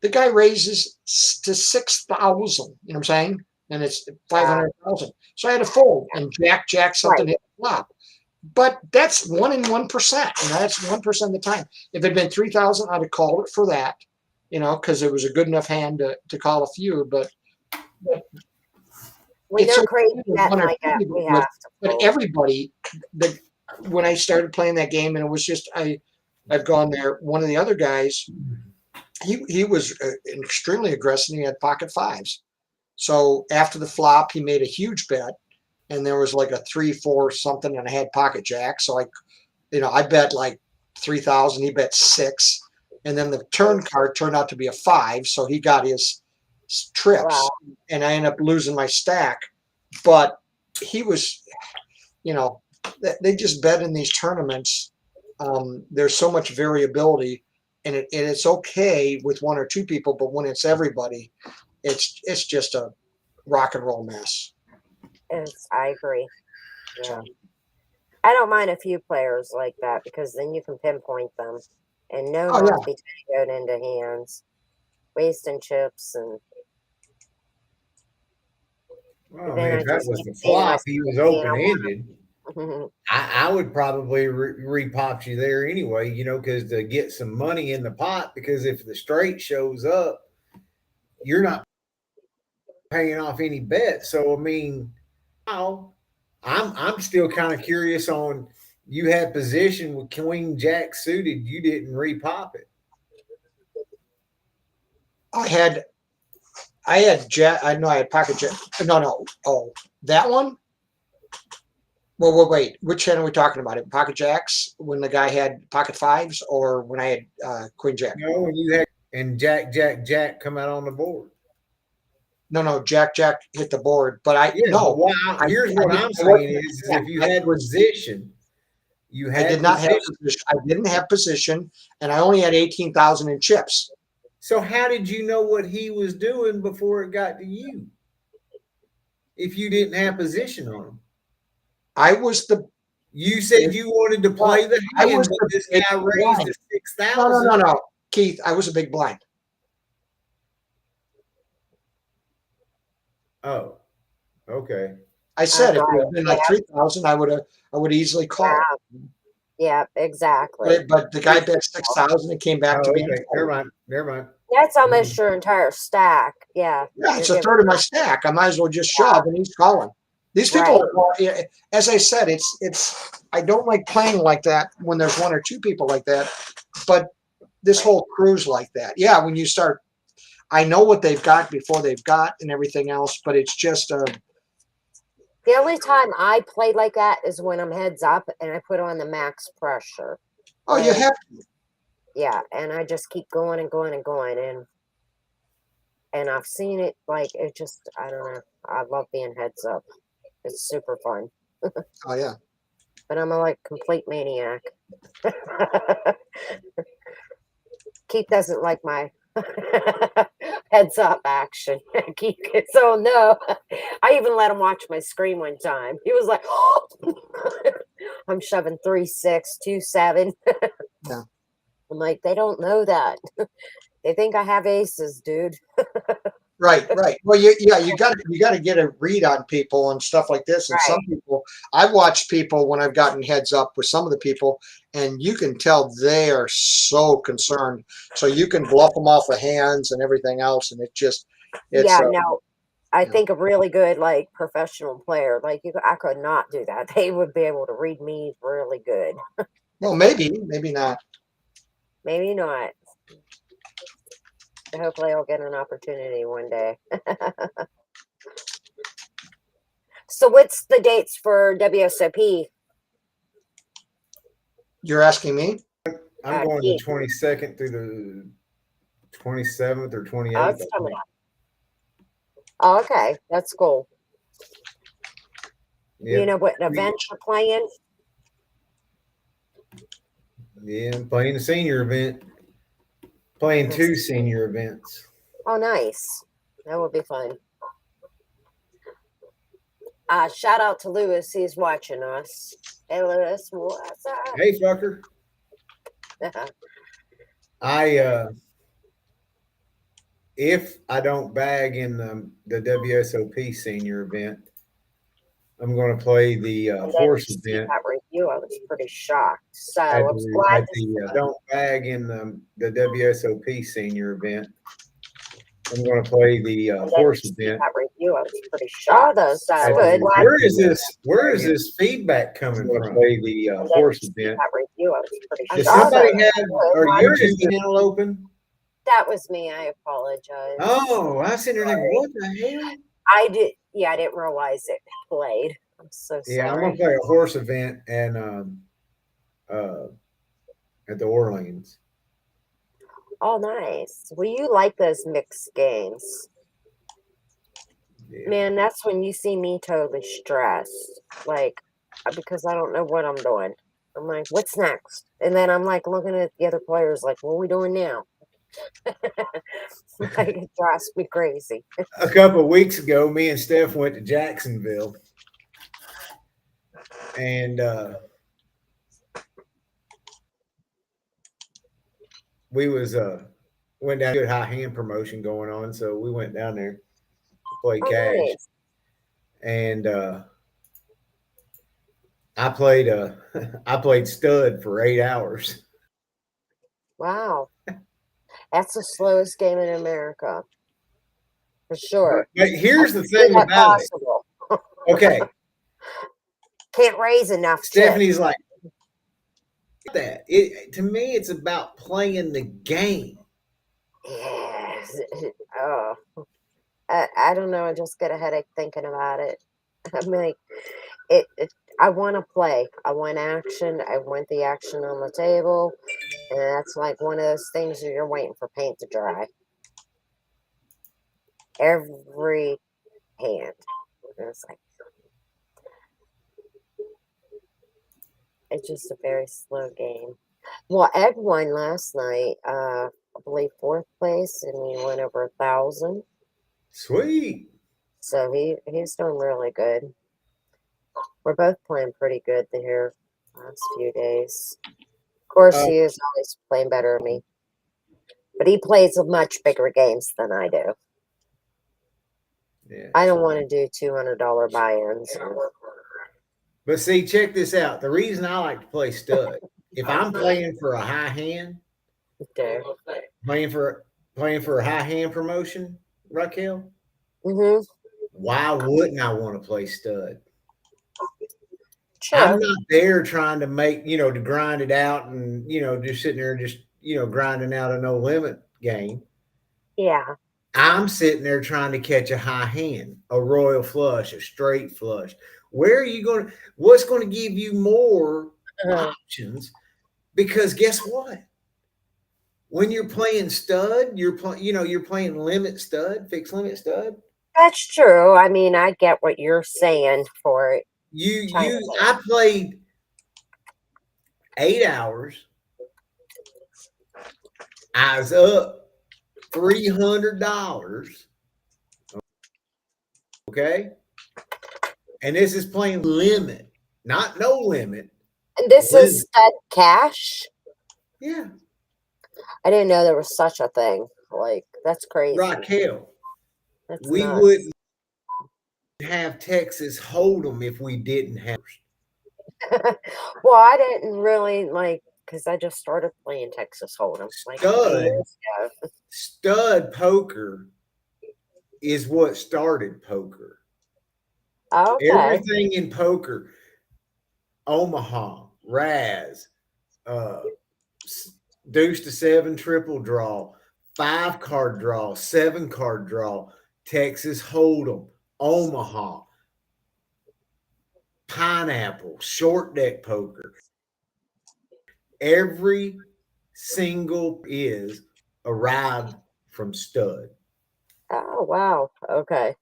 The guy raises to 6,000. You know what I'm saying? And it's 500,000. So I had to fold, and Jack something hit the flop. But that's 1 in 1%. That's 1% of the time. If it had been 3,000, I'd have called it for that. Because it was a good enough hand to call a few. But when they're crazy that like that, we have to. But everybody, when I started playing that game, and it was just I've gone there. One of the other guys, he was extremely aggressive. He had pocket fives. So after the flop, he made a huge bet, and there was like a 3-4 something, and I had pocket jack. So I bet like 3,000. He bet 6. And then the turn card turned out to be a 5, so he got his trips, and I ended up losing my stack. But he was, they just bet in these tournaments. There's so much variability, and it's okay with 1 or 2 people, but when it's everybody, it's just a rock and roll mess. I agree. Yeah. I don't mind a few players like that because then you can pinpoint them. And no one be going into hands, wasting chips, and well, I mean, if that was the flop, he was open-ended. I would probably repop you there anyway, because to get some money in the pot. Because if the straight shows up, you're not paying off any bets. So I mean, I'm still kind of curious on. You had position with Queen Jack suited. You didn't repop it. I had Jack. I know I had pocket Jack. No. Oh, that one. Well, wait. Which hand are we talking about? It pocket Jacks when the guy had pocket fives, or when I had Queen Jack? No, when you had and Jack come out on the board. No, Jack hit the board, but here's what I'm saying is if you had position. I did not have position. I didn't have position, and I only had 18,000 in chips. So how did you know what he was doing before it got to you? If you didn't have position on him, You said you wanted to play the hand, but this guy raised to 6,000. No, Keith, I was a big blind. Oh, okay. I said if it had been like 3,000, I would easily call. Yeah, exactly. But the guy bet 6,000 and came back to me. Never mind. That's almost your entire stack. Yeah. Yeah, it's a third of my stack. I might as well just shove, and he's calling. These people, as I said, it's. I don't like playing like that when there's 1 or 2 people like that, but this whole crew's like that. Yeah, when you start, I know what they've got before they've got and everything else, but it's just the only time I play like that is when I'm heads up and I put on the max pressure. Oh, you have to. Yeah, and I just keep going and going and going, and I've seen it it just I don't know. I love being heads up. It's super fun. Oh yeah. But I'm a complete maniac. Keith doesn't like my heads up action. So no, I even let him watch my screen one time. He was like, oh! I'm shoving 3-6, 2-7. Yeah. I'm like, they don't know that. They think I have aces, dude. Right. Well, you got to get a read on people and stuff like this. And some people, I've watched people when I've gotten heads up with some of the people, and you can tell they are so concerned. So you can bluff them off the hands and everything else, and I think a really good professional player I could not do that. They would be able to read me really good. Well, maybe not. Maybe not. Hopefully I'll get an opportunity one day. So what's the dates for WSOP? You're asking me? I'm going the 22nd through the 27th or 28th. Oh, it's coming up. Oh, okay. That's cool. You know what event you're playing? Yeah, I'm playing a senior event. Playing 2 senior events. Oh, nice. That would be fun. Shout out to Lewis. He's watching us. Hey, Lewis, what's up? Hey, fucker. If I don't bag in the WSOP senior event, I'm going to play the horse event. That review, I was pretty shocked. So I was glad to don't bag in the WSOP senior event. I'm going to play the horse event. That review, I was pretty shocked. Oh, those good. Where is this feedback coming from? Play the horse event. That review, I was pretty shocked. Does somebody have our YouTube channel open? That was me. I apologize. Oh, I was sitting there like, what the hell? I did. Yeah, I didn't realize it played. I'm so sorry. Yeah, I'm gonna play a horse event and at the Orleans. Oh, nice. Well, you like those mixed games. Yeah. Man, that's when you see me totally stressed. Like, because I don't know what I'm doing. I'm like, what's next? And then I'm like looking at the other players like, what are we doing now? Like, it drives me crazy. A couple of weeks ago, me and Steph went to Jacksonville. And we went down to a good high hand promotion going on, so we went down there to play cash. Nice. And I played stud for 8 hours. Wow. That's the slowest game in America. For sure. But here's the thing about it. Okay. Can't raise enough. Stephanie like that. To me, it's about playing the game. Yes. Oh, I don't know. I just get a headache thinking about it. I'm like, I want to play. I want action. I want the action on the table, and that's like one of those things that you're waiting for paint to dry. Every hand. And it's like, it's just a very slow game. Well, Ed won last night, I believe 4th place, and he won over 1,000. Sweet. So he's doing really good. We're both playing pretty good here last few days. Of course, he is always playing better than me, but he plays much bigger games than I do. Yeah. I don't want to do $200 buy-ins. But see, check this out. The reason I like to play stud, if I'm playing for a high hand, playing for a high hand promotion, Raquel, why wouldn't I want to play stud? Sure. I'm not there trying to make, to grind it out and, just sitting there just, grinding out a no limit game. Yeah. I'm sitting there trying to catch a high hand, a royal flush, a straight flush. Where are you going? What's going to give you more options? Because guess what? When you're playing stud, you're playing limit stud, fixed limit stud. That's true. I mean, I get what you're saying for it. I played 8 hours. I was up $300. Okay. And this is playing limit, not no limit. And this is stud cash? Yeah. I didn't know there was such a thing. Like, that's crazy. Raquel, we wouldn't have Texas Hold'em if we didn't have. Well, I didn't really because I just started playing Texas Hold'em. Stud poker is what started poker. Okay. Everything in poker, Omaha, Raz, deuce to 7 triple draw, 5-card draw, 7-card draw, Texas Hold'em, Omaha, pineapple, short deck poker. Every single is arrived from stud. Oh, wow. Okay.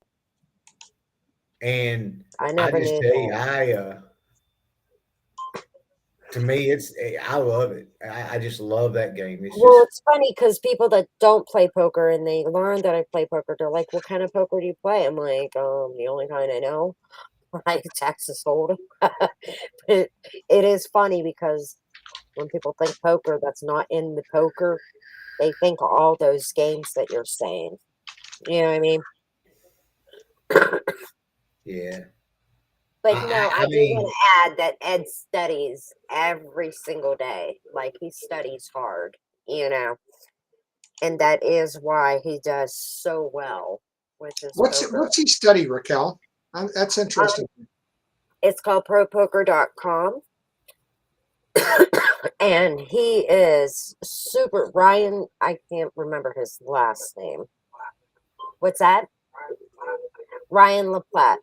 And I I never just knew tell you, that. to me, I love it. I just love that game. It's Well, just, it's funny because people that don't play poker and they learn that I play poker, they're like, "What kind of poker do you play?" I'm like, the only kind I know, like Texas Hold'em." It is funny because when people think poker, that's not in the poker. They think of all those games that you're saying. You know what I mean? yeah. But no, I I do want mean, to add that Ed studies every single day. Like he studies hard, and that is why he does so well with his poker. What's he study, Raquel? That's Um, interesting. it's called propoker.com, and he is super. Ryan, I can't remember his last name. What's that? Ryan LaPlante.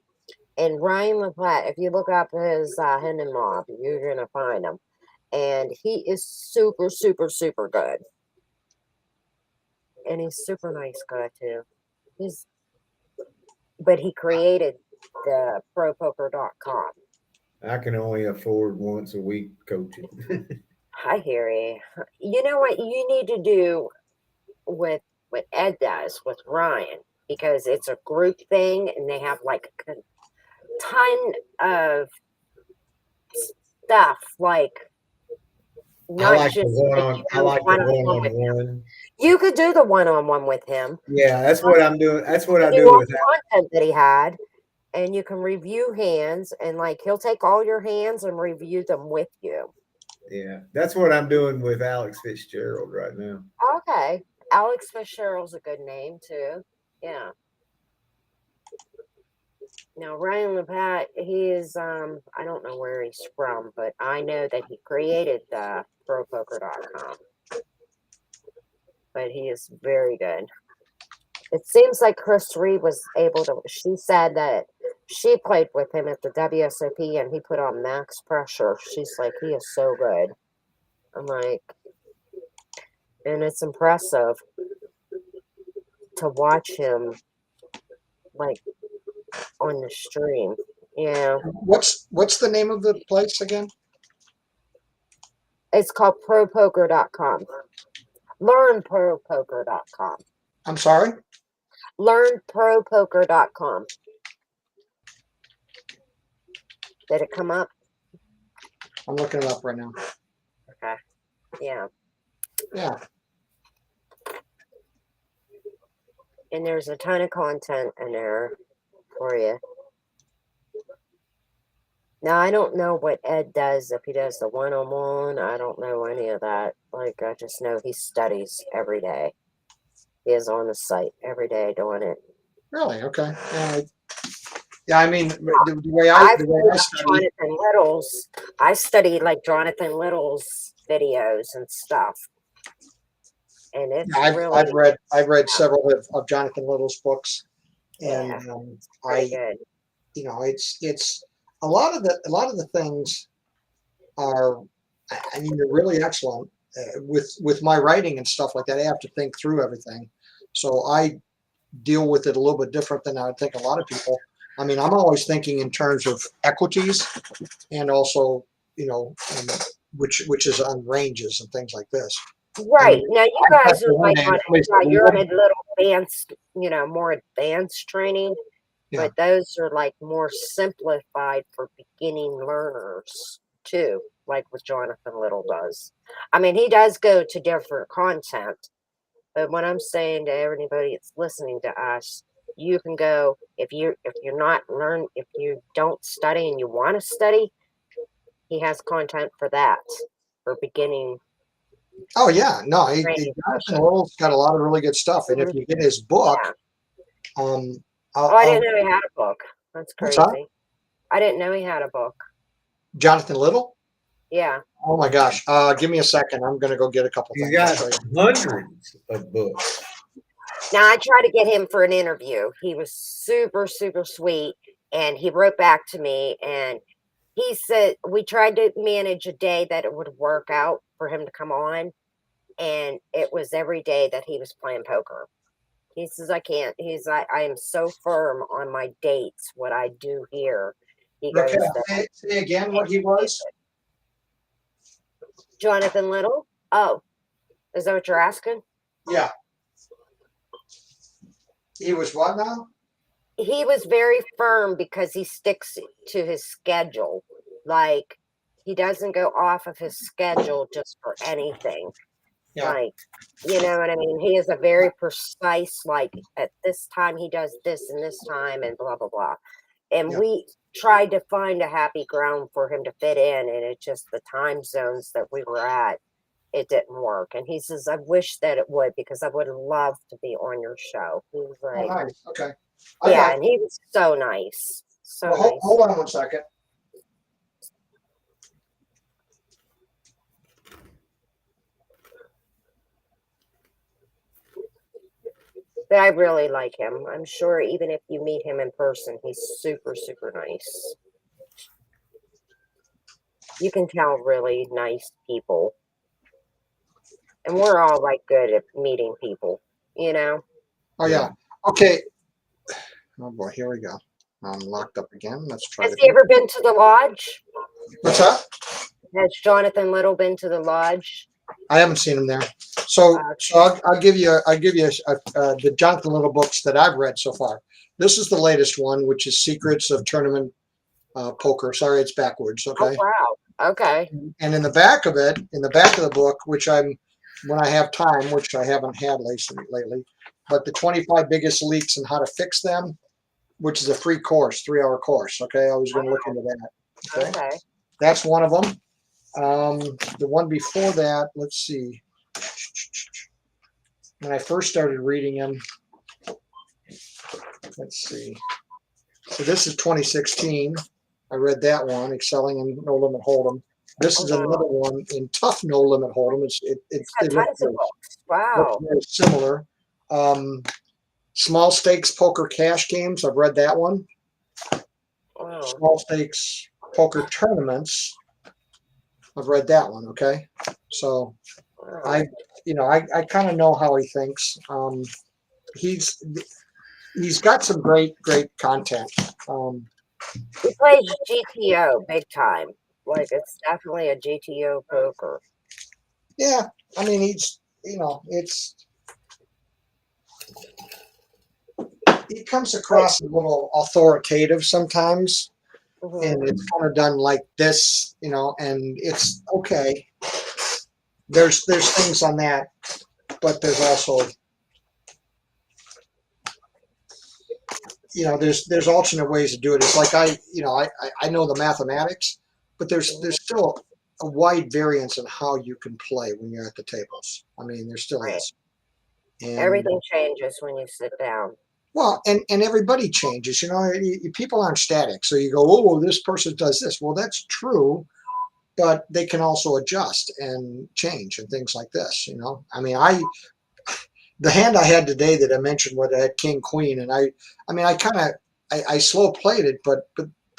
And Ryan LaPlante, if you look up his Hendon Mob, you're gonna find him. And he is super, super, super good. And he's super nice guy too. But he created the propoker.com. I can only afford once a week coaching. Hi, Harry. You know what you need to do with what Ed does with Ryan, because it's a group thing and they have like a ton of stuff, like not just like you I do like the one-on-one with him. one-on-one. You could do the one-on-one with him. Yeah, that's what I'm doing. That's what I You do want with that. content that he had, and you can review hands, and like he'll take all your hands and review them with you. Yeah, that's what I'm doing with Alex Fitzgerald right now. Okay. Alex Fitzgerald's a good name too. Yeah. Now Ryan LaPlante, he is I don't know where he's from, but I know that he created propoker.com. But he is very good. It seems like Chris Reed was able to, she said that she played with him at the WSOP and he put on max pressure. She's like, he is so good. I'm like, and it's impressive to watch him like on the stream. Yeah. What's the name of the place again? It's called propoker.com. Learn propoker.com. I'm sorry. Learn propoker.com. Did it come up? I'm looking it up right now. Okay. Yeah. Yeah. And there's a ton of content in there for you. Now, I don't know what Ed does, if he does the one-on-one. I don't know any of that. Like, I just know he studies every day. He is on the site every day doing it. Really? Okay. Yeah. I mean, the way I've I study. Jonathan Little's. I studied like Jonathan Little's videos and stuff. And it's I've read several of Jonathan Little's books, and pretty good. it's a lot of the things are, I mean, they're really excellent. With my writing and stuff like that, I have to think through everything, so I deal with it a little bit different than I would think a lot of people. I mean, I'm always thinking in terms of equities, and also, which is on ranges and things like this. Right. Now, you guys are like on, you're in a little advanced, more advanced training, but those are like more simplified for beginning learners too, like what Jonathan Little does. I mean, he does go to different content, but what I'm saying to everybody that's listening to us, you can go if you don't study and you want to study, he has content for that, for beginning. Oh yeah, no, Jonathan Little's got a lot of really good stuff, and if you get his book, I didn't know he had a book. That's crazy. I didn't know he had a book. Jonathan Little? Yeah. Oh my gosh. Give me a second. I'm gonna go get a couple things. He's got hundreds of books. Now I tried to get him for an interview. He was super, super sweet, and he wrote back to me, and he said we tried to manage a day that it would work out for him to come on, and it was every day that he was playing poker. He says, I can't. He's like, I am so firm on my dates, what I do here. He goes, Raquel, that say again what he was. Jonathan Little? Oh, is that what you're asking? Yeah. He was what now? He was very firm because he sticks to his schedule. Like, he doesn't go off of his schedule just for anything. Yeah. Like, you know what I mean? He is a very precise, like, at this time he does this and this time and blah, blah, blah. And Yeah. we tried to find a happy ground for him to fit in, and it just, the time zones that we were at, it didn't work. And he says, I wish that it would, because I would love to be on your show. He was Oh, like, nice. Okay. I yeah, got and he was so nice. So well, nice. hold on one second. But I really like him. I'm sure even if you meet him in person, he's super, super nice. You can tell really nice people. And we're all like good at meeting people, you know? Oh yeah. Okay. Oh boy, here we go. I'm locked up again. Let's try Has it he again. ever been to the lodge? What's that? Has Jonathan Little been to the lodge? I haven't seen him there. So I'll give you the Jonathan Little books that I've read so far. This is the latest one, which is Secrets of Tournament Poker. Sorry, it's backwards. Okay. Oh, wow. Okay. And in the back of it, in the back of the book, which when I have time, which I haven't had lately, but the 25 biggest leaks and how to fix them, which is a free course, 3-hour course. Okay. I was going to look into that. Okay. That's one of them. The one before that, let's see. When I first started reading him, let's see. So this is 2016. I read that one, Excelling in No Limit Hold'em. This is another one in Tough No Limit Hold'em. It's got tons of books. Wow. very similar. Small Stakes Poker Cash Games. I've read that one. Wow. Small Stakes Poker Tournaments. I've read that one. Okay, so Wow. I kind of know how he thinks. He's got some great content. He plays GTO big time. Like, it's definitely a GTO poker. Yeah, I mean he comes across a little authoritative sometimes. Mhm. And it's kind of done like this, and it's okay. There's things on that, but there's also, there's alternate ways to do it. It's like I know the mathematics, but there's still a wide variance in how you can play when you're at the tables. I mean, there still is. And, Everything changes when you sit down. well, and everybody changes. People aren't static. So you go, oh, this person does this. Well, that's true, but they can also adjust and change and things like this. I mean, the hand I had today that I mentioned, where I had King Queen, and I slow played it, but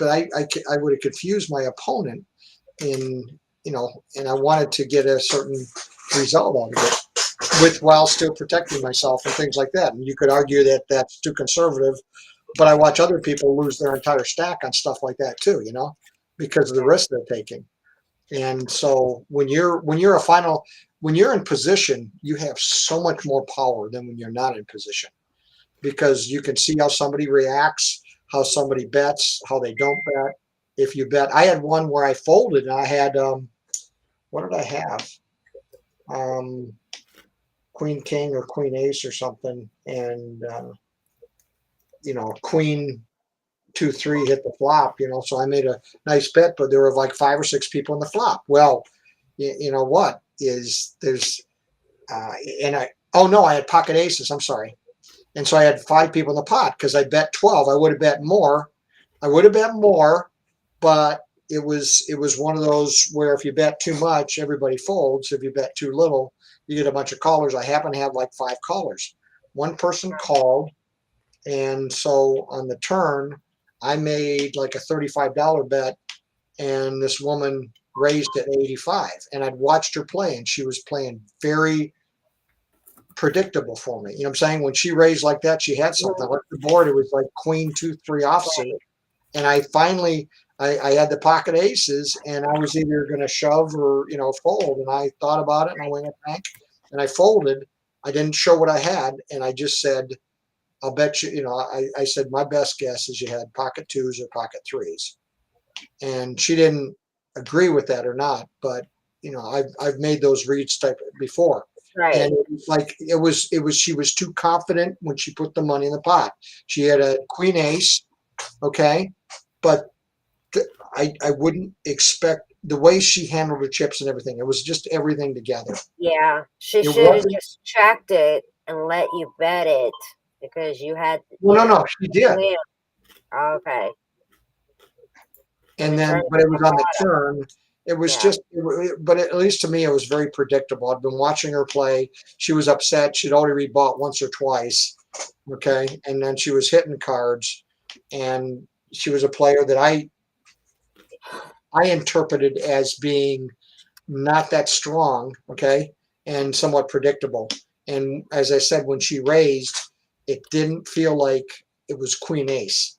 I would have confused my opponent and I wanted to get a certain result out of it, while still protecting myself and things like that. And you could argue that that's too conservative, but I watch other people lose their entire stack on stuff like that too, because of the risk they're taking. And so when you're in position, you have so much more power than when you're not in position, because you can see how somebody reacts, how somebody bets, how they don't bet. If you bet, I had one where I folded and I had, what did I have? Queen King or Queen Ace or something. And, Queen 2-3 hit the flop, so I made a nice bet, but there were like 5 or 6 people in the flop. Well, you know what is there's, I had pocket aces. I'm sorry. And so I had 5 people in the pot because I bet 12. I would have bet more. But it was one of those where if you bet too much, everybody folds. If you bet too little, you get a bunch of callers. I happen to have like 5 callers. One person called, and so on the turn, I made like a $35 bet, and this woman raised at 85, and I'd watched her play, and she was playing very predictable for me. You know what I'm saying? When she raised like that, she had something. I looked at the board, it was like queen, 2-3 offsuit. And I finally, I had the pocket aces, and I was either going to shove or, fold. And I thought about it, and I went in the bank, and I folded. I didn't show what I had, and I just said, I'll bet you, I said, my best guess is you had pocket 2s or pocket 3s. And she didn't agree with that or not, but, I've made those reads type before. Right. And it was like, she was too confident when she put the money in the pot. She had a queen ace. Okay. But I wouldn't expect the way she handled the chips and everything. It was just everything together. Yeah. She should have just checked it and let you bet it because you had. Well, no, she did. Okay. And then, but it was on the turn. It was just, but at least to me, it was very predictable. I've been watching her play. She was upset. She'd already rebought once or twice. Okay. And then she was hitting cards, and she was a player that I interpreted as being not that strong. Okay. And somewhat predictable. And as I said, when she raised, it didn't feel like it was queen ace.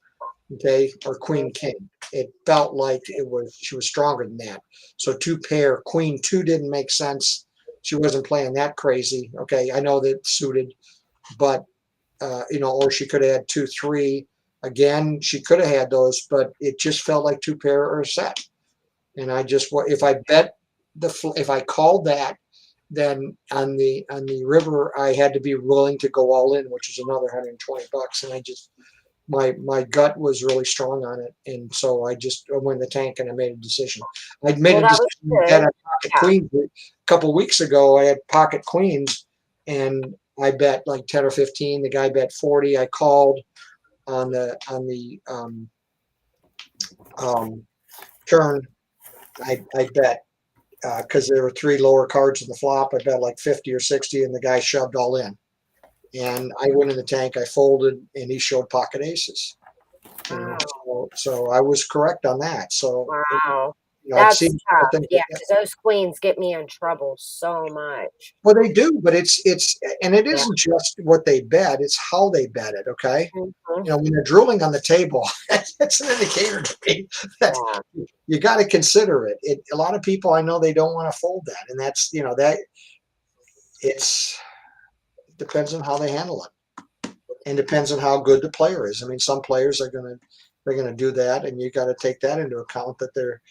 Okay, or queen king. It felt like she was stronger than that. So 2 pair, queen 2 didn't make sense. She wasn't playing that crazy. Okay, I know that suited, but or she could have had 2-3. Again, she could have had those, but it just felt like 2 pair or a set. And I just, if I bet if I called that, then on the river, I had to be willing to go all in, which is another $120. And I just, my gut was really strong on it, and so I went in the tank and I made a decision. I'd made a decision that I pocket queens a couple weeks ago. I had pocket queens, and I bet like 10 or 15. The guy bet 40. I called on the turn. I bet because there were 3 lower cards in the flop. I bet like 50 or 60, and the guy shoved all in. And I went in the tank, I folded, and he showed pocket aces. So I was correct on that. So wow, that's tough. Yeah, because those queens get me in trouble so much. Well, they do, but it's and it isn't just what they bet; it's how they bet it. Okay, when they're drooling on the table, that's an indicator to me that you got to consider it. A lot of people I know they don't want to fold that, and that's that it's. Depends on how they handle it, and depends on how good the player is. I mean, some players they're gonna do that, and you got to take that into account that they're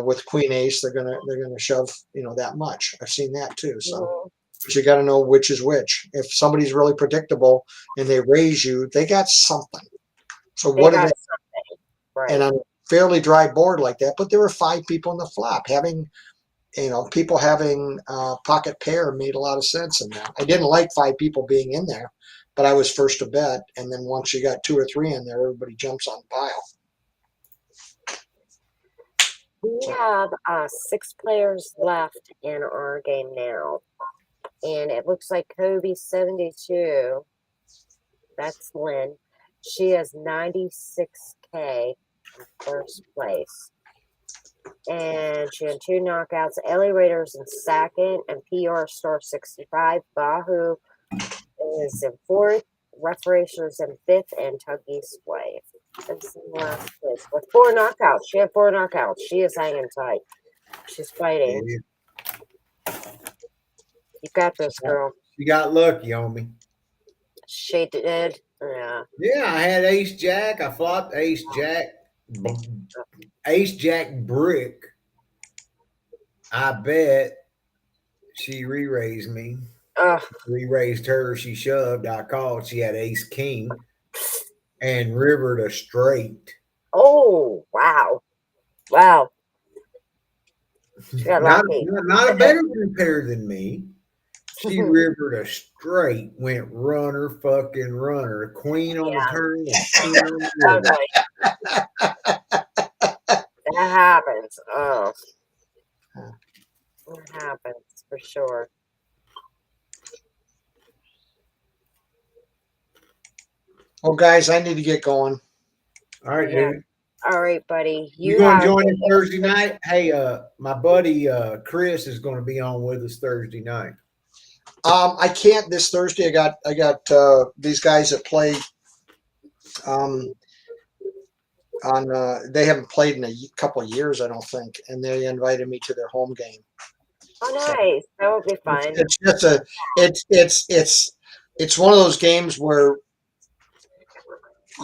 with queen ace they're gonna shove that much. I've seen that too. So, but you got to know which is which. If somebody's really predictable and they raise you, they got something. So what do they? Right. And on a fairly dry board like that, but there were 5 people in the flop having. People having pocket pair made a lot of sense in that. I didn't like 5 people being in there, but I was first to bet. And then once you got 2 or 3 in there, everybody jumps on the pile. We have 6 players left in our game now. And it looks like Kobe 72. That's Lynn. She has 96K in first place. And she had 2 knockouts. Ellie Raiders in second, and PR Star 65. Bahu is in 4th. Referees in 5th, and Tuggy's Way is in last place with 4 knockouts. She had 4 knockouts. She is hanging tight. She's fighting. You got this, girl. You got lucky on me. She did. Yeah. Yeah, I had ace jack. I flopped ace jack. Ace jack brick. I bet she re-raised me. Re-raised her. She shoved. I called. She had ace king and rivered a straight. Oh, wow. Wow. She got lucky. Not a better pair than me. She rivered a straight, went runner, fucking runner, queen on the turn, and king on the That happens. Oh, it happens for sure. Well, guys, I need to get going. All right, dude. All right, buddy. You gonna join us Thursday night? Hey, my buddy Chris is gonna be on with us Thursday night. I can't this Thursday. I got these guys that play they haven't played in a couple of years, I don't think, and they invited me to their home game. Oh, So nice. That would be fun. it's just it's one of those games where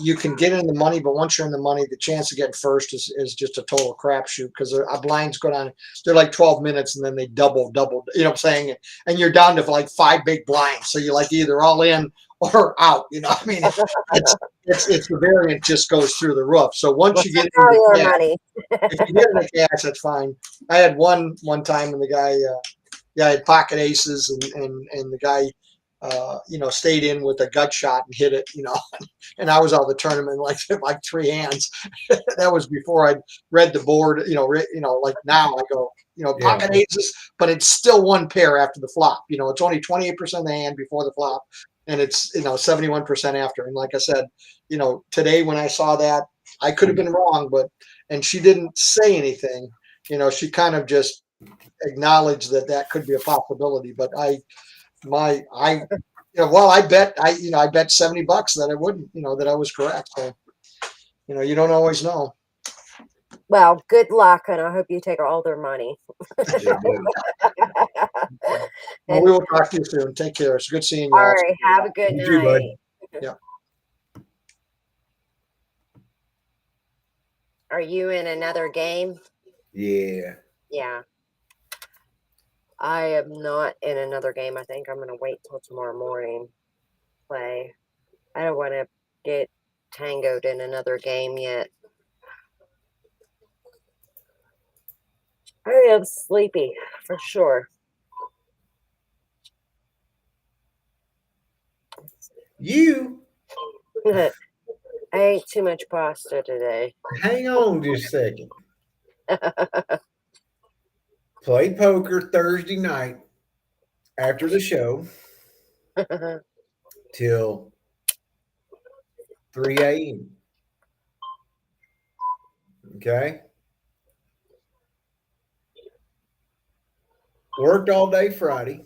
you can get in the money, but once you're in the money, the chance of getting first is just a total crapshoot because our blinds go down. They're like 12 minutes and then they double. You know what I'm saying? And you're down to like 5 big blinds, so you're like either all in or out. You know, I mean, it's the variant just goes through the roof. So once you get into all your the cash, money. if you get in the cash, that's fine. I had one time and the guy, I had pocket aces and the guy, stayed in with a gut shot and hit it, and I was out of the tournament like 3 hands. That was before I read the board, like now I go, pocket aces, but it's still one pair after the flop. It's only 28% of the hand before the flop, and it's 71% after. And like I said, today when I saw that, I could have been wrong, and she didn't say anything. She kind of just acknowledged that could be a possibility. But I bet I bet $70 that I wouldn't, that I was correct. So, you don't always know. Well, good luck, and I hope you take all their money. Well, we will talk to you soon. Take care. It's good seeing you All all. right, have a good You night. too, bud. Yeah. Are you in another game? Yeah. Yeah. I am not in another game. I think I'm going to wait till tomorrow morning to play. I don't want to get tangoed in another game yet. I am sleepy for sure. I ate too much pasta today. Hang on just a second. Played poker Thursday night after the show till 3 a.m. Okay. Worked all day Friday.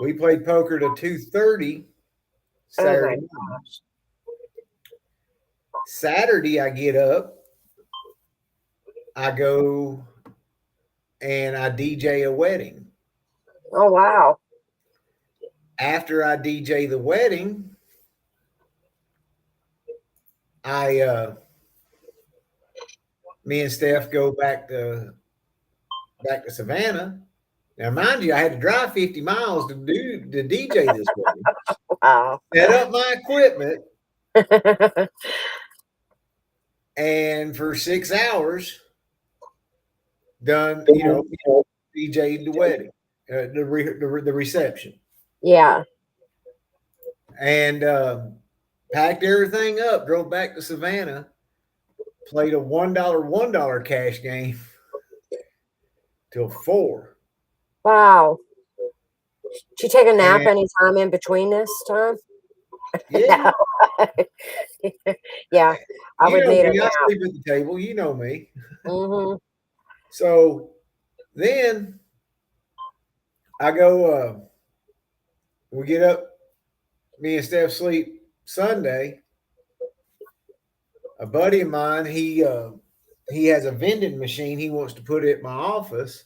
We played poker to 2:30 Saturday morning. Saturday, I get up, I go and I DJ a wedding. Oh, wow. After I DJ the wedding, me and Steph go back to Savannah. Now, mind you, I had to drive 50 miles to DJ this wedding. Wow. Set up my equipment, and for 6 hours, done. DJ'd the wedding, the reception. Yeah. And packed everything up, drove back to Savannah, played a $1 cash game till 4. Wow. Did you take a nap anytime in between this time? Yeah. Yeah. I would need a nap. I sleep at the table. You know me. Mm-hmm. So then I go, we get up, me and Steph sleep Sunday. A buddy of mine, he has a vending machine he wants to put at my office.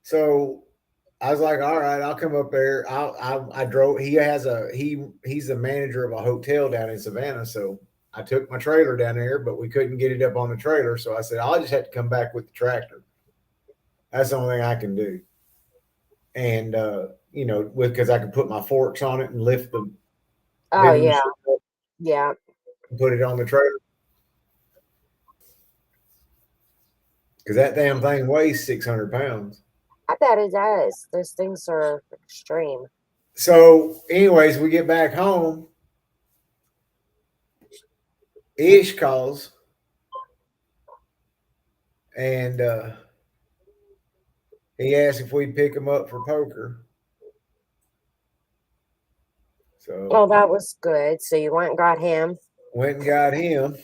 So I was like, all right, I'll come up there. I drove. He's the manager of a hotel down in Savannah. So I took my trailer down there, but we couldn't get it up on the trailer. So I said, I'll just have to come back with the tractor. That's the only thing I can do. And, because I could put my forks on it and lift the. Oh, yeah. Yeah. Put it on the trailer. Because that damn thing weighs 600 pounds. I bet it does. Those things are extreme. So, anyways, we get back home. Ish calls. And he asked if we'd pick him up for poker. So, well, that was good. So you went and got him. Went and got him.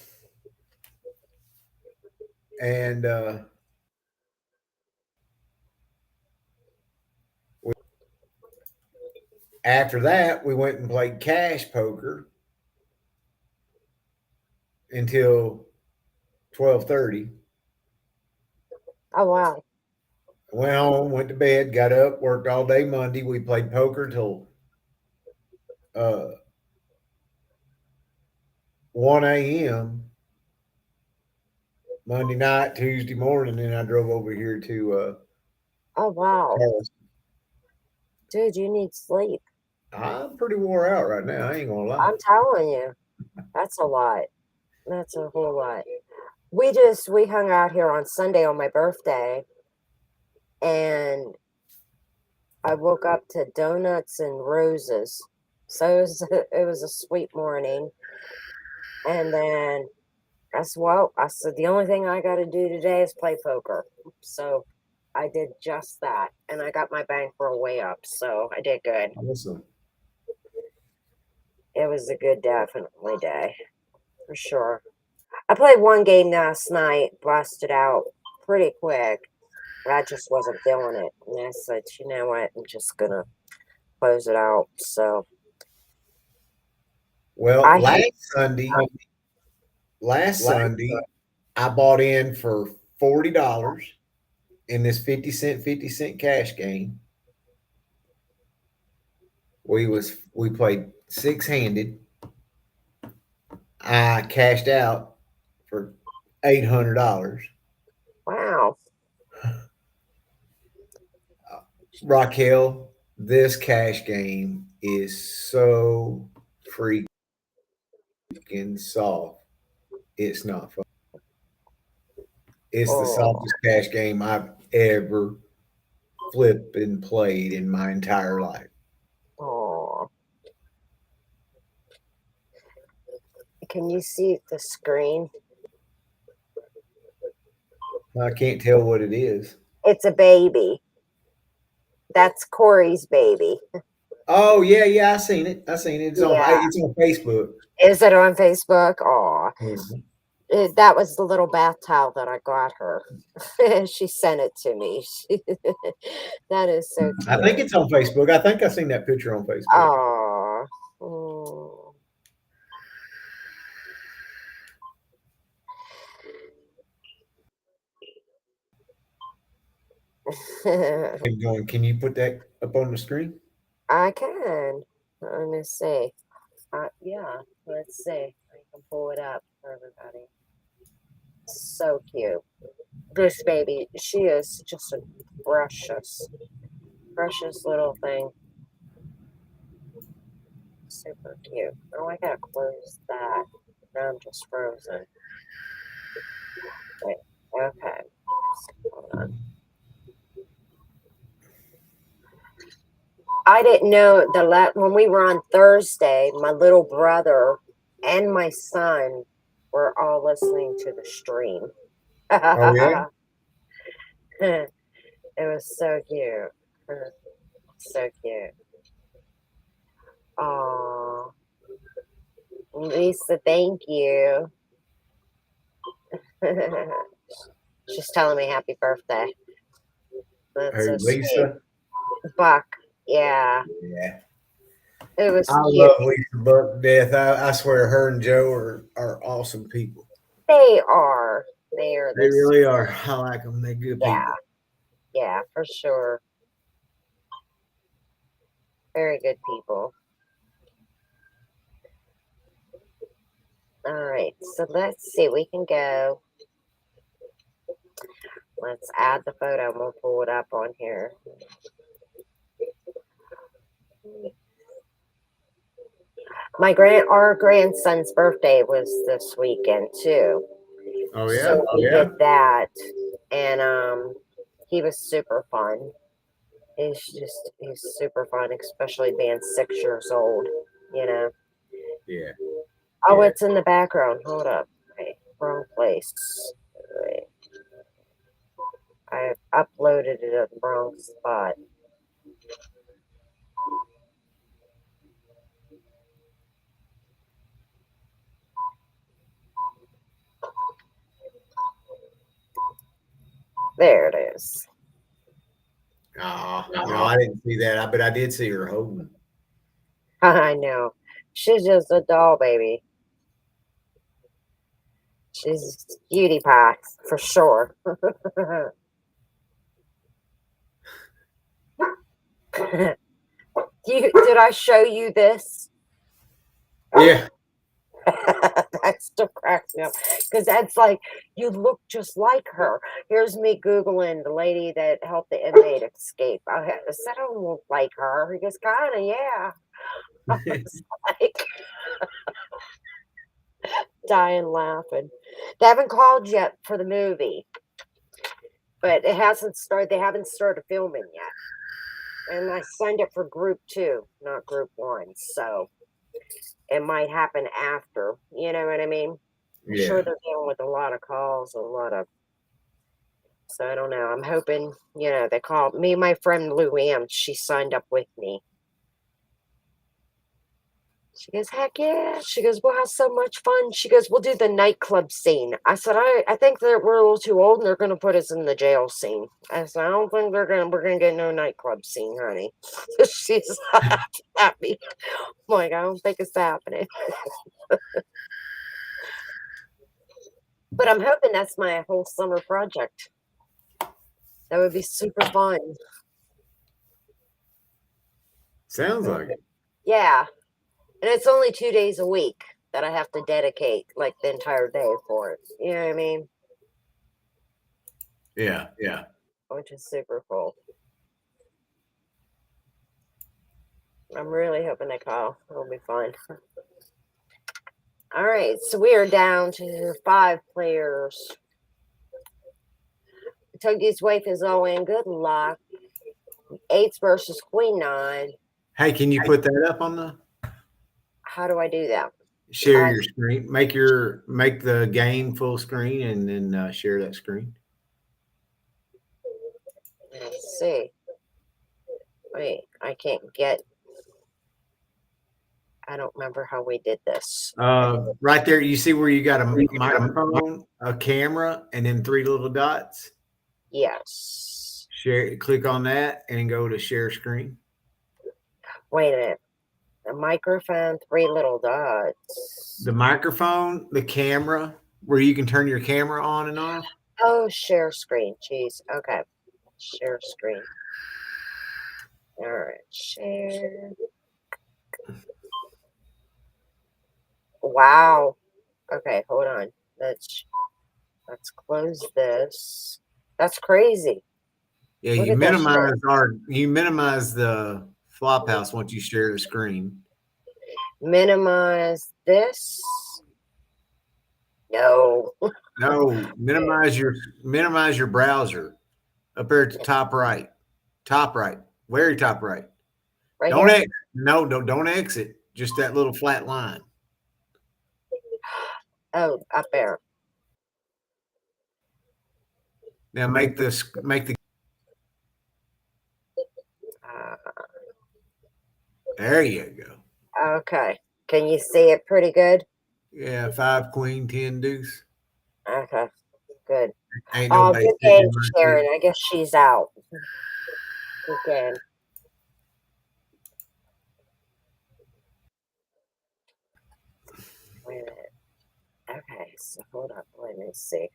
And After that, we went and played cash poker until 12:30. Oh, wow. Went home, went to bed, got up, worked all day Monday. We played poker till 1 a.m. Monday night, Tuesday morning, and I drove over here to Oh, wow. Charleston. Dude, you need sleep. I'm pretty wore out right now. I ain't gonna lie. I'm telling you. That's a lot. That's a whole lot. We hung out here on Sunday on my birthday, and I woke up to donuts and roses. So it was a sweet morning. And then I said, the only thing I got to do today is play poker. So I did just that. And I got my bang for a way up. So I did good. Awesome. It was a good, definitely day. For sure. I played one game last night, blasted out pretty quick. I just wasn't feeling it. And I said, you know what? I'm just going to close it out. So. Well, last Sunday, I bought in for $40 in this 50 cent cash game. We played 6-handed. I cashed out for $800. Wow. Raquel, this cash game is so freaking soft. It's not fun. It's the softest cash game I've ever flipped and played in my entire life. Oh. Can you see the screen? I can't tell what it is. It's a baby. That's Corey's baby. Oh yeah, I seen it. It's on Facebook. Is it on Facebook? Oh, Mm-hmm. That was the little bath towel that I got her. She sent it to me. That is so cute. I think it's on Facebook. I think I seen that picture on Facebook. Oh. Can you put that up on the screen? I can. Let me see. Yeah, let's see. I can pull it up for everybody. So cute. This baby, she is just a precious little thing. Super cute. Oh, I gotta close that. Now I'm just frozen. Wait, okay. Hold on. I didn't know when we were on Thursday, my little brother and my son were all listening to the stream. Oh yeah. It was so cute. So cute. Aw. Lisa, thank you. She's telling me happy birthday. That's so Lisa? Sweet. Buck. Yeah. Yeah. It was I cute. love Lisa Buck to death. I swear her and Joe are awesome people. They are. They really are. I like them. They're good people. Yeah, for sure. Very good people. All right, so let's see. We can go. Let's add the photo and we'll pull it up on here. Our grandson's birthday was this weekend too. Oh yeah. So we did that, and he was super fun. He's super fun, especially being 6 years old. You know. Yeah. Oh, it's in the background. Hold up. Wait, wrong place. Wait. I uploaded it at the wrong spot. There it is. No, I didn't see that. But I did see her holding. I know. She's just a doll baby. She's cutie pie for sure. Did I show you this? Yeah. That still cracks me up because that's like, you look just like her. Here's me Googling the lady that helped the inmate escape. I said, I don't look like her. He goes, kind of, yeah. I was like, dying laughing. They haven't called yet for the movie, but it hasn't started. They haven't started filming yet. And I signed up for group 2, not group 1. So it might happen after. You know what I mean? I'm sure they're dealing with a lot of calls, so I don't know. I'm hoping, they called me, my friend Luann, she signed up with me. She goes, heck yeah. She goes, we'll have so much fun. She goes, we'll do the nightclub scene. I said, I think that we're a little too old and they're going to put us in the jail scene. I said, I don't think we're going to get no nightclub scene, honey. She's happy. I'm like, I don't think it's happening. But I'm hoping that's my whole summer project. That would be super fun. Sounds like it. Yeah. And it's only 2 days a week that I have to dedicate like the entire day for it. You know what I mean? Yeah. Which is super cool. I'm really hoping they call. It'll be fun. All right. So we are down to 5 players. Togi's wife is all in. Good luck. 8s versus Queen 9. Hey, can you put that up on the How do I do that? share your screen? Make the game full screen and then share that screen. Let's see. Wait, I can't get. I don't remember how we did this. Right there, you see where you got a microphone, a camera, and then 3 little dots. Yes. Share. Click on that and go to share screen. Wait a minute. The microphone, 3 little dots. The microphone, the camera, where you can turn your camera on and off. Oh, share screen. Jeez. Okay. Share screen. All right. Share. Wow. Okay, hold on. Let's close this. That's crazy. Yeah, Look you at that minimize the flop house once you share the screen. Minimize this. No. No, minimize your browser up there at the top right. Top right. Very top right. Right Don't here? exit. No, don't exit. Just that little flat line. Oh, up there. Now make the there you go. Okay. Can you see it pretty good? Yeah, 5 queen 10 deuce. Okay. Good. Ain't Oh, nobody good sitting game, right Sharon. there. I guess she's out. Good game. Wait a minute. Okay, so hold up. Let me see.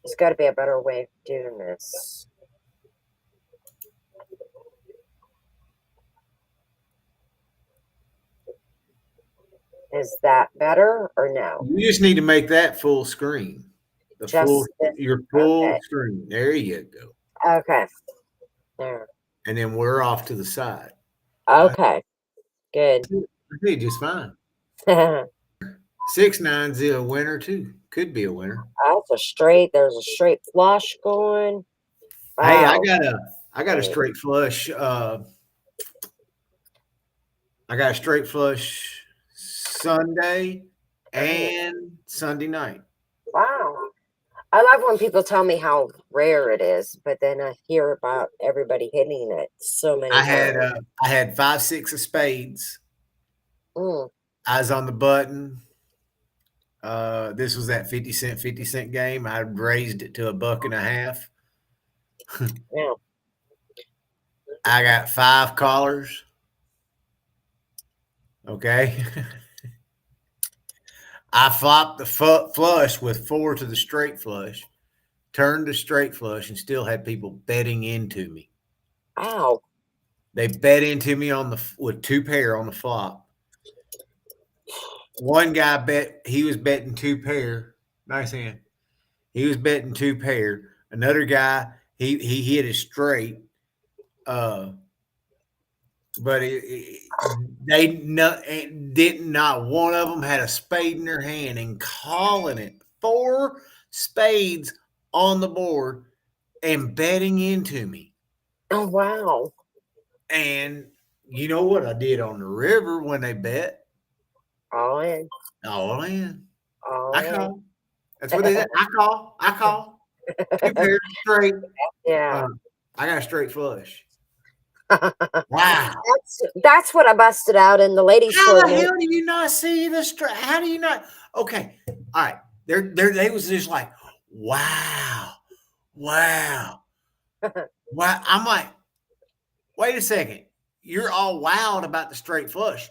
There's got to be a better way of doing this. Is that better or no? You just need to make that full screen. Your full okay. screen. There you go. Okay. There. And then we're off to the side. Okay. Good. Okay, just fine. 6-9's a winner too. Could be a winner. That's a straight. There's a straight flush going. Wow. Hey, I got a straight flush. I got a straight flush Sunday and Sunday night. Wow. I love when people tell me how rare it is, but then I hear about everybody hitting it so many times. I had 5-6 of spades. Eyes on the button. This was that 50 cent game. I raised it to $1.50. Yeah. I got 5 callers. Okay. I flopped the flush with 4 to the straight flush, turned to straight flush, and still had people betting into me. Ow. They bet into me with 2 pair on the flop. One guy he was betting 2 pair. Nice hand. He was betting 2 pair. Another guy, he hit it straight. But not one of them had a spade in their hand and calling it 4 spades on the board and betting into me. Oh, wow. And you know what I did on the river when they bet? All in. All in. All I in. call. That's what they said. I call. 2 pairs straight. Yeah. I got a straight flush. Wow. That's what I busted out in the ladies' How tournament. the hell do you not see the straight? How do you not? Okay. All right. They was just like, wow. Wow. I'm like, wait a second. You're all wowed about the straight flush.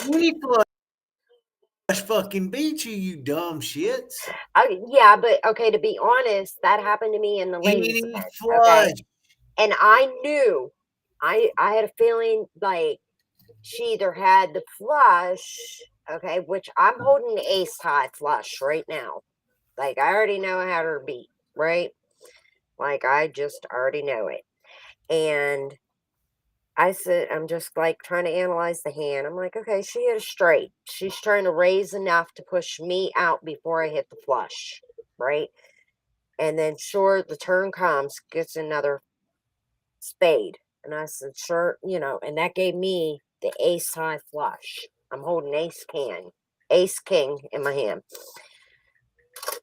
Any flush fucking beat you, you dumb shits. Yeah, but okay, to be honest, that happened to me in the ladies' Any event. flush. Okay. And I knew I had a feeling like she either had the flush, okay, which I'm holding the ace high flush right now. Like I already know how to beat, right? Like I just already know it. And I said, I'm just like trying to analyze the hand. I'm like, okay, she hit a straight. She's trying to raise enough to push me out before I hit the flush, right? And then, sure, the turn comes, gets another spade. And I said, sure, and that gave me the ace high flush. I'm holding ace king in my hand.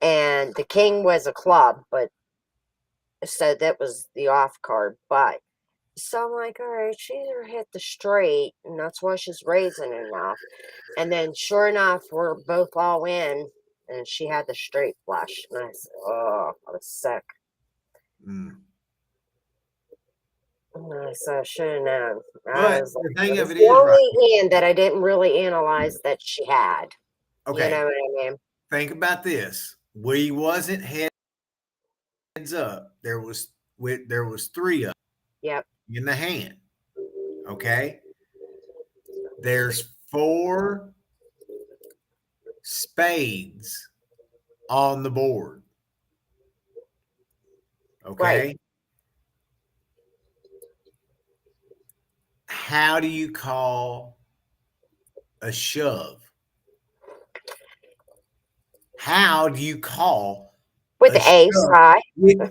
And the king was a club, but so that was the off card. But so I'm like, all right, she either hit the straight, and that's why she's raising enough. And then, sure enough, we're both all in, and she had the straight flush. And I said, oh, I was sick. Mm. And I said, I should have known. But Was the like, thing it of was it the is, right? only hand that I didn't really analyze that she had. Okay. You know what I mean? Think about this. We wasn't heads up. There was 3 of them Yep. in the hand. Okay. There's 4 spades on the board. Okay. Right. How do you call a shove? How do you call With a the ace shove high.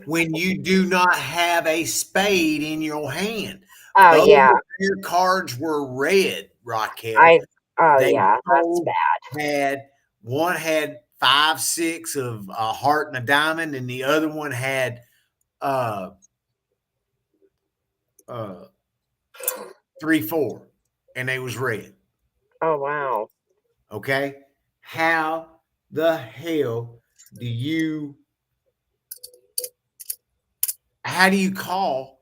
when you do not have a spade in your hand? Oh, yeah. Your cards were red, Raquel. Yeah, that's bad. One had 5, 6 of a heart and a diamond, and the other one had 3, 4, and they was red. Oh, wow. Okay. How the hell do you call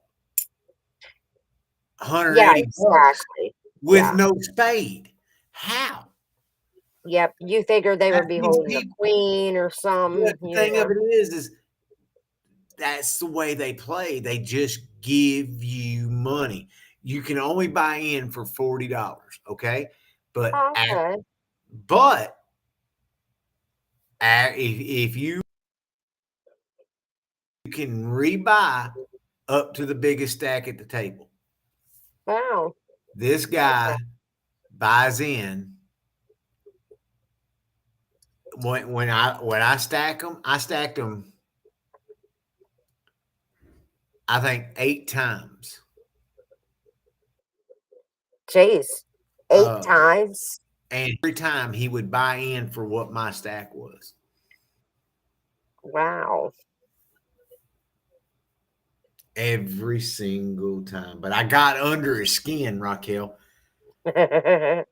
180 Yeah, bucks exactly. with no spade? How? Yep. You figured they would be holding the queen or something. The thing of it is that's the way they play. They just give you money. You can only buy in for $40, okay? But Okay. if you can rebuy up to the biggest stack at the table. Wow. This guy buys in. When I stacked them, I think 8 times. Jeez. 8 times. And every time he would buy in for what my stack was. Wow. Every single time. But I got under his skin, Raquel. I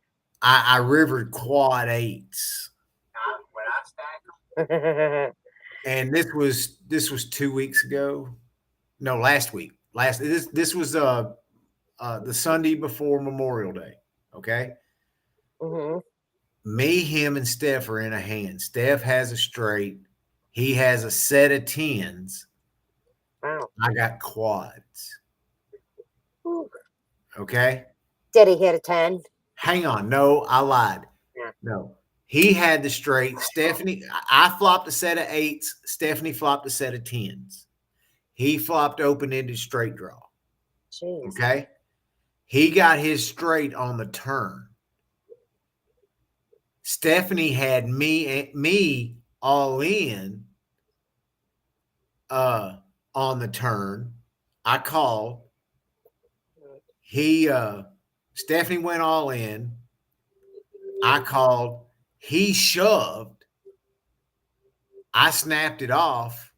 rivered quad 8s. When I stacked them. And this was 2 weeks ago. No, last week. This was the Sunday before Memorial Day. Okay. Mm-hmm. Me, him, and Steph are in a hand. Steph has a straight. He has a set of tens. Wow. I got quads. Ooh. Okay. Did he hit a 10? Hang on. No, I lied. Yeah. No. He had the straight. Stephanie, I flopped a set of eights. Stephanie flopped a set of tens. He flopped open-ended straight draw. Jeez. Okay. He got his straight on the turn. Stephanie had me all in on the turn. I called. Stephanie went all in. I called. He shoved. I snapped it off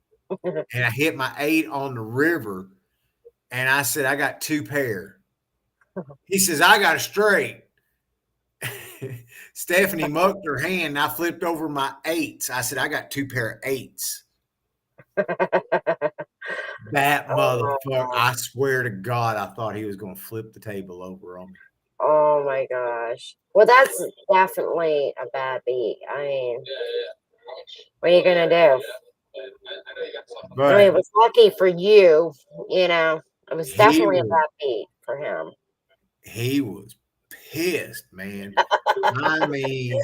and I hit my 8 on the river. And I said, I got 2 pair. He says, I got a straight. Stephanie mucked her hand. And I flipped over my 8s. I said, I got 2 pair of 8s. That motherfucker, I swear to God, I thought he was going to flip the table over on me. Oh my gosh. Well, that's definitely a bad beat. I mean, what are you gonna do? But I mean, it was lucky for you, you know. It was definitely a was, bad beat for him. he was pissed, man. I mean,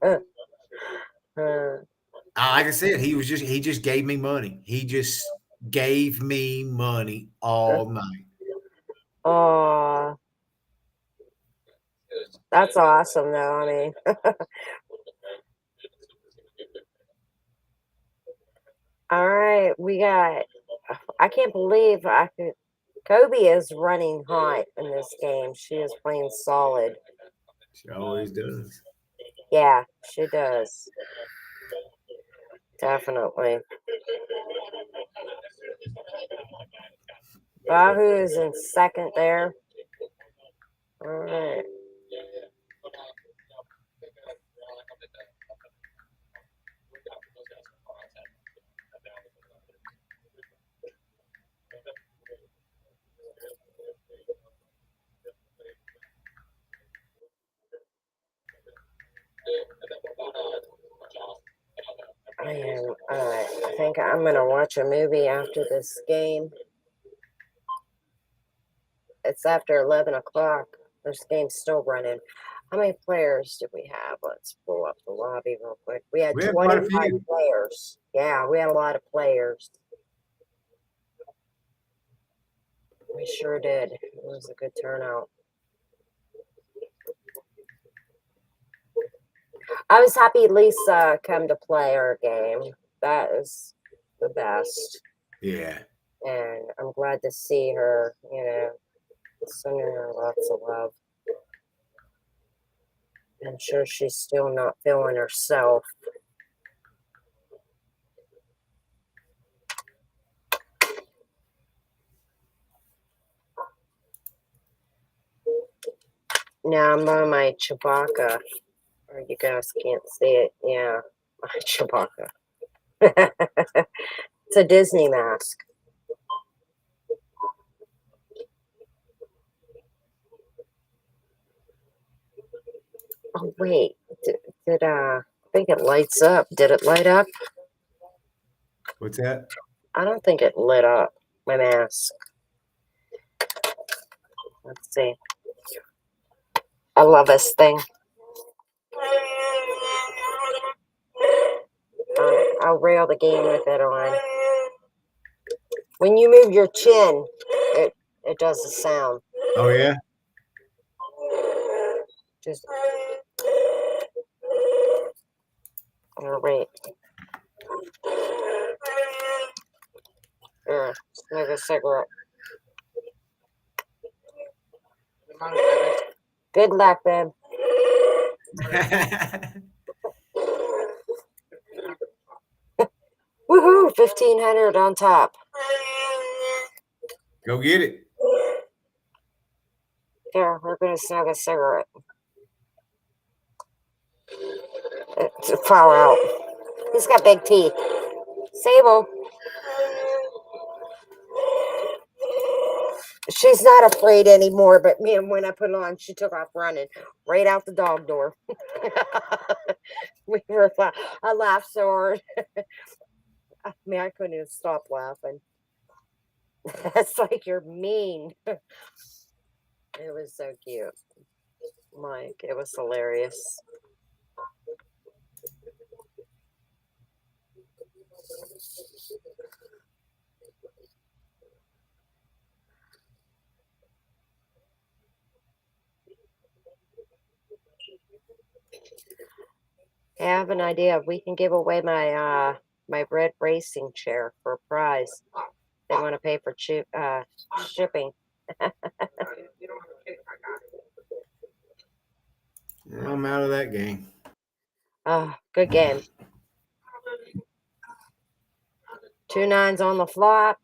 like I said, he just gave me money. He just gave me money all night. Oh, that's awesome, though. I mean, all right, we got. I can't believe Kobe is running hot in this game. She is playing solid. She always does. Yeah, she does. Definitely. Bahu is in second there. All right. I think I'm gonna watch a movie after this game. It's after 11 o'clock. This game's still running. How many players did we have? Let's pull up the lobby real quick. We had We had quite a 25 few. players. Yeah, we had a lot of players. We sure did. It was a good turnout. I was happy Lisa come to play our game. That is the best. Yeah. And I'm glad to see her, you know, sending her lots of love. I'm sure she's still not feeling herself. Now I'm on my Chewbacca. Or you guys can't see it. Yeah, my Chewbacca. It's a Disney mask. Oh wait, did I think it lights up? Did it light up? What's that? I don't think it lit up my mask. Let's see. I love this thing. I'll rail the game with it on. When you move your chin, it does the sound. Oh yeah. Just wait. Smoke a cigarette. Good luck, babe. Woohoo! 1,500 on top. Go get it. Here, we're gonna smoke a cigarette. It's far out. He's got big teeth. Sable. She's not afraid anymore, but man, when I put it on, she took off running right out the dog door. I laughed so hard. I mean, I couldn't even stop laughing. That's like you're mean. It was so cute. Mike, it was hilarious. I have an idea. We can give away my my red racing chair for a prize. They want to pay for shipping. I'm out of that game. Oh, good game. 2 9s on the flop.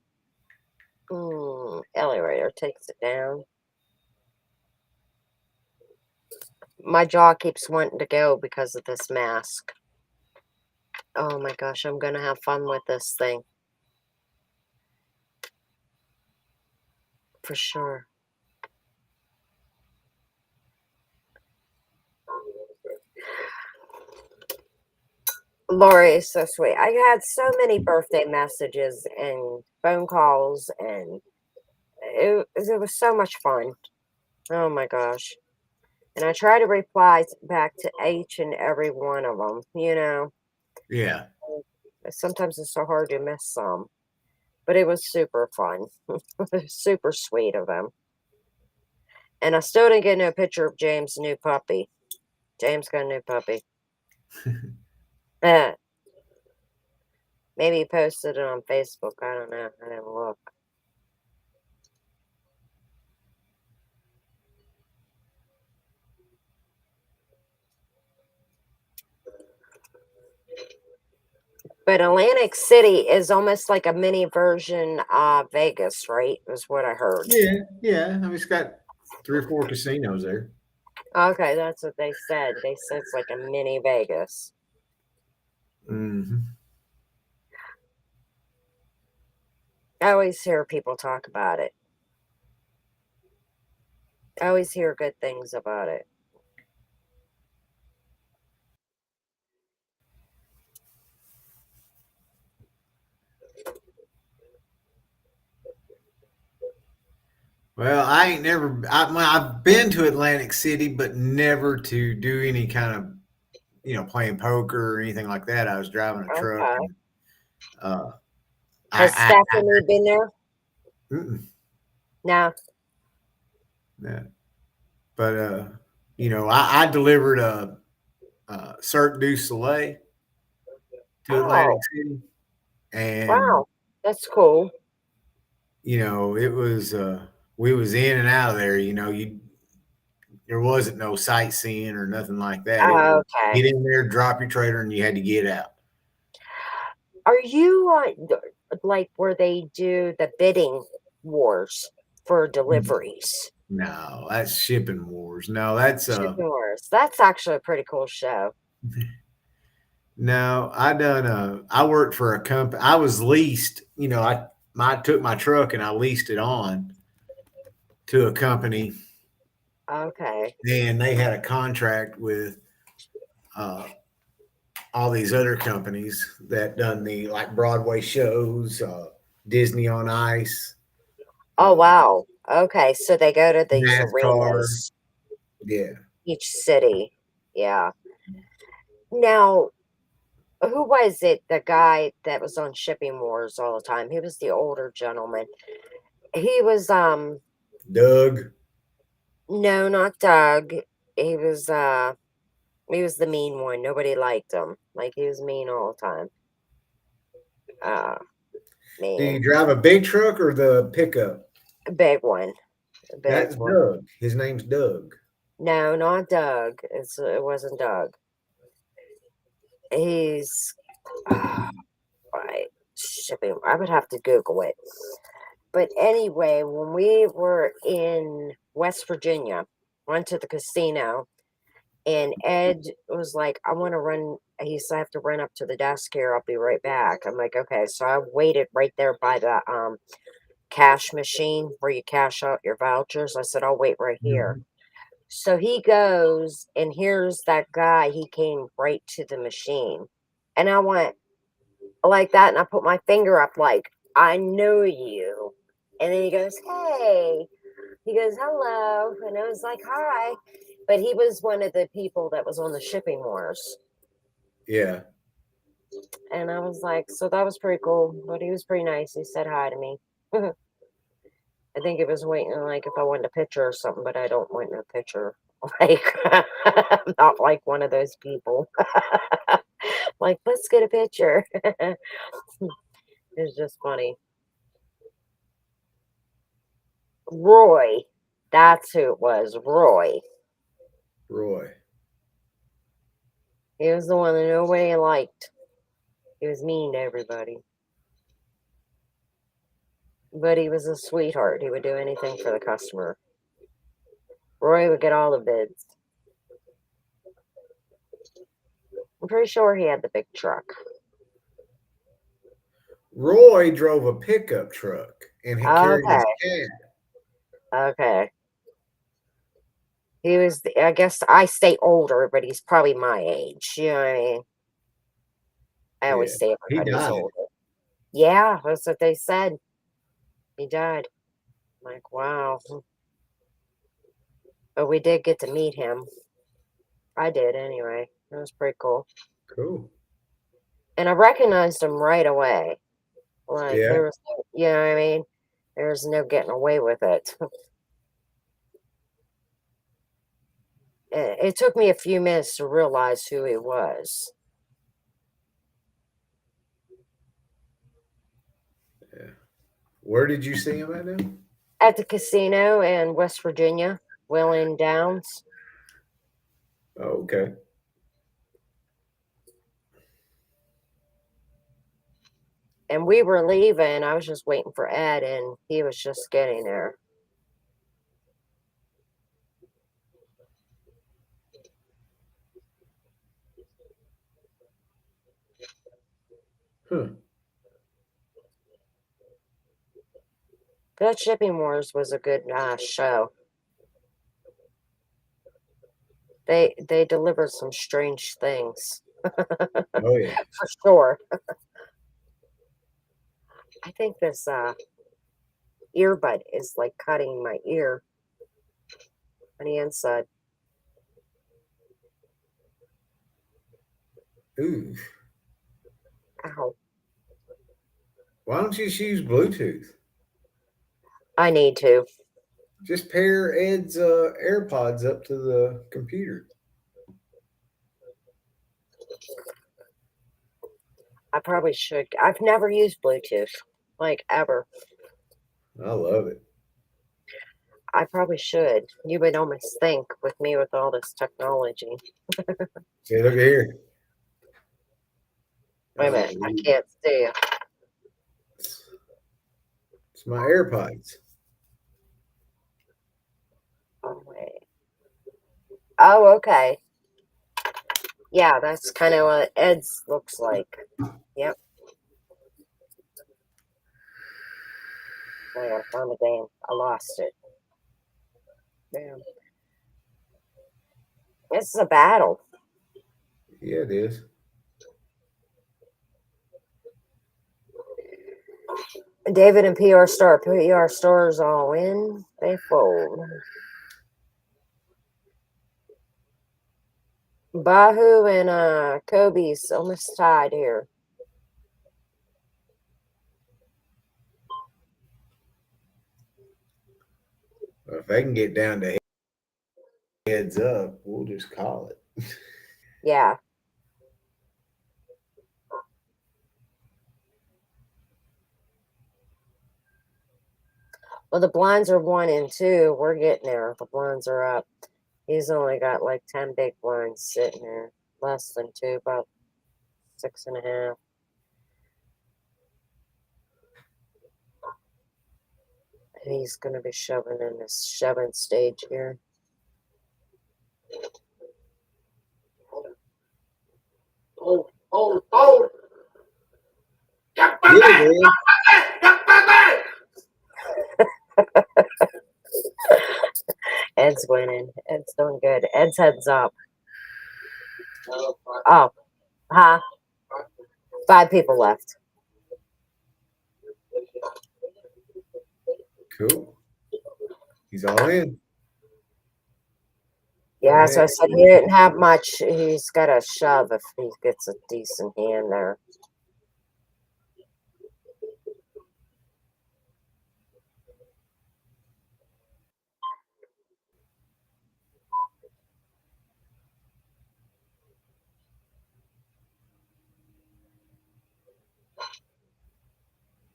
Elevator takes it down. My jaw keeps wanting to go because of this mask. Oh my gosh, I'm gonna have fun with this thing. For sure. Lori is so sweet. I had so many birthday messages and phone calls, and it was so much fun. Oh my gosh. And I try to reply back to each and every one of them, Yeah. Sometimes it's so hard to miss some. But it was super fun. Super sweet of them. And I still didn't get no picture of James' new puppy. James got a new puppy. Maybe he posted it on Facebook. I don't know. I didn't look. But Atlantic City is almost like a mini version of Vegas, right? Is what I heard. Yeah. I mean, it's got 3 or 4 casinos there. Okay, that's what they said. They said it's like a mini Vegas. Mm-hmm. I always hear people talk about it. I always hear good things about it. Well, I've been to Atlantic City, but never to do any kind of, playing poker or anything like that. I was driving a truck. Okay. And, uh, Has Stephanie been there? No. Yeah. But, I delivered a Cirque du Soleil to Atlantic City. And, wow. That's cool. it was, we was in and out of there, there wasn't no sightseeing or nothing like that. It was Okay. get in there, drop your trailer, and you had to get out. Are you like where they do the bidding wars for deliveries? No, that's Shipping Wars. No, that's Shipping wars. That's actually a pretty cool show. no, I worked for a company. I was leased, I took my truck and I leased it on to a company, Okay. and they had a contract with all these other companies that done the like Broadway shows, Disney on Ice, Oh wow. Okay, so they go to these NASCAR. arenas, Yeah. each city. Yeah. Now, who was it? The guy that was on Shipping Wars all the time. He was the older gentleman. He was Doug. no, not Doug. He was the mean one. Nobody liked him. Like he was mean all the time. Do you Man. drive a big truck or the pickup? A big one. A big That's one. Doug. His name's Doug. No, not Doug. It wasn't Doug. He's right. Shipping. I would have to Google it. But anyway, when we were in West Virginia, went to the casino, and Ed was like, I want to run. He said, I have to run up to the desk here. I'll be right back. I'm like, okay. So I waited right there by the cash machine where you cash out your vouchers. I said, I'll wait right here. So he goes, and here's that guy. He came right to the machine. And I went like that, and I put my finger up like, I know you. And then he goes, hey. He goes, hello. And I was like, hi. But he was one of the people that was on the shipping wars. Yeah. And I was like, so that was pretty cool. But he was pretty nice. He said hi to me. I think he was waiting, like, if I wanted a picture or something, but I don't want no picture. Like, I'm not like one of those people. Like, let's get a picture. It's just funny. Roy. That's who it was. Roy. He was the one that nobody liked. He was mean to everybody. But he was a sweetheart. He would do anything for the customer. Roy would get all the bids. I'm pretty sure he had the big truck. Roy drove a pickup truck and he carried his Okay. cat. Okay. He was, I guess I stay older, but he's probably my age. You know what I mean? I always Yeah. say He everybody's died. older. Yeah, that's what they said. He died. I'm like, wow. But we did get to meet him. I did anyway. It was pretty cool. Cool. And I recognized him right away. Like, Yeah. there was, you know what I mean? There's no getting away with it. It took me a few minutes to realize who he was. Yeah. Where did you see him at now? At the casino in West Virginia, Wheeling Downs. Oh, okay. And we were leaving. I was just waiting for Ed, and he was just getting there. Huh. That Shipping Wars was a good show. They delivered some strange things. Oh, yeah. For sure. I think this earbud is like cutting my ear on the inside. Ooh. Ow. Why don't you just use Bluetooth? I need to. Just pair Ed's AirPods up to the computer. I probably should. I've never used Bluetooth, like ever. I love it. I probably should. You would almost think with me with all this technology. See, look at here. Wait a minute. I can't see. It's my AirPods. Oh, wait. Oh, okay. Yeah, that's kind of what Ed's looks like. Yep. I gotta find the game. I lost it. Damn. This is a battle. Yeah, it is. David and PR Star. PR Stars all in. They fold. Bahu and Kobe's almost tied here. Well, if they can get down to heads up, we'll just call it. Yeah. Well, the blinds are 1 and 2. We're getting there. The blinds are up. He's only got like 10 big blinds sitting there. Less than 2, about 6.5. And he's going to be shoving in this shoving stage here. Oh, oh, oh. Get it, Ed. Ed's winning. Ed's doing good. Ed's heads up. Oh, huh? 5 people left. Cool. He's all in. Yeah, so I said he didn't have much. He's got to shove if he gets a decent hand there.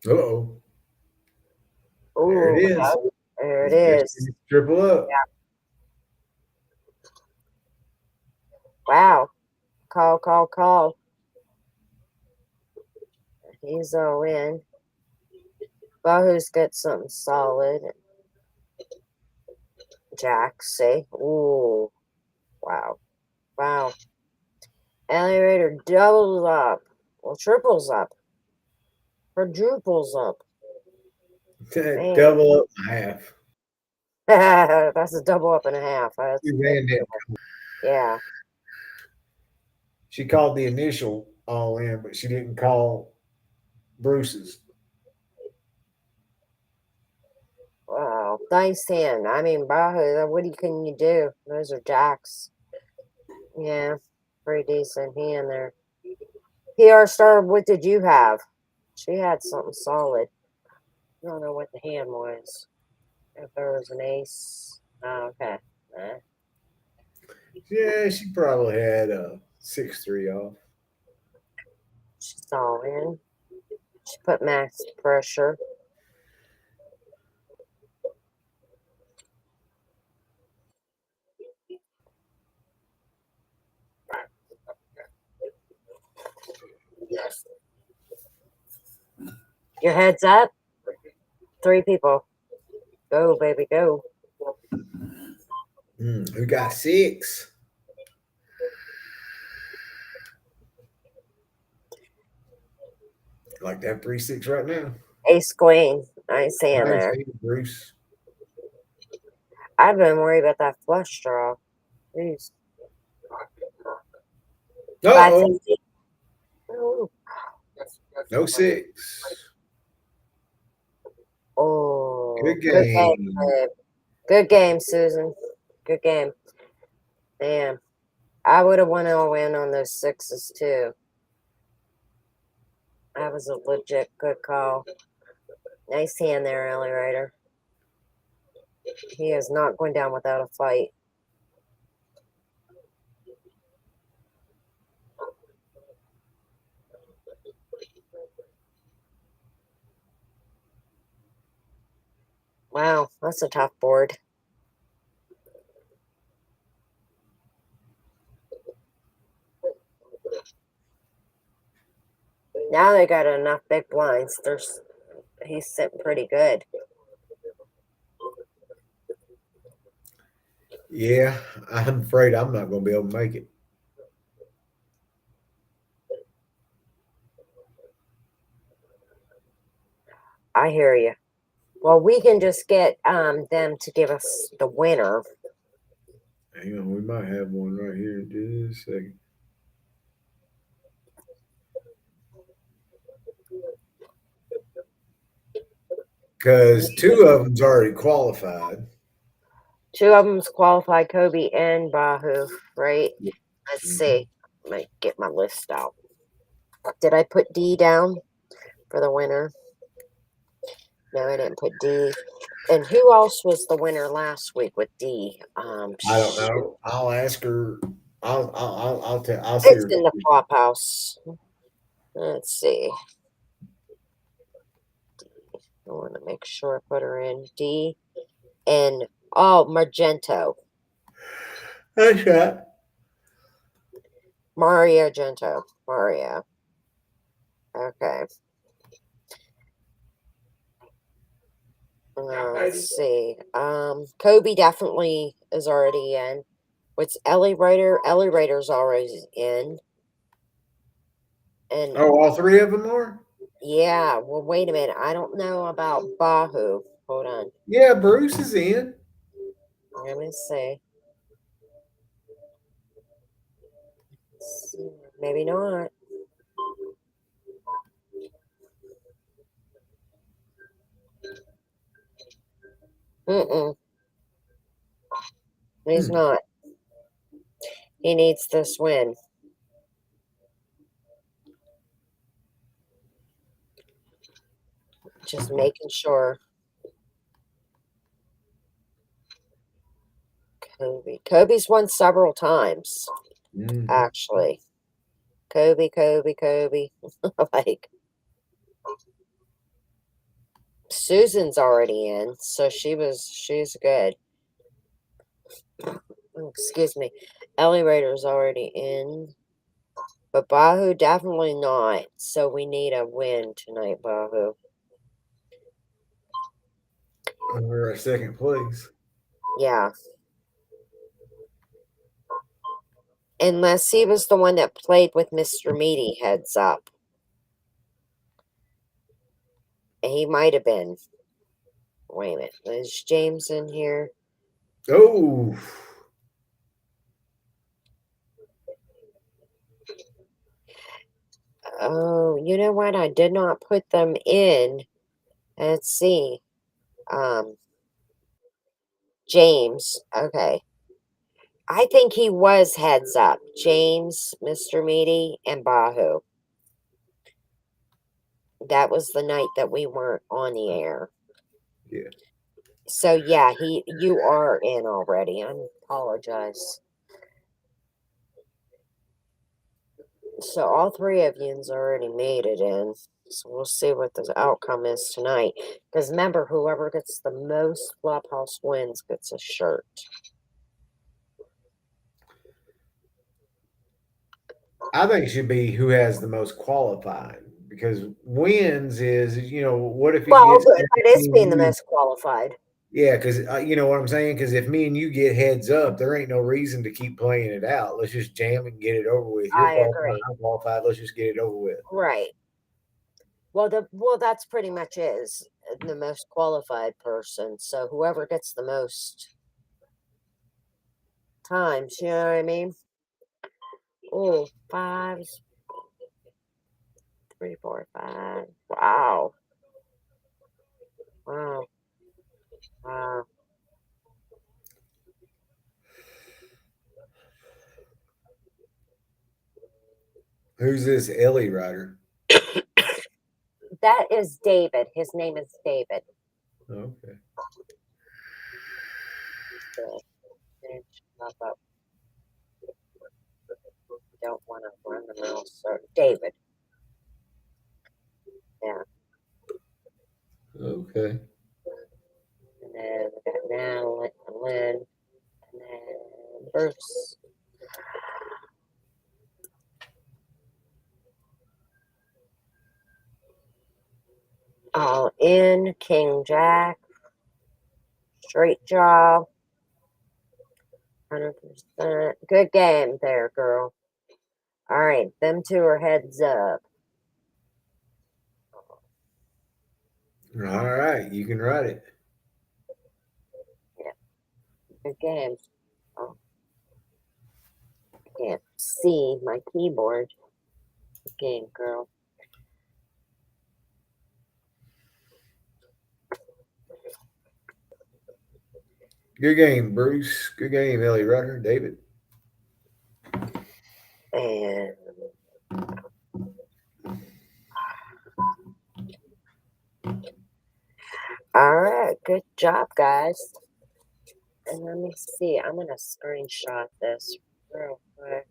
Uh-oh. Ooh, There it is. yeah, there it He's is. just triple up. Yeah. Wow. Call, call, call. He's all in. Bahu's got something solid. Jack, see? Ooh. Wow. Wow. Elevator doubles up. Well, triples up. Quadruples up. Man. Double up and a half. That's a double up and a half. That's yeah. She called the initial all in, but she didn't call Bruce's. Wow. Nice hand. I mean, Bahu, what can you do? Those are jacks. Yeah. Pretty decent hand there. PR Star, what did you have? She had something solid. I don't know what the hand was. If there was an ace. Oh, okay. Yeah, she probably had a 6-3 off. She's all in. She put max pressure. Your head's up. 3 people. Go, baby, go. Who got 6? Like that 3-6 right now. Ace queen. Nice hand Nice there. hand, Bruce. I've been worried about that flush draw. Jeez. Uh-oh. 550. Ooh. No 6. Oh, Good game. babe. Good game, Susan. Good game. Man, I would have won all in on those 6s too. That was a legit good call. Nice hand there, Ellie Ryder. He is not going down without a fight. Wow, that's a tough board. Now they got enough big blinds. He's sitting pretty good. Yeah, I'm afraid I'm not going to be able to make it. I hear you. Well, we can just get them to give us the winner. Hang on, we might have one right here in just a second. Because 2 of them's already qualified. 2 of them's qualified, Kobe and Bahu, right? Let's see. Let me get my list out. Did I put D down for the winner? No, I didn't put D. And who else was the winner last week with D? I don't know. I'll ask her. I'll see It's her. in the flop house. Let's see. I want to make sure I put her in D. And Magento. That's right. Mario Gento. Mario. Okay. Let's see. Kobe definitely is already in. What's Ellie Ryder? Ellie Ryder's already in. And all 3 of them are? yeah, well, wait a minute. I don't know about Bahu. Hold on. Yeah, Bruce is in. Let me see. Maybe not. Mm-mm. He's not. He needs this win. Just making sure. Kobe's won several times, actually. Kobe. Like, Susan's already in, so she's good. Excuse me. Ellie Rader's already in. But Bahu definitely not. So we need a win tonight, Bahu. We're at second place. Yeah. Unless he was the one that played with Mr. Meaty heads up. He might have been. Wait a minute. Is James in here? Oh. Oh, you know what? I did not put them in. Let's see. James. Okay. I think he was heads up. James, Mr. Meaty, and Bahu. That was the night that we weren't on the air. Yeah. So yeah, you are in already. I apologize. So all three of yous already made it in. So we'll see what the outcome is tonight. Because remember, whoever gets the most Flophouse wins gets a shirt. I think it should be who has the most qualified, because wins is, what if he Well, gets it is being the most qualified. Yeah, because you know what I'm saying? Because if me and you get heads up, there ain't no reason to keep playing it out. Let's just jam and get it over with. You're I qualified, agree. I'm qualified. Let's just get it over with. Right. Well, that's pretty much is the most qualified person. So whoever gets the most times, you know what I mean? Oh, 5s, 3, 4, 5. Wow. Wow. Wow. Who's this Ellie Rider? That is David. His name is David. Okay. Don't want to run the mouse. David. Yeah. Okay. And then we got Natalie, Lynn, and then Bruce. All in. King Jack. Straight jaw. 100%. Good game there, girl. All right. Them two are heads up. All right. You can write it. Yeah. Good game. Oh. I can't see my keyboard. Good game, girl. Good game, Bruce. Good game, Ellie Rider. David. And all right, good job, guys. And let me see. I'm gonna screenshot this real quick.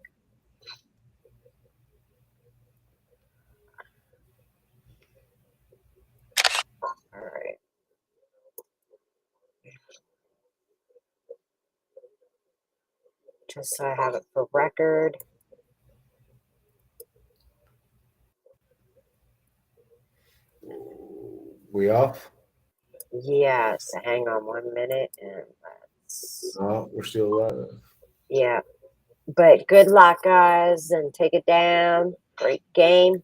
All right. Just so I have it for record. We off? Yes. Hang on 1 minute and let's. Oh, we're still alive. Yeah. But good luck, guys, and take it down. Great game.